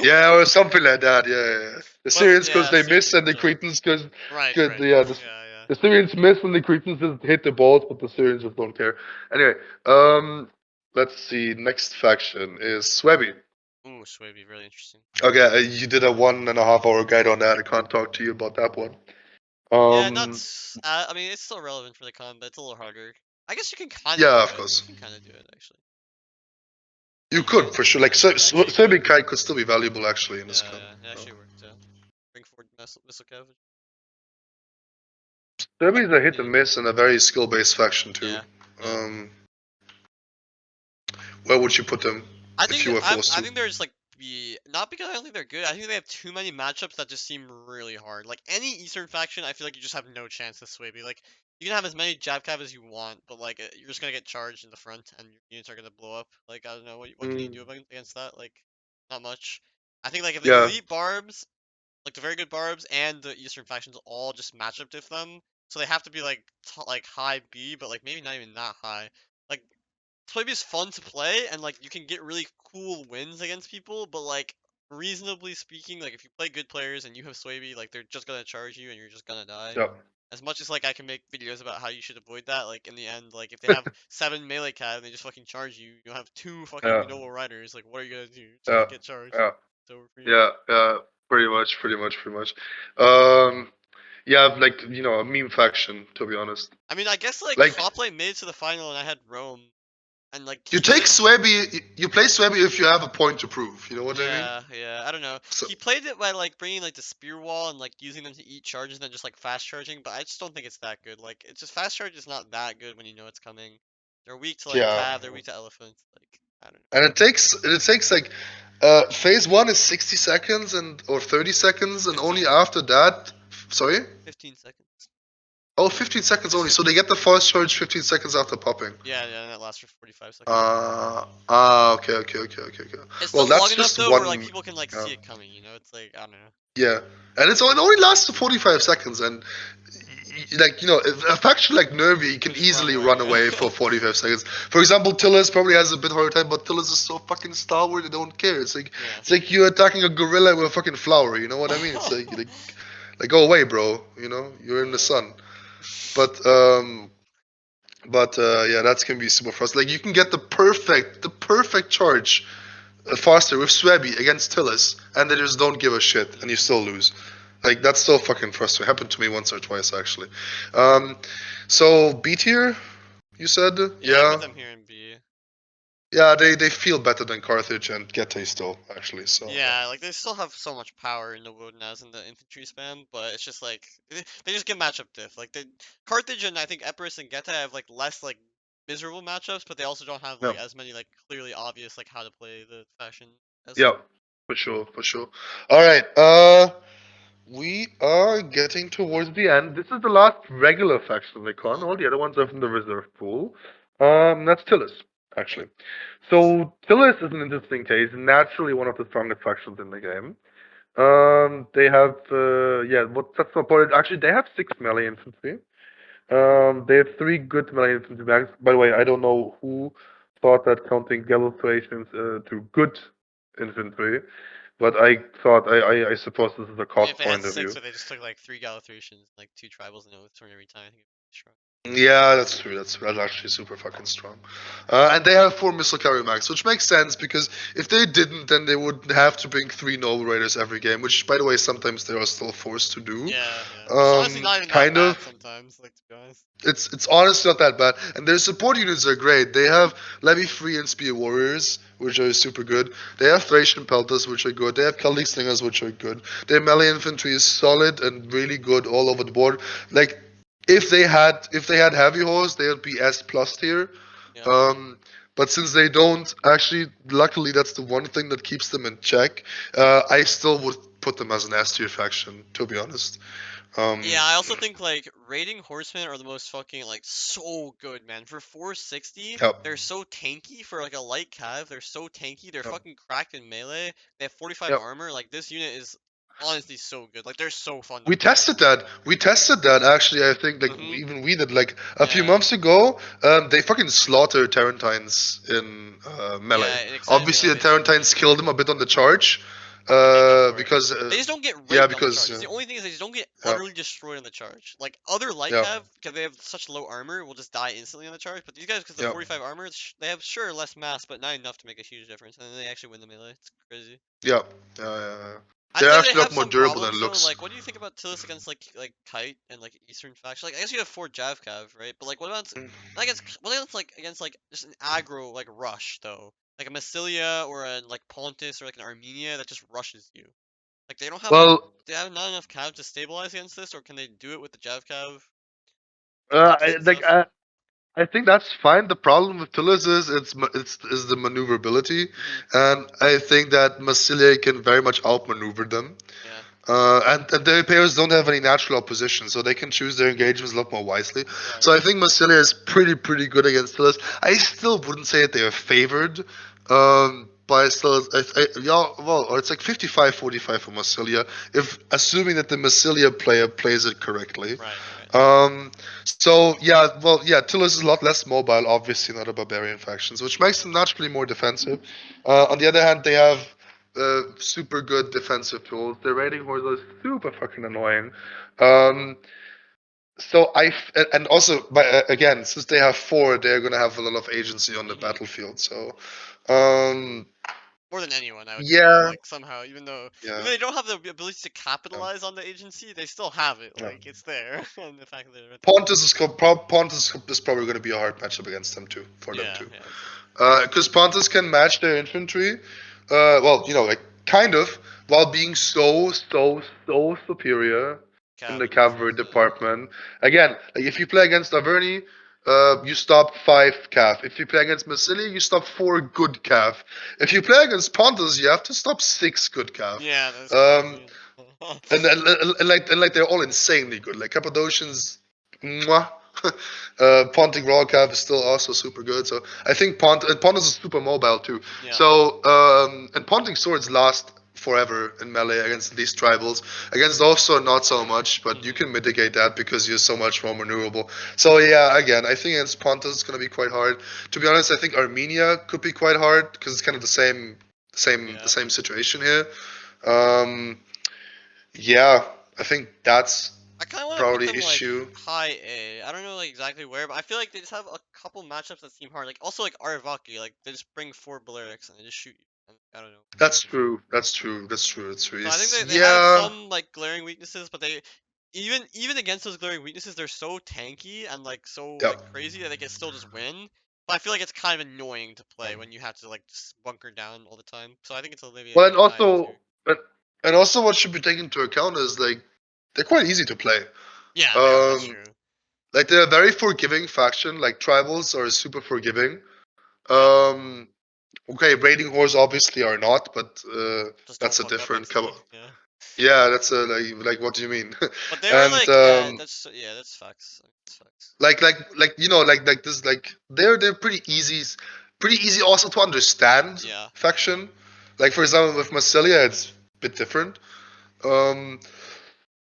Yeah, or something like that. Yeah. The But Syrians because yeah, they Syrians miss, are and the good though. Cretans because Right, right. yeah, Yeah, yeah. the Syrians miss and the Cretans just hit the balls, but the Syrians just don't care. Anyway, let's see. Next faction is Swebby. Ooh, so it'd be really interesting. Okay, you did a 1.5 hour guide on that. I can't talk to you about that one. Yeah, not. Um, I mean, it's still relevant for the con, but it's a little harder. I guess you can kind of yeah, do of it. course. You can kind of do it actually. Yeah, You you can. could for sure. Like Yeah, actually, you could. Swebby guide could still be valuable actually in this Yeah, con. yeah, it actually worked. Yeah. Bring forward missile cav. Swebby is a hit Yeah. and miss and a very skill-based faction too. Yeah. Yeah. Um, where would you put them if you were forced I to? think there's like not because I don't think they're good. I think they have too many matchups that just seem really hard. Like any Eastern faction, I feel like you just have no chance to Swaybe. Like you can have as many jab cav as you want, but like you're just gonna get charged in the front and your units are gonna blow up. Like I don't know what can you Mm, do against that? Like not much. I think like if the yeah, elite barbs, like the very good barbs and the Eastern factions all just match up with them, so they have to be like like high B, but like maybe not even that high. Like Toybi is fun to play, and like you can get really cool wins against people, but like reasonably speaking, like if you play good players and you have Swaby, like they're just gonna charge you and you're just gonna die. yeah, As much as like I can make videos about how you should avoid that, like in the end, like if they have 7 melee cav and they just fucking charge you, you'll have 2 fucking yeah, noble riders. Like what are you gonna do? Just yeah, like get charged. yeah, It's over for you. yeah. Pretty much. Um, yeah, like a meme faction to be honest. I mean, I guess like Like Hoplite made it to the final and I had Rome, and like you he take played. Swebby, you play Swebby if you have a point to prove. You know what I mean? Yeah, yeah, I don't know. So He played it by like bringing like the spear wall and like using them to eat charges and then just like fast charging, but I just don't think it's that good. Like it's just fast charge is not that good when you know it's coming. They're weak to like yeah, cav, they're weak to elephant. Like I don't know. and it takes like phase one is 60 seconds and or 30 seconds, and only 15. after that. Sorry. 15 seconds. Oh, 15 seconds It's only. So they 15 get the seconds. fast charge 15 seconds after popping. Yeah, yeah, and that lasts for 45 seconds. Okay. It's Well, still long that's enough just though where like one. people can like Yeah, see it coming, you know? It's like I don't know. yeah. And it only lasts for 45 seconds, and like a faction like Nervi can Can just run easily away, run yeah. away for 45 seconds. For example, Tillis probably has a bit harder time, but Tillis is so fucking stalwart they don't care. Yeah. It's like you're attacking a gorilla with a fucking flower. You know what I mean? It's like go away, bro. You're in the Yeah. sun. But yeah, that's gonna be super frustrating. Like you can get the perfect charge faster with Swabby against Tillis, and they just don't give a shit, and you still lose. Like that's so fucking frustrating. Happened to me once or twice actually. Um, so B tier, you said? Yeah, I Yeah, put them here in B. yeah. They feel better than Carthage and Getae still actually. So yeah. Yeah, like they still have so much power in the Wodenaz and the infantry spam, but it's just like they just get matchup diff. Like they Carthage and I think Epirus and Geta have like less like miserable matchups, but they also don't have Yeah. like as many like clearly obvious like how to play the faction as Yeah. them. For sure. For sure. All right. We are getting towards the end. This is the last regular faction of the con. All the other ones are from the reserve pool. That's Tillis, actually. So Tillis is an interesting case. Naturally, one of the strongest factions in the game. They have yeah. What sets them apart? Actually, they have 6 melee infantry. They have 3 good melee infantry mags. By the way, I don't know who thought that counting Gallophations to good infantry, but I thought I suppose this is a I mean, cost if they had point of six, view. but they just took like 3 Galathracians, like 2 tribals, and a turn every time, I think it's strong. Yeah, that's true. That's actually super fucking strong. And they have 4 missile carrier max, which makes sense because if they didn't, then they would have to bring 3 Noble Raiders every game, which, by the way, sometimes they are still forced to do. Yeah, yeah. Which is honestly not even that Kind bad of. sometimes, like to be honest. It's honestly not that bad, and their support units are great. They have Levy Free and Spear Warriors, which are super good. They have Thracian Pelters, which are good. They have Celtic Slingers, which are good. Their melee infantry is solid and really good all over the board. Like if they had heavy horse, they would be S plus tier. Yeah. Um, but since they don't, actually, luckily that's the one thing that keeps them in check. I still would put them as an S tier faction, to be honest. Yeah, I also think like raiding horsemen are the most fucking like so good, man. For 460, Yep. they're so tanky for like a light cav. They're so tanky. They're Yep. fucking cracked in melee. They have 45 Yep. armor. Like this unit is honestly so good. Like they're so fun to We play. tested that. We tested that actually. I think like Mhm. even we did like a few Yeah. months ago. They fucking slaughtered Tarentines in melee. Yeah, in excited Obviously, melee, the they super Tarentines tanky. killed them a bit on the charge, But they make up for it. because They just don't get yeah, raped on the because charge. It's the only thing is they just don't get yeah, utterly destroyed on the charge. Like other light yeah, cav, because they have such low armor, will just die instantly on the charge. But these guys, because the yeah, 45 armor, they have sure less mass, but not enough to make a huge difference, and then they actually win the melee. It's crazy. yeah, yeah. I'd They're say they actually a have lot more some durable than it problems though. looks. Like, what do you think about Tillis against like Kite and like Eastern faction? Like, I guess you have 4 Jav cav, right? But like, what about Mm. not against what against like just an aggro like rush though? Like a Massilia or a like Pontus or like an Armenia that just rushes you. Like they don't have enough. Well, They have not enough cav to stabilize against this, or can they do it with the Jav cav uh, buffs I, and like stuff? I think that's fine. The problem with Tillis is it's the maneuverability, Mhm. and I think that Massilia can very much outmaneuver them. Yeah. And their players don't have any natural opposition, so they can choose their engagements a lot more wisely. Right. So I think Massilia is pretty good against Tillis. I still wouldn't say that they are favored, but I still, yeah, well, it's like 55-45 for Massilia, if assuming that the Massilia player plays it correctly. Right. Right. Um, so yeah, well, yeah, Tillis is a lot less mobile, obviously not a barbarian factions, which makes them naturally more defensive. On the other hand, they have super good defensive tools. Their raiding horse is super fucking annoying. So and also, again, since they have 4, they're gonna have a lot of agency on the Mhm. battlefield. So, um, More than anyone, I would say. yeah, Like somehow, even though yeah, they don't have the ability to yeah. capitalize on the agency, they still have it. Yeah. Like it's there, and the fact that they're Pontus is probably going to be a hard matchup against them too, for them yeah, too. yeah, it's Because Pontus can match their infantry, well, like kind of, while being so superior in the cav and stuff. cavalry department. Again, like if you play against Averni, you stop 5 cav. If you play against Massilia, you stop 4 good cav. If you play against Pontus, you have to stop 6 good cav. Yeah, that's Um, crazy. and like they're all insanely good. Like Cappadocians, mwah. Pontic Rollcap is still also super good. So I think Pontus is super mobile too. Yeah. So and Pontic swords last forever in melee against these tribals. Against also not so much, but you Mhm. can mitigate that because you're so much more maneuverable. So yeah, again, I think against Pontus it's gonna be quite hard. To be honest, I think Armenia could be quite hard because it's kind of the Yeah. same situation here. Um, yeah, I think that's I kind of want to put probably them like issue. high A. I don't know like exactly where, but I feel like they just have a couple matchups that seem hard. Like also like Arivaki, like they just bring 4 Balearics and they just shoot you. I don't know. That's true. That's true. That's true. That's true. So I think they have Yeah. some like glaring weaknesses, but they even against those glaring weaknesses, they're so tanky and like so Yeah. like crazy that they can still just win. But I feel like it's kind of annoying to play when you have to like just bunker down all the time. So I think it's maybe a Well, bit high A tier. and also what should be taken into account is like they're quite easy to play. Yeah, they are. That's Um, true. like they're a very forgiving faction. Like tribals are super forgiving. Yeah. Okay, raiding horse obviously are not, but Just don't that's a fuck up different XP. couple. Yeah. Yeah, that's a like what do you mean? But they are and like that's facts. That's facts. like like this like they're pretty easy also to understand Yeah. faction. Like for example with Massilia it's a bit different. Um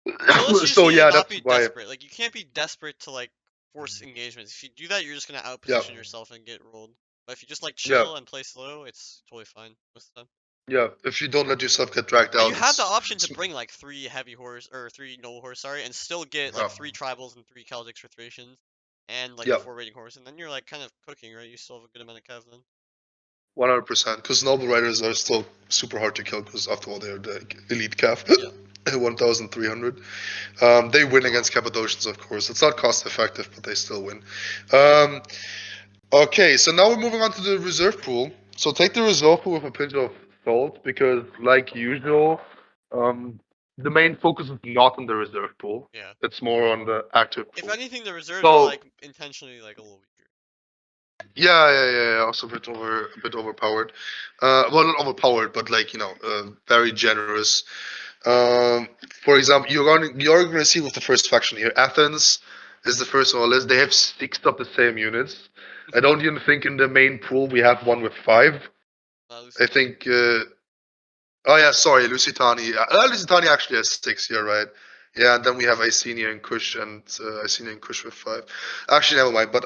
Massilis so usually yeah, not that's be why desperate. Like you can't be desperate to like force engagements. If you do that, you're just gonna yeah. outposition yourself and get rolled. But if you just like Yeah. chill and play slow, it's totally fine most of the time. Yeah. If you don't let yourself get dragged And you out, have the it's, option to it's bring like 3 heavy horse or 3 noble horse, sorry, and still get yeah. like 3 tribals and 3 Celtics for Thracians, and like the Yeah. 4 raiding horse, and then you're like kind of cooking, right? You still have a good amount of cav then. 100%. Because noble riders are still super hard to kill because after all they're the elite calf. Yeah. 1,300. They win against Cappadocians, of course. It's not cost effective, but they still win. Okay, so now we're moving on to the reserve pool. So take the reserve pool with a pinch of salt because, like usual, the main focus is not on the reserve pool. Yeah. It's more on the active If pool. anything, the reserves are So like intentionally like a little weaker. yeah. Also a bit overpowered. Well, not overpowered, but like very generous. Um, for example, you're gonna see with the first faction here, Athens is the first on the list. They have 6 of the same units. I don't even think in the main pool we have one with 5. I Lusitania. think. Oh yeah, sorry, Lusitani. Lusitani actually has 6. You're right. Yeah, and then we have Icenia and Kush, and Icenia and Kush with 5. Actually, never mind. But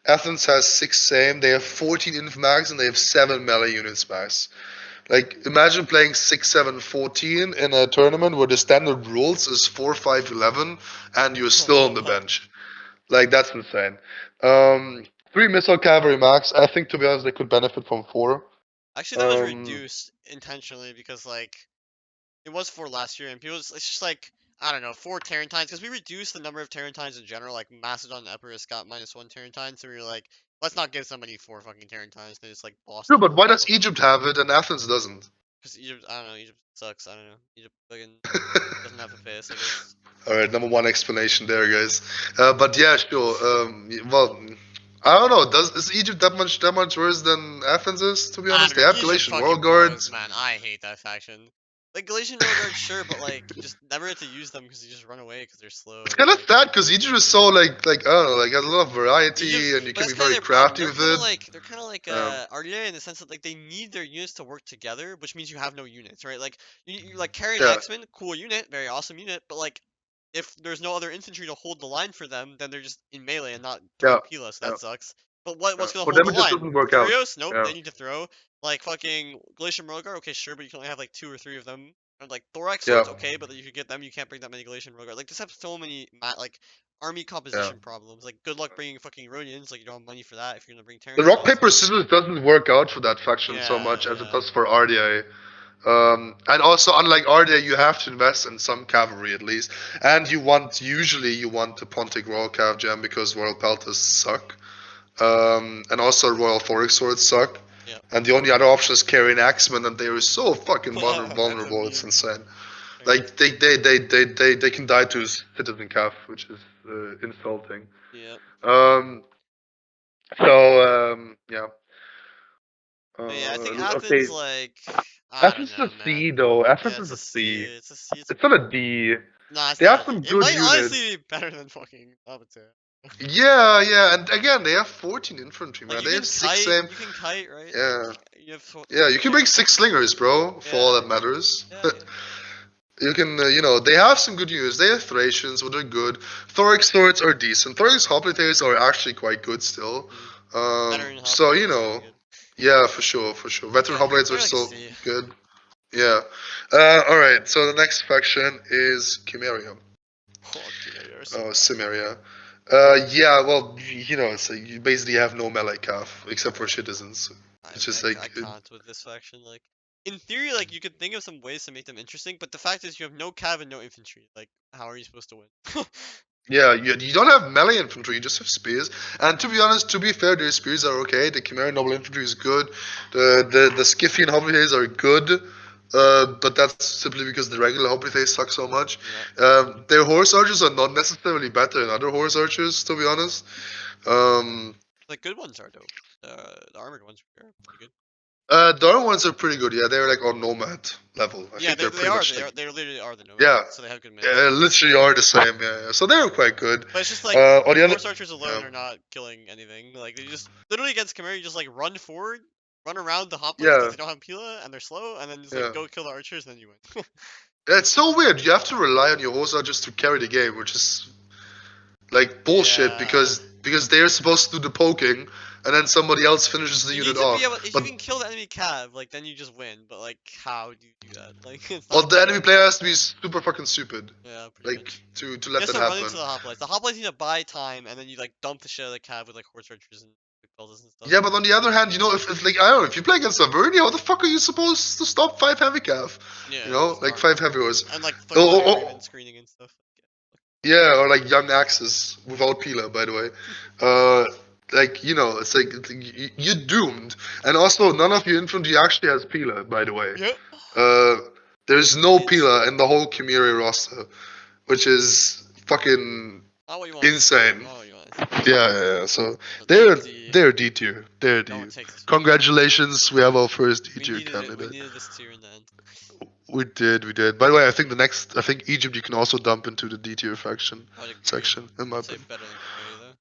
Athens has 6 same. They have 14 inf max and they have 7 melee units max. Like, imagine playing 6, 7, 14 in a tournament where the standard rules is 4, 5, 11, and you're still on the bench. Like, that's insane. 3 missile cavalry max. I think, to be honest, they could benefit from 4. Actually, that was Um, reduced intentionally because like it was 4 last year, and people it's just like I don't know 4 Tarentines because we reduced the number of Tarentines in general. Like Macedon and Epirus got -1 Tarentine, so we were like, let's not give somebody 4 fucking Tarentines. They just like lost no, the but whole why does battlefield. Egypt have it and Athens doesn't? Because Egypt, I don't know, Egypt sucks. I don't know. Egypt fucking doesn't have a face, I guess. All right, number one explanation there, guys. But yeah, sure. Well, I don't know. Is Egypt that much worse than Athens is? To be I honest, don't they know. have Egypt Galatian Royal fucking blows, Guards. man. I hate that faction. Like Galatian Railguard, sure, but like you just never get to use them because you just run away because they're slow It's and kind of like sad because Egypt is so like I don't know, like has a lot of Egypt. variety and you But can that's be kind of very their problem. crafty They're with kind of it. like Um, RDA in the sense that like they need their units to work together, which means you have no units, right? Like you like carrying yeah, Axeman, cool unit, very awesome unit, but like if there's no other infantry to hold the line for them, then they're just in melee and not yeah, throwing Pila, so yeah, that sucks. But yeah. what's gonna For hold them, the it just line? doesn't work out. Thurios? Nope, Yeah, they need to throw. Like fucking Glacier Rogar, okay, sure, but you can only have like 2 or 3 of them. And like Thorax yeah, swords, okay, but you could get them. You can't bring that many Galatian Rogar. Like just have so many like army yeah. composition problems. Like good luck bringing fucking Rhodians. Like you don't have money for that if you're gonna bring The rock Tarentines. paper scissors doesn't work out for that faction so Yeah, much as it yeah, does for RDA. And also, unlike RDA, you have to invest in some cavalry at least, and usually you want the Pontic Royal Cav Gem because Royal Peltas suck. And also Royal Thoric Swords suck. yeah. And the only other option is carrying Axemen, and they are so fucking That's a vulnerable. It's meme. insane. Okay. Like they can die to Citizen Cav, which is insulting. Yeah. Um, yeah. But yeah, I think Okay. Athens like I don't Athens is know, a man. C though. Yeah, Athens it's is a a C. C. It's a C. It's It's not a D. nah, it's They not have a D. some It good might units. honestly be better than fucking Labatera. Yeah, and again, they have 14 infantry, man. Like you They can have 6 kite, same. you can kite, right? Yeah. Like you have Yeah, you can bring 6 slingers, bro, for all Yeah. that matters. Yeah, yeah. You can, they have some good units. They have Thracians, which are good. Thoric swords are decent. Thoric's hoplites are actually quite good still. Veteran So, hoplites are really good. yeah, for sure, for sure. Veteran Yeah, hoplites are they're like a still C. good. Yeah. Alright, so the next faction is Chimeria. Oh, Kimeria are so bad. Cimmeria. Yeah, well, it's like you basically have no melee calf, except for citizens. I It's mean, just I like, can't with this faction. Like, in theory, like you could think of some ways to make them interesting, but the fact is you have no cav and no infantry. Like, how are you supposed to win? yeah, you don't have melee infantry, you just have spears. And to be honest, to be fair, their spears are okay. The Chimera Noble Infantry is good. The Scythian Hoplites are good. But that's simply because the regular Hoplites suck so much. Yeah. Their horse archers are not necessarily better than other horse archers, to be honest. Um, Like, good ones are dope. The armored ones are pretty good. the other ones are pretty good. Yeah, they're like on Nomad level. I Yeah, think they're they pretty are. much They like, are. They literally are the nomads. yeah, So they have good melee. literally are the same. Yeah. So they're quite good. But it's just like On the other, horse archers alone yeah. are not killing anything. Like they just literally against Chimera, you just like run forward, run around the hoplites because Yeah, they don't have Pila and they're slow, and then just like yeah. go kill the archers, and then you win. It's so weird. You have to rely on your horse archers to carry the game, which is like bullshit Yeah. because they're supposed to do the poking, and then somebody else finishes the You need unit to be off. able. If you But can kill the enemy cav, like then you just win. But like, how do you do that? Like, it's well, not the that enemy easy. player has to be super fucking stupid, Yeah, pretty like much. to You let have that to run into happen. the hoplites. The hoplites need to buy time, and then you like dump the shit out of the cav with like horse archers and quick belters and stuff. Yeah, but on the other hand, if like I don't know, if you play against Avernia, how the fuck are you supposed to stop 5 heavy calf? Yeah, just Like armor 5 heavy horse. and like Oh, thermal oh, agreement oh. screening and stuff. Yeah, or like young axes without Pila, by the way. Like it's like you're doomed. And also, none of your infantry actually has Pila, by the way. Yep. Uh, there's no It's Pila in the whole Chimera roster, which is fucking not what you want to see. insane. Not what you want to see. Yeah. So So they're D. they're D tier. They're D. Don't take this. Congratulations, we have our first D We tier needed it. We candidate. needed this tier in the end. We did. By the way, I think Egypt you can also dump into the D tier faction I would agree. section, in my I'd say opinion. better than Kimeri though.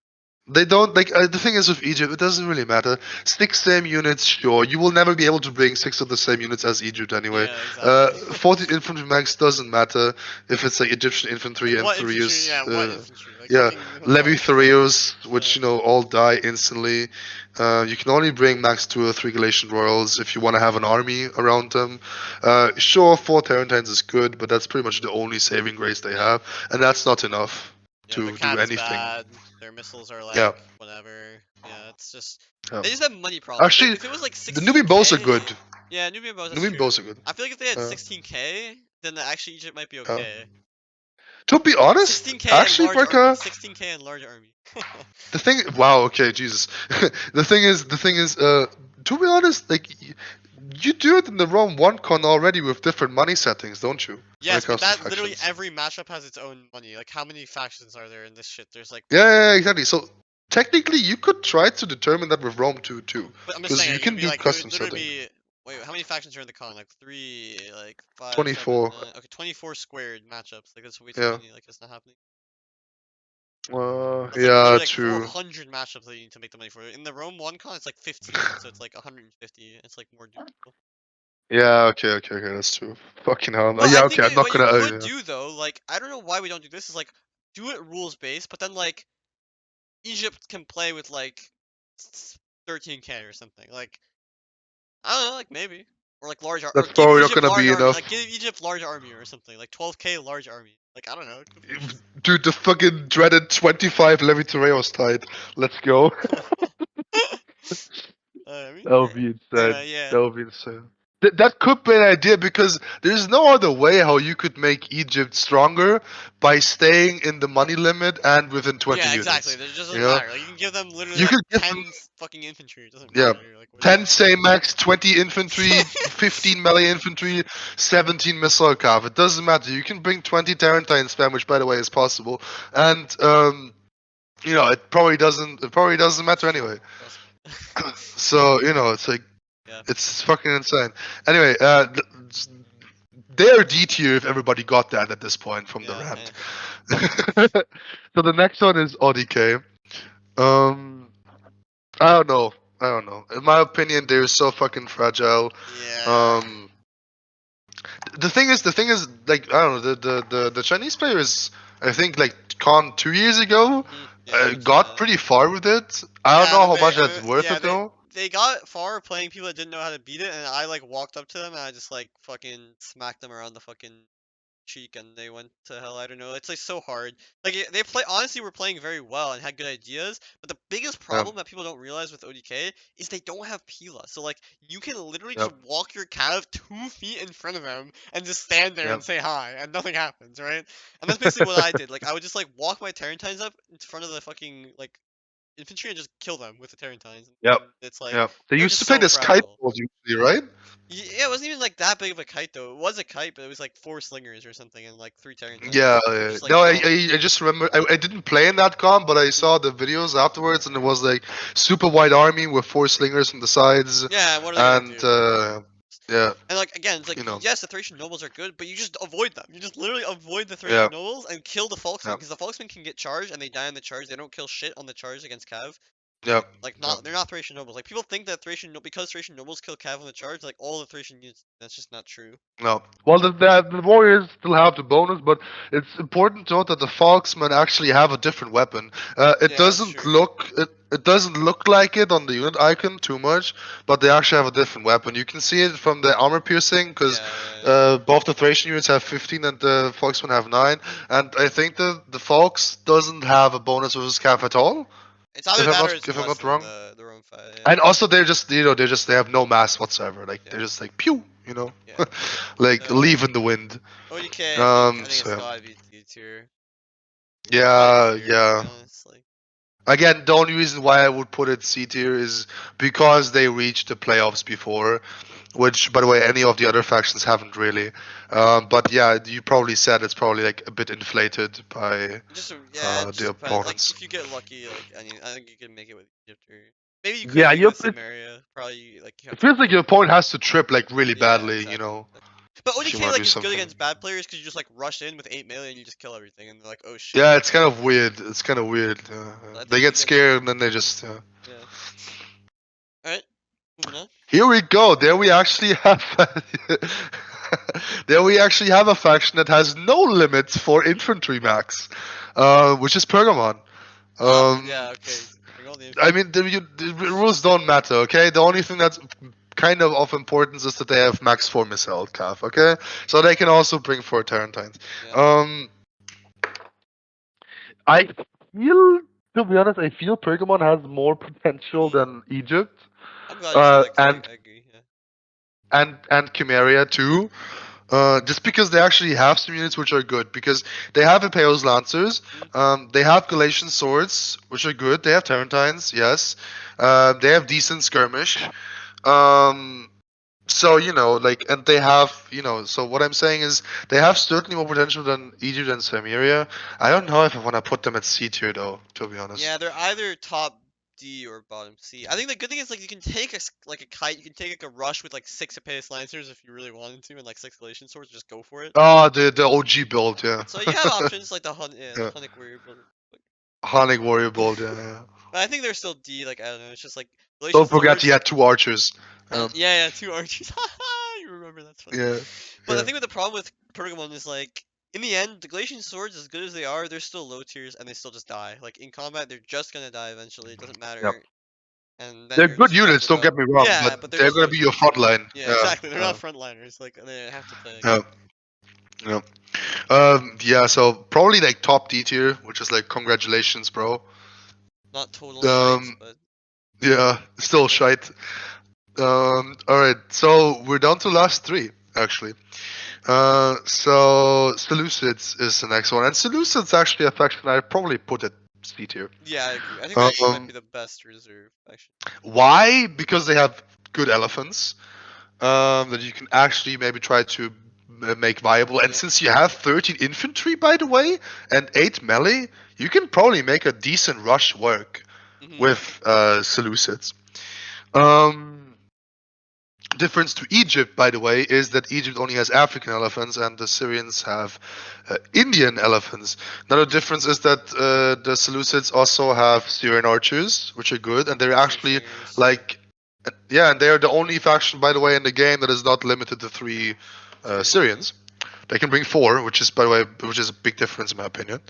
They don't like the thing is with Egypt, it doesn't really matter. 6 same units, sure. You will never be able to bring 6 of the same units as Egypt anyway. Yeah, exactly. 40 infantry max doesn't matter if it's like Egyptian infantry Like and what infantry? Thurius. Yeah, what infantry? Like Yeah, fucking what the Levy fuck? Thurios, which Yeah. all die instantly. You can only bring max 2 or 3 Galatian royals if you want to have an army around them. Sure, 4 Tarentines is good, but that's pretty much the only saving grace they have, and that's not enough Yeah, their to do cav is anything. bad. Their missiles are Yeah. like whatever. Yeah, it's just Yeah. they just have money problems. Actually, If it was like the Nubian bows are 16k, good. yeah, Nubian bows. That's Nubian true. bows are good. I feel like if they had Uh, 16k, then actually Egypt might be uh, okay. to be honest, 16k and actually, large army. Barca, 16k and large army. the thing. Wow. Okay. Jesus. the thing is. To be honest, like you do it in the Rome 1 con already with different money settings, don't you? When it Yes, but comes to that literally factions. every matchup has its own money. Like how many factions are there in this shit? There's like, Yeah, exactly. So technically, you could try to determine that with Rome 2 too, but I'm just because saying you like, it would can be do like it custom would literally setting. be. Wait, how many factions are in the con? Like 3, like 5, 7, 24. 9. Okay, 24 squared matchups. Like that's way too Yeah. many. Like it's not happening. That's like Yeah. literally like True. 400 matchups that you need to make the money for. In the Rome 1 con, it's like 15, so it's like 150. It's like more doable. Yeah. Okay. That's true. Fucking hell. But I Yeah. think Okay. I'm not what you gonna. could Yeah. do though, like I don't know why we don't do this, is like do it rules based, but then like Egypt can play with like 13k or something. Like I don't know, like maybe. Or like or That's give probably not Egypt gonna large be army. enough. Like give Egypt large army or something. Like 12k large army. Like I don't know. It could be interesting. Dude, the fucking dreaded 25 Levitareos tied. Let's go. I mean, That would be insane. anyway, yeah. That would be insane. That could be an idea because there's no other way how you could make Egypt stronger by staying in the money limit and within 20 Yeah, exactly. units. It just You doesn't know, matter. Like you can give them literally you like could give them 10 fucking infantry. It doesn't yeah, matter. Like what are you 10 gonna do? say max, 20 infantry, 15 melee infantry, 17 missile cav. It doesn't matter. You can bring 20 Tarentine spam, which by the way is possible, and it probably doesn't matter anyway. Trust me. So it's like Yeah. it's fucking insane. Anyway, they're D tier if everybody got that at this point from the Yeah, rant. yeah. So the next one is ODK. Um, I don't know. In my opinion, they're so fucking fragile. Yeah. Um, the thing is, like I don't know, the Chinese players. I think like CoN 2 years ago Yeah, I mentioned got that. pretty far with it. I don't Yeah, know but how much that's worth yeah, it though. they got far playing people that didn't know how to beat it, and I like walked up to them and I just like fucking smacked them around the fucking cheek, and they went to hell. I don't know. It's like so hard. Like they play honestly were playing very well and had good ideas, but the biggest Yeah, problem that people don't realize with ODK is they don't have Pila. So like you can literally yep, just walk your cav 2 feet in front of them and just stand there and yep, say hi, and nothing happens, right? And that's basically what I did. Like I would just like walk my Tarentines up in front of the fucking like infantry and just kill them with the Tarentines. yep, And it's like yep. They they're used just to play so this kite fragile. balls usually, right? Yeah, it wasn't even like that big of a kite though. It was a kite, but it was like 4 slingers or something and like 3 Tarentines. Yeah, They're yeah. just like No, dumb. I just remember I didn't play in that con, but I Mhm. saw the videos afterwards, and it was like super wide army with 4 slingers from the sides, Yeah, what are they gonna and do? yeah, And like again, it's like you know, yes, the Thracian nobles are good, but you just avoid them. You just literally avoid the yeah, Thracian nobles and kill the Folksmen yeah, because the Folksmen can get charged and they die on the charge. They don't kill shit on the charge against Cav. yeah, Like yeah. not they're not Thracian nobles. Like people think that because Thracian nobles kill Cav on the charge, like all the Thracian units. That's just not true. No. Well, the Warriors still have the bonus, but it's important to note that the Foxmen actually have a different weapon. Yeah, that's true. It doesn't look like it on the unit icon too much, but they actually have a different weapon. You can see it from the armor piercing because Yeah, yeah, yeah. both the Thracian units have 15 and the Foxmen have 9. And I think the Fox doesn't have a bonus with his calf at all, It's either that or it's if I'm less not than wrong. the Rome fight. Yeah, And also they're just they have no mass whatsoever. Like yeah, they're just like pew. yeah. Like So leave in the wind. ODK, I think it's So gotta be D tier. Gotta be yeah, D tier to be yeah. honest. Like, Again, the only reason why I would put it C tier is because they reached the playoffs before, which, by the way, any of the other factions haven't really. But yeah, you probably said it's probably like a bit inflated by yeah, it the just depends. Like opponents. if you get lucky, like I think you can make it with Egypt or maybe you couldn't Yeah, make it with it Samaria. Probably like you have it to. feels Like your opponent has to trip like really Yeah, badly, exactly. But if you ODK want to like do is good something. against bad players because you just like rush in with 8 melee and you just kill everything and they're like, oh shit. Yeah, it's kind of weird. It's kind of weird. I They think get against scared and then they just. yeah. All right, moving on. Here we go. There we actually have. There we actually have a faction that has no limits for infantry max, which is Pergamon. Ah, yeah, okay. Bring all the I infantry. mean, the rules don't matter, okay? The only thing that's kind of importance is that they have max 4 missile calf, okay? So they can also bring 4 Tarentines. Yeah. Um, I feel, to be honest, I feel Pergamon has more potential Mhm. than Egypt, I'm glad you say that because and I agree. Yeah. Chimeria too. Just because they actually have some units which are good, because they have Imperial's Lancers, Mhm. they have Galatian Swords, which are good, they have Tarentines, yes, they have decent skirmish, um, so, like, and they have, so what I'm saying is, they have certainly more potential than Egypt and Samaria. I don't know if I want to put them at C tier, though, to be honest. Yeah, they're either top D or bottom C. I think the good thing is like you can take like a kite, you can take like a rush with like 6 Epeius Lancers if you really wanted to, and like 6 Galatian swords, just go for it. Oh, the OG build, yeah. So you have options like the Yeah. Hunnic warrior build. Hanik Warrior build, yeah. But I think they're still D. Like I don't know, it's just like Galatian Don't forget he swords. had 2 archers. And yeah, 2 archers. You remember that's funny. Yeah, But I yeah. think with the problem with Pergamon is like in the end, the Galatian swords, as good as they are, they're still low tiers and they still just die. Like in combat, they're just gonna die eventually. It doesn't Yep. matter. And then They're you're good just left units, don't without. get me wrong, Yeah, but but they're they're just gonna low be your tiers. front line. Yeah, Yeah, exactly. They're not frontliners. Like they have to play. yeah, yeah. Yeah. So probably like top D tier, which is like congratulations, bro. Not total shite, Um, but yeah, still shite. All right. So we're down to last 3 actually. So Seleucids is the next one, and Seleucids actually a faction I probably put at C tier. yeah, I agree. I think they actually might be Um, the best reserve actually. why? Because they have good elephants. That you can actually maybe try to make viable. And Yeah. since you have 13 infantry, by the way, and 8 melee, you can probably make a decent rush work Mhm. with Seleucids. Um, difference to Egypt, by the way, is that Egypt only has African elephants and the Syrians have Indian elephants. Another difference is that the Seleucids also have Syrian archers, which are good, and they're Syrian actually slingers. like, yeah, and they're the only faction, by the way, in the game that is not limited to three Syrians, Syrians. They can bring four, which is, by the way, which is a big difference in my opinion.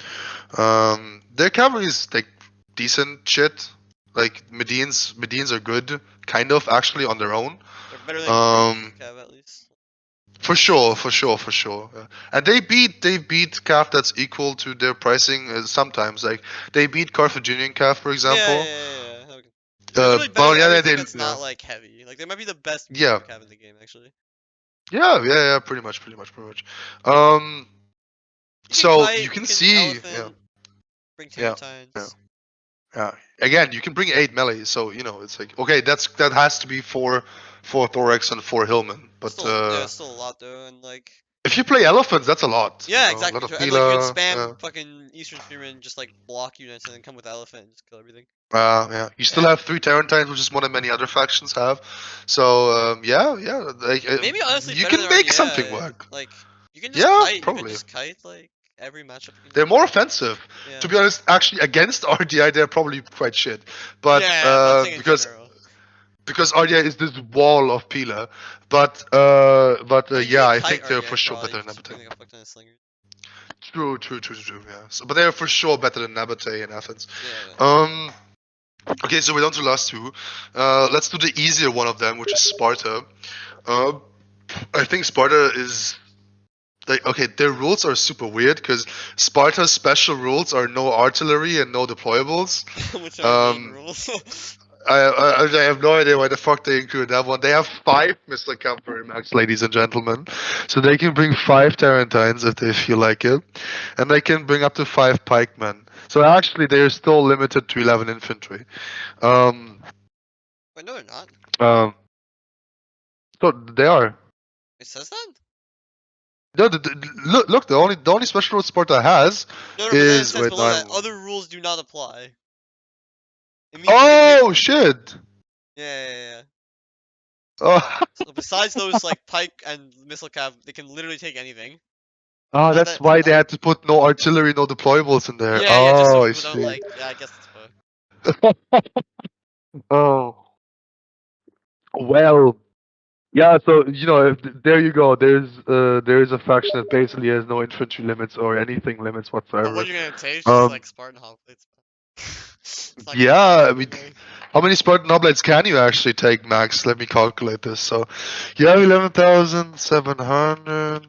Their cavalry is like decent shit. Like Medines are good, kind of actually on their own. They're better than Greek Um, cav at least. for sure, for sure, for sure. Yeah. And they beat calf that's equal to their pricing sometimes. Like they beat Carthaginian calf, for example. Yeah. Okay. They're literally better But than yeah, everything they that's yeah. not like heavy. Like they might be the best Yeah, medium cav in the game actually. yeah, pretty much, pretty much, pretty much. Um, You can so you kite, you can can see, elephant, bring yeah, yeah. Tarentines. Yeah. Again, you can bring 8 melee, so it's like okay, that has to be four thorax and 4 hillmen. But Still, yeah, it's still a lot though, and like, if you play elephants, that's a lot. yeah, A lot exactly. of And like you can pila. spam Yeah. fucking Eastern Spearmen, just like block units, and then come with elephant and just kill everything. Yeah. You still Yeah. have 3 Tarentines, which is more than many other factions have. So yeah. Like, Maybe honestly you better can than make something RDI. work. Like you can just Yeah, kite. You can probably. just kite like every matchup you can They're do. more offensive. Yeah. To be honest, actually, against RDI, they're probably quite shit. But Yeah, but I'm saying in general. because RDI is this wall of Pila. But I mean, you yeah, can I kite think they're RDI for sure probably better than just Nabate. bring like a fuck ton of slingers. True. Yeah. So, but they're for sure better than Nabate and Athens. Yeah. Okay, so we're down to the last two. Let's do the easier one of them, which is Sparta. Uh, I think Sparta is like okay. Their rules are super weird because Sparta's special rules are no artillery and no deployables. Which are main Um, rules. I have no idea why the fuck they included that one. They have 5 Mr. Max, ladies and gentlemen. So they can bring 5 Tarentines if they feel like it. And they can bring up to 5 pikemen. So actually, they're still limited to 11 infantry. Um, Wait, no, they're not. um, so they are. It says that. No, look, the only special rule Sparta has No, but then it is says wait, no, below that other rules do not apply. It means you can take. oh shit! Yeah. Oh, So besides those like pike and missile cav, they can literally take anything. Not that's that. why they had to put no artillery, no deployables in there. Yeah, just so Oh, I people don't see. like. Yeah, I guess that's why. Oh, well, yeah. So there you go. There's a faction that basically has no infantry limits or anything limits But what whatsoever. you're gonna take? Just Um, like Spartan hoplites. It's not gonna do yeah. I mean, anything. Like, how many Spartan oblates can you actually take, Max? Let me calculate this. So, you have 11,700.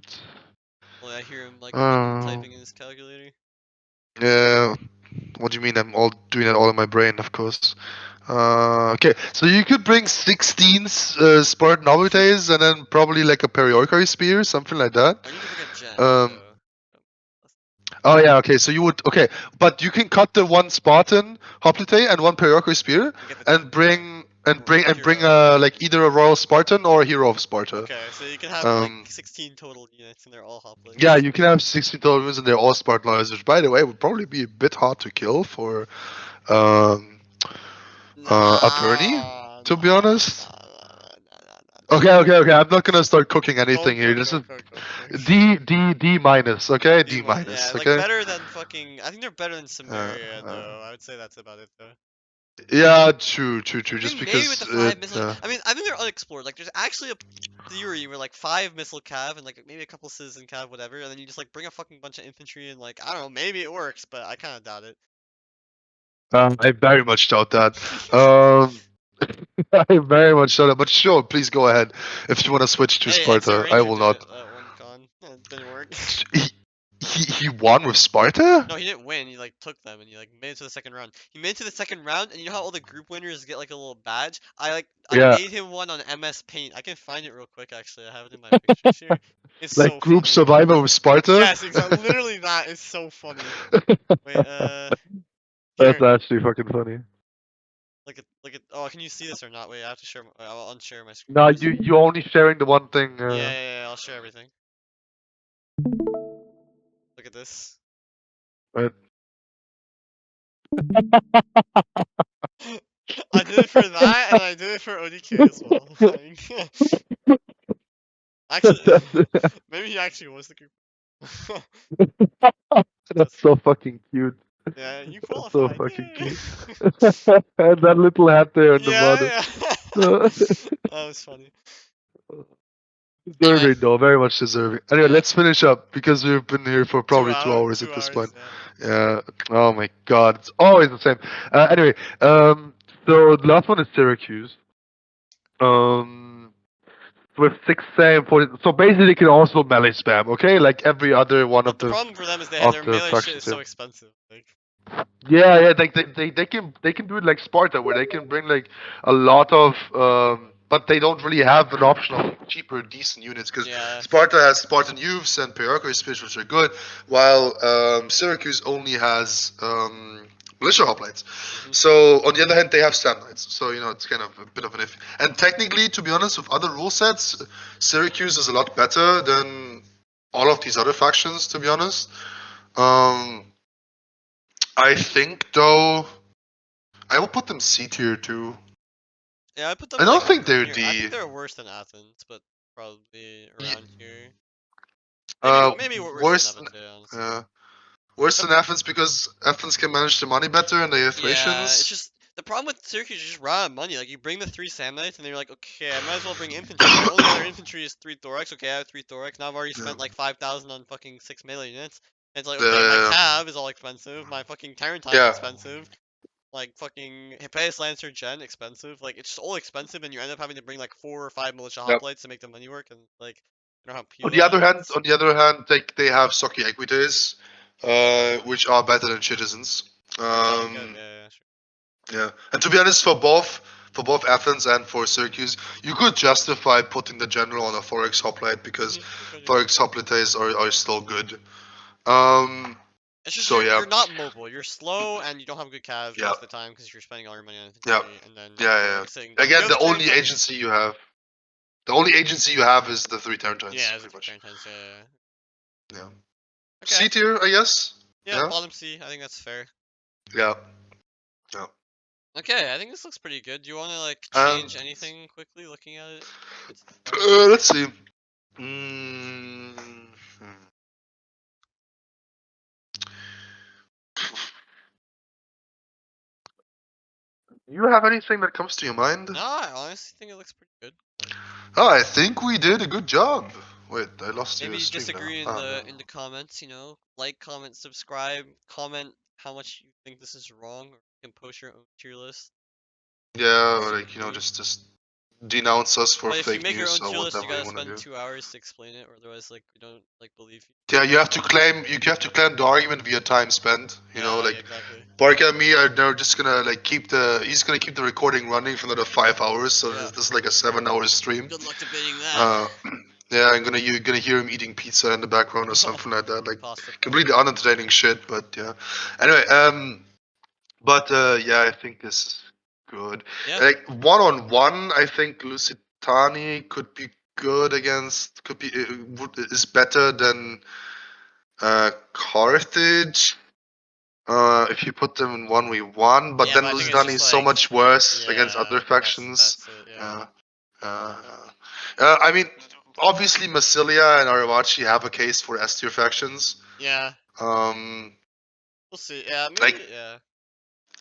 well, I hear him like Uh, typing in his calculator. yeah. What do you mean? I'm all doing it all in my brain, of course. Okay, so you could bring 16 Spartan oblates and then probably like a periorchary spear, something like that. I need to bring a gen Um, though. oh yeah, okay, so you would okay, but you can cut the one Spartan hoplite and one periorchary spear And get the and 10. bring Hero. like either a royal Spartan or a hero of Sparta. Okay, so you can have like Um, 16 total units, and they're all yeah, hoplites. you can have 16 total units and they're all Spartan loyalists, which by the way would probably be a bit hard to kill for um a Bernie, Nah, to be nah, honest. nah, nah, nah, nah, nah. Okay. I'm not gonna start cooking Cook, anything here. cook, This is cook, cook, cook, cook. D minus. Okay, D Yeah, minus. like Okay. better than fucking. I think they're better than Uh, Samaria uh, though. I would say that's about it though. yeah, true. I Just mean, maybe with the because 5 missile. I mean, I think they're unexplored. Like, there's actually a theory where like 5 missile cav and like maybe a couple citizen cav, whatever, and then you just like bring a fucking bunch of infantry and like I don't know, maybe it works, but I kind of doubt it. I very much doubt that. Um, I very much doubt that. But sure, please go ahead if you want to switch to Hey, Henser Sparta. I Ranger will did it not. that one con. It didn't work. He he won with Sparta. No, he didn't win. He like took them and he like made it to the second round. He made it to the second round, and you know how all the group winners get like a little badge? I Yeah, made him one on MS Paint. I can find it real quick actually. I have it in my pictures here. It's so like group funny. survivor with Sparta. Yes, exactly. Literally that is so funny. Wait, That's here. actually fucking funny. Look at. Oh, can you see this or not? Wait, I have to share. I'll unshare my screen. No, Just. you only sharing the one thing. Yeah. I'll share everything. Look at this. Right. I did it for that, and I did it for ODK as well. Like, actually, maybe he actually was the group. That's so fucking cute. Yeah, you That's so qualified. fucking Yay. cute. And that little hat there on the bottom. Yeah, yeah. That was funny. Deserving, though, very much deserving. Anyway, Yeah. let's finish up because we've been here for probably 2 hours at 2 this hours, point. yeah. Yeah. Oh my God, it's always the same. Anyway, so the last one is Syracuse. With 6 40. So basically, they can also melee spam. Okay, like every other one But of the the problem for them is their melee shit factions is here. so expensive. Like, Yeah, yeah, they can do it like Sparta, where they can bring like a lot of, but they don't really have an option of cheaper, decent units because yeah. Sparta has Spartan youths and Periarchary Spears, which are good, while Syracuse only has militia hoplites. Mhm. So on the other hand, they have stand knights, so you know it's kind of a bit of an if. And technically, to be honest, with other rule sets, Syracuse is a lot better than all of these other factions. To be honest. I think though, I will put them C tier too. Yeah, I put them I don't like think they're near. I think D. they're worse than Athens, but probably Ye- around here. Uh, Maybe worse than worse, Athens, yeah, honestly. uh, worse than Athens because Athens can manage the money better and they have Yeah, it's Thracians. just the problem with Syracuse is just run out of money. Like you bring the 3 Samnites and then you're like, okay, I might as well bring infantry. My only other infantry is 3 Thorax. Okay, I have 3 Thorax. Now I've already Yeah. spent like 5,000 on fucking 6 melee units. And it's like, okay, my Yeah. Cav is all expensive. My fucking Tarantine's Yeah. expensive. Like fucking Hippeus Lancer Gen expensive. Like it's just all expensive, and you end up having to bring like 4 or 5 militia Yep. hoplites to make the money work. And like, you know how On PO the that other hand, happens. they have Soki Equites, which are better than citizens. Okay, good. Yeah, sure. Yeah, and to be honest, for both Athens and for Syracuse, you could justify putting the general on a Thorax hoplite because You could, Thorax hoplites are still good. It's just So you're not mobile. You're slow and you don't have good cav yeah, most of the time because you're spending all your money on yeah, infantry, and then yeah, you're yeah. like sitting down. You Again, have the the only Tarantines. agency you have, the only agency you have is the 3 Tarantines, Yeah, it's pretty the much. Tarantines. Yeah. Yeah. Okay. C tier, I guess. Yeah, bottom C. I think that's fair. Yeah, yeah. Okay, I think this looks pretty good. Do you want to like Um, change anything quickly looking at it? It's done. let's see. Mm, you have anything that comes to your mind? No, I honestly think it looks pretty good. Oh, I think we did a good job. Wait, I lost your Maybe stream disagree now. in Oh, the comments. Like, comment, subscribe, comment how much you think this is wrong, or you can post your own tier list. no. Yeah, or So like, do. just denounce us for But if you fake make your news own or tier list, you whatever you gotta want to spend do. 2 hours to explain it, or otherwise, like, we don't like believe you. Yeah, you have to claim the argument via time spent. You know, Yeah, like exactly. Barca and me are now just gonna like he's gonna keep the recording running for another 5 hours. So Yeah. this is like a 7 hour stream. Good luck debating that. Uh, yeah, you're gonna hear him eating pizza in the background or something like that, like Pasta. completely unentertaining shit. But yeah. Anyway, but yeah, I think this is good. Yeah. Like 1-on-1, I think Lusitani could be good against. Is better than Carthage. If you put them in 1v1, but Yeah, then but I think it's Lusitani just is so like, much worse against yeah, other factions. that's it. Yeah. Uh, I mean, obviously Massilia and Aravachi have a case for S tier factions. Yeah. Um, We'll see. Yeah, maybe. like, Yeah.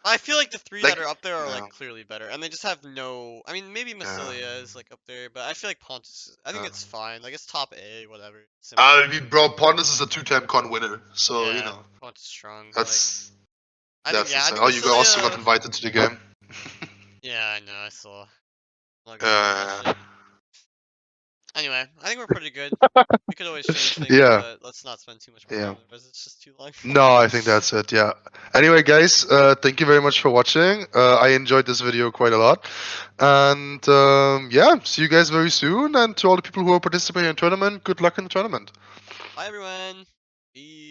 I feel like the three like, that are up there are yeah, like clearly better, and they just have no. I mean, maybe yeah. Massilia is like up there, but I feel like Pontus. I think Yeah. it's fine. Like it's top A, whatever. Similar. I mean, bro, Pondus is a 2-time CoN winner, so you Yeah, know Pontus is strong. Like that's I insane. think Oh, you also got Massilia. invited to the game. Yeah, I know. I saw. I'm not gonna do that Uh, shit. Anyway, I think we're pretty good. We could always change things, yeah, but let's not spend too much more yeah. time. Otherwise, it's just too long. No, I think that's it. Yeah. Anyway, guys, thank you very much for watching. I enjoyed this video quite a lot, and yeah, see you guys very soon. And to all the people who are participating in the tournament, good luck in the tournament. Bye, everyone. Peace.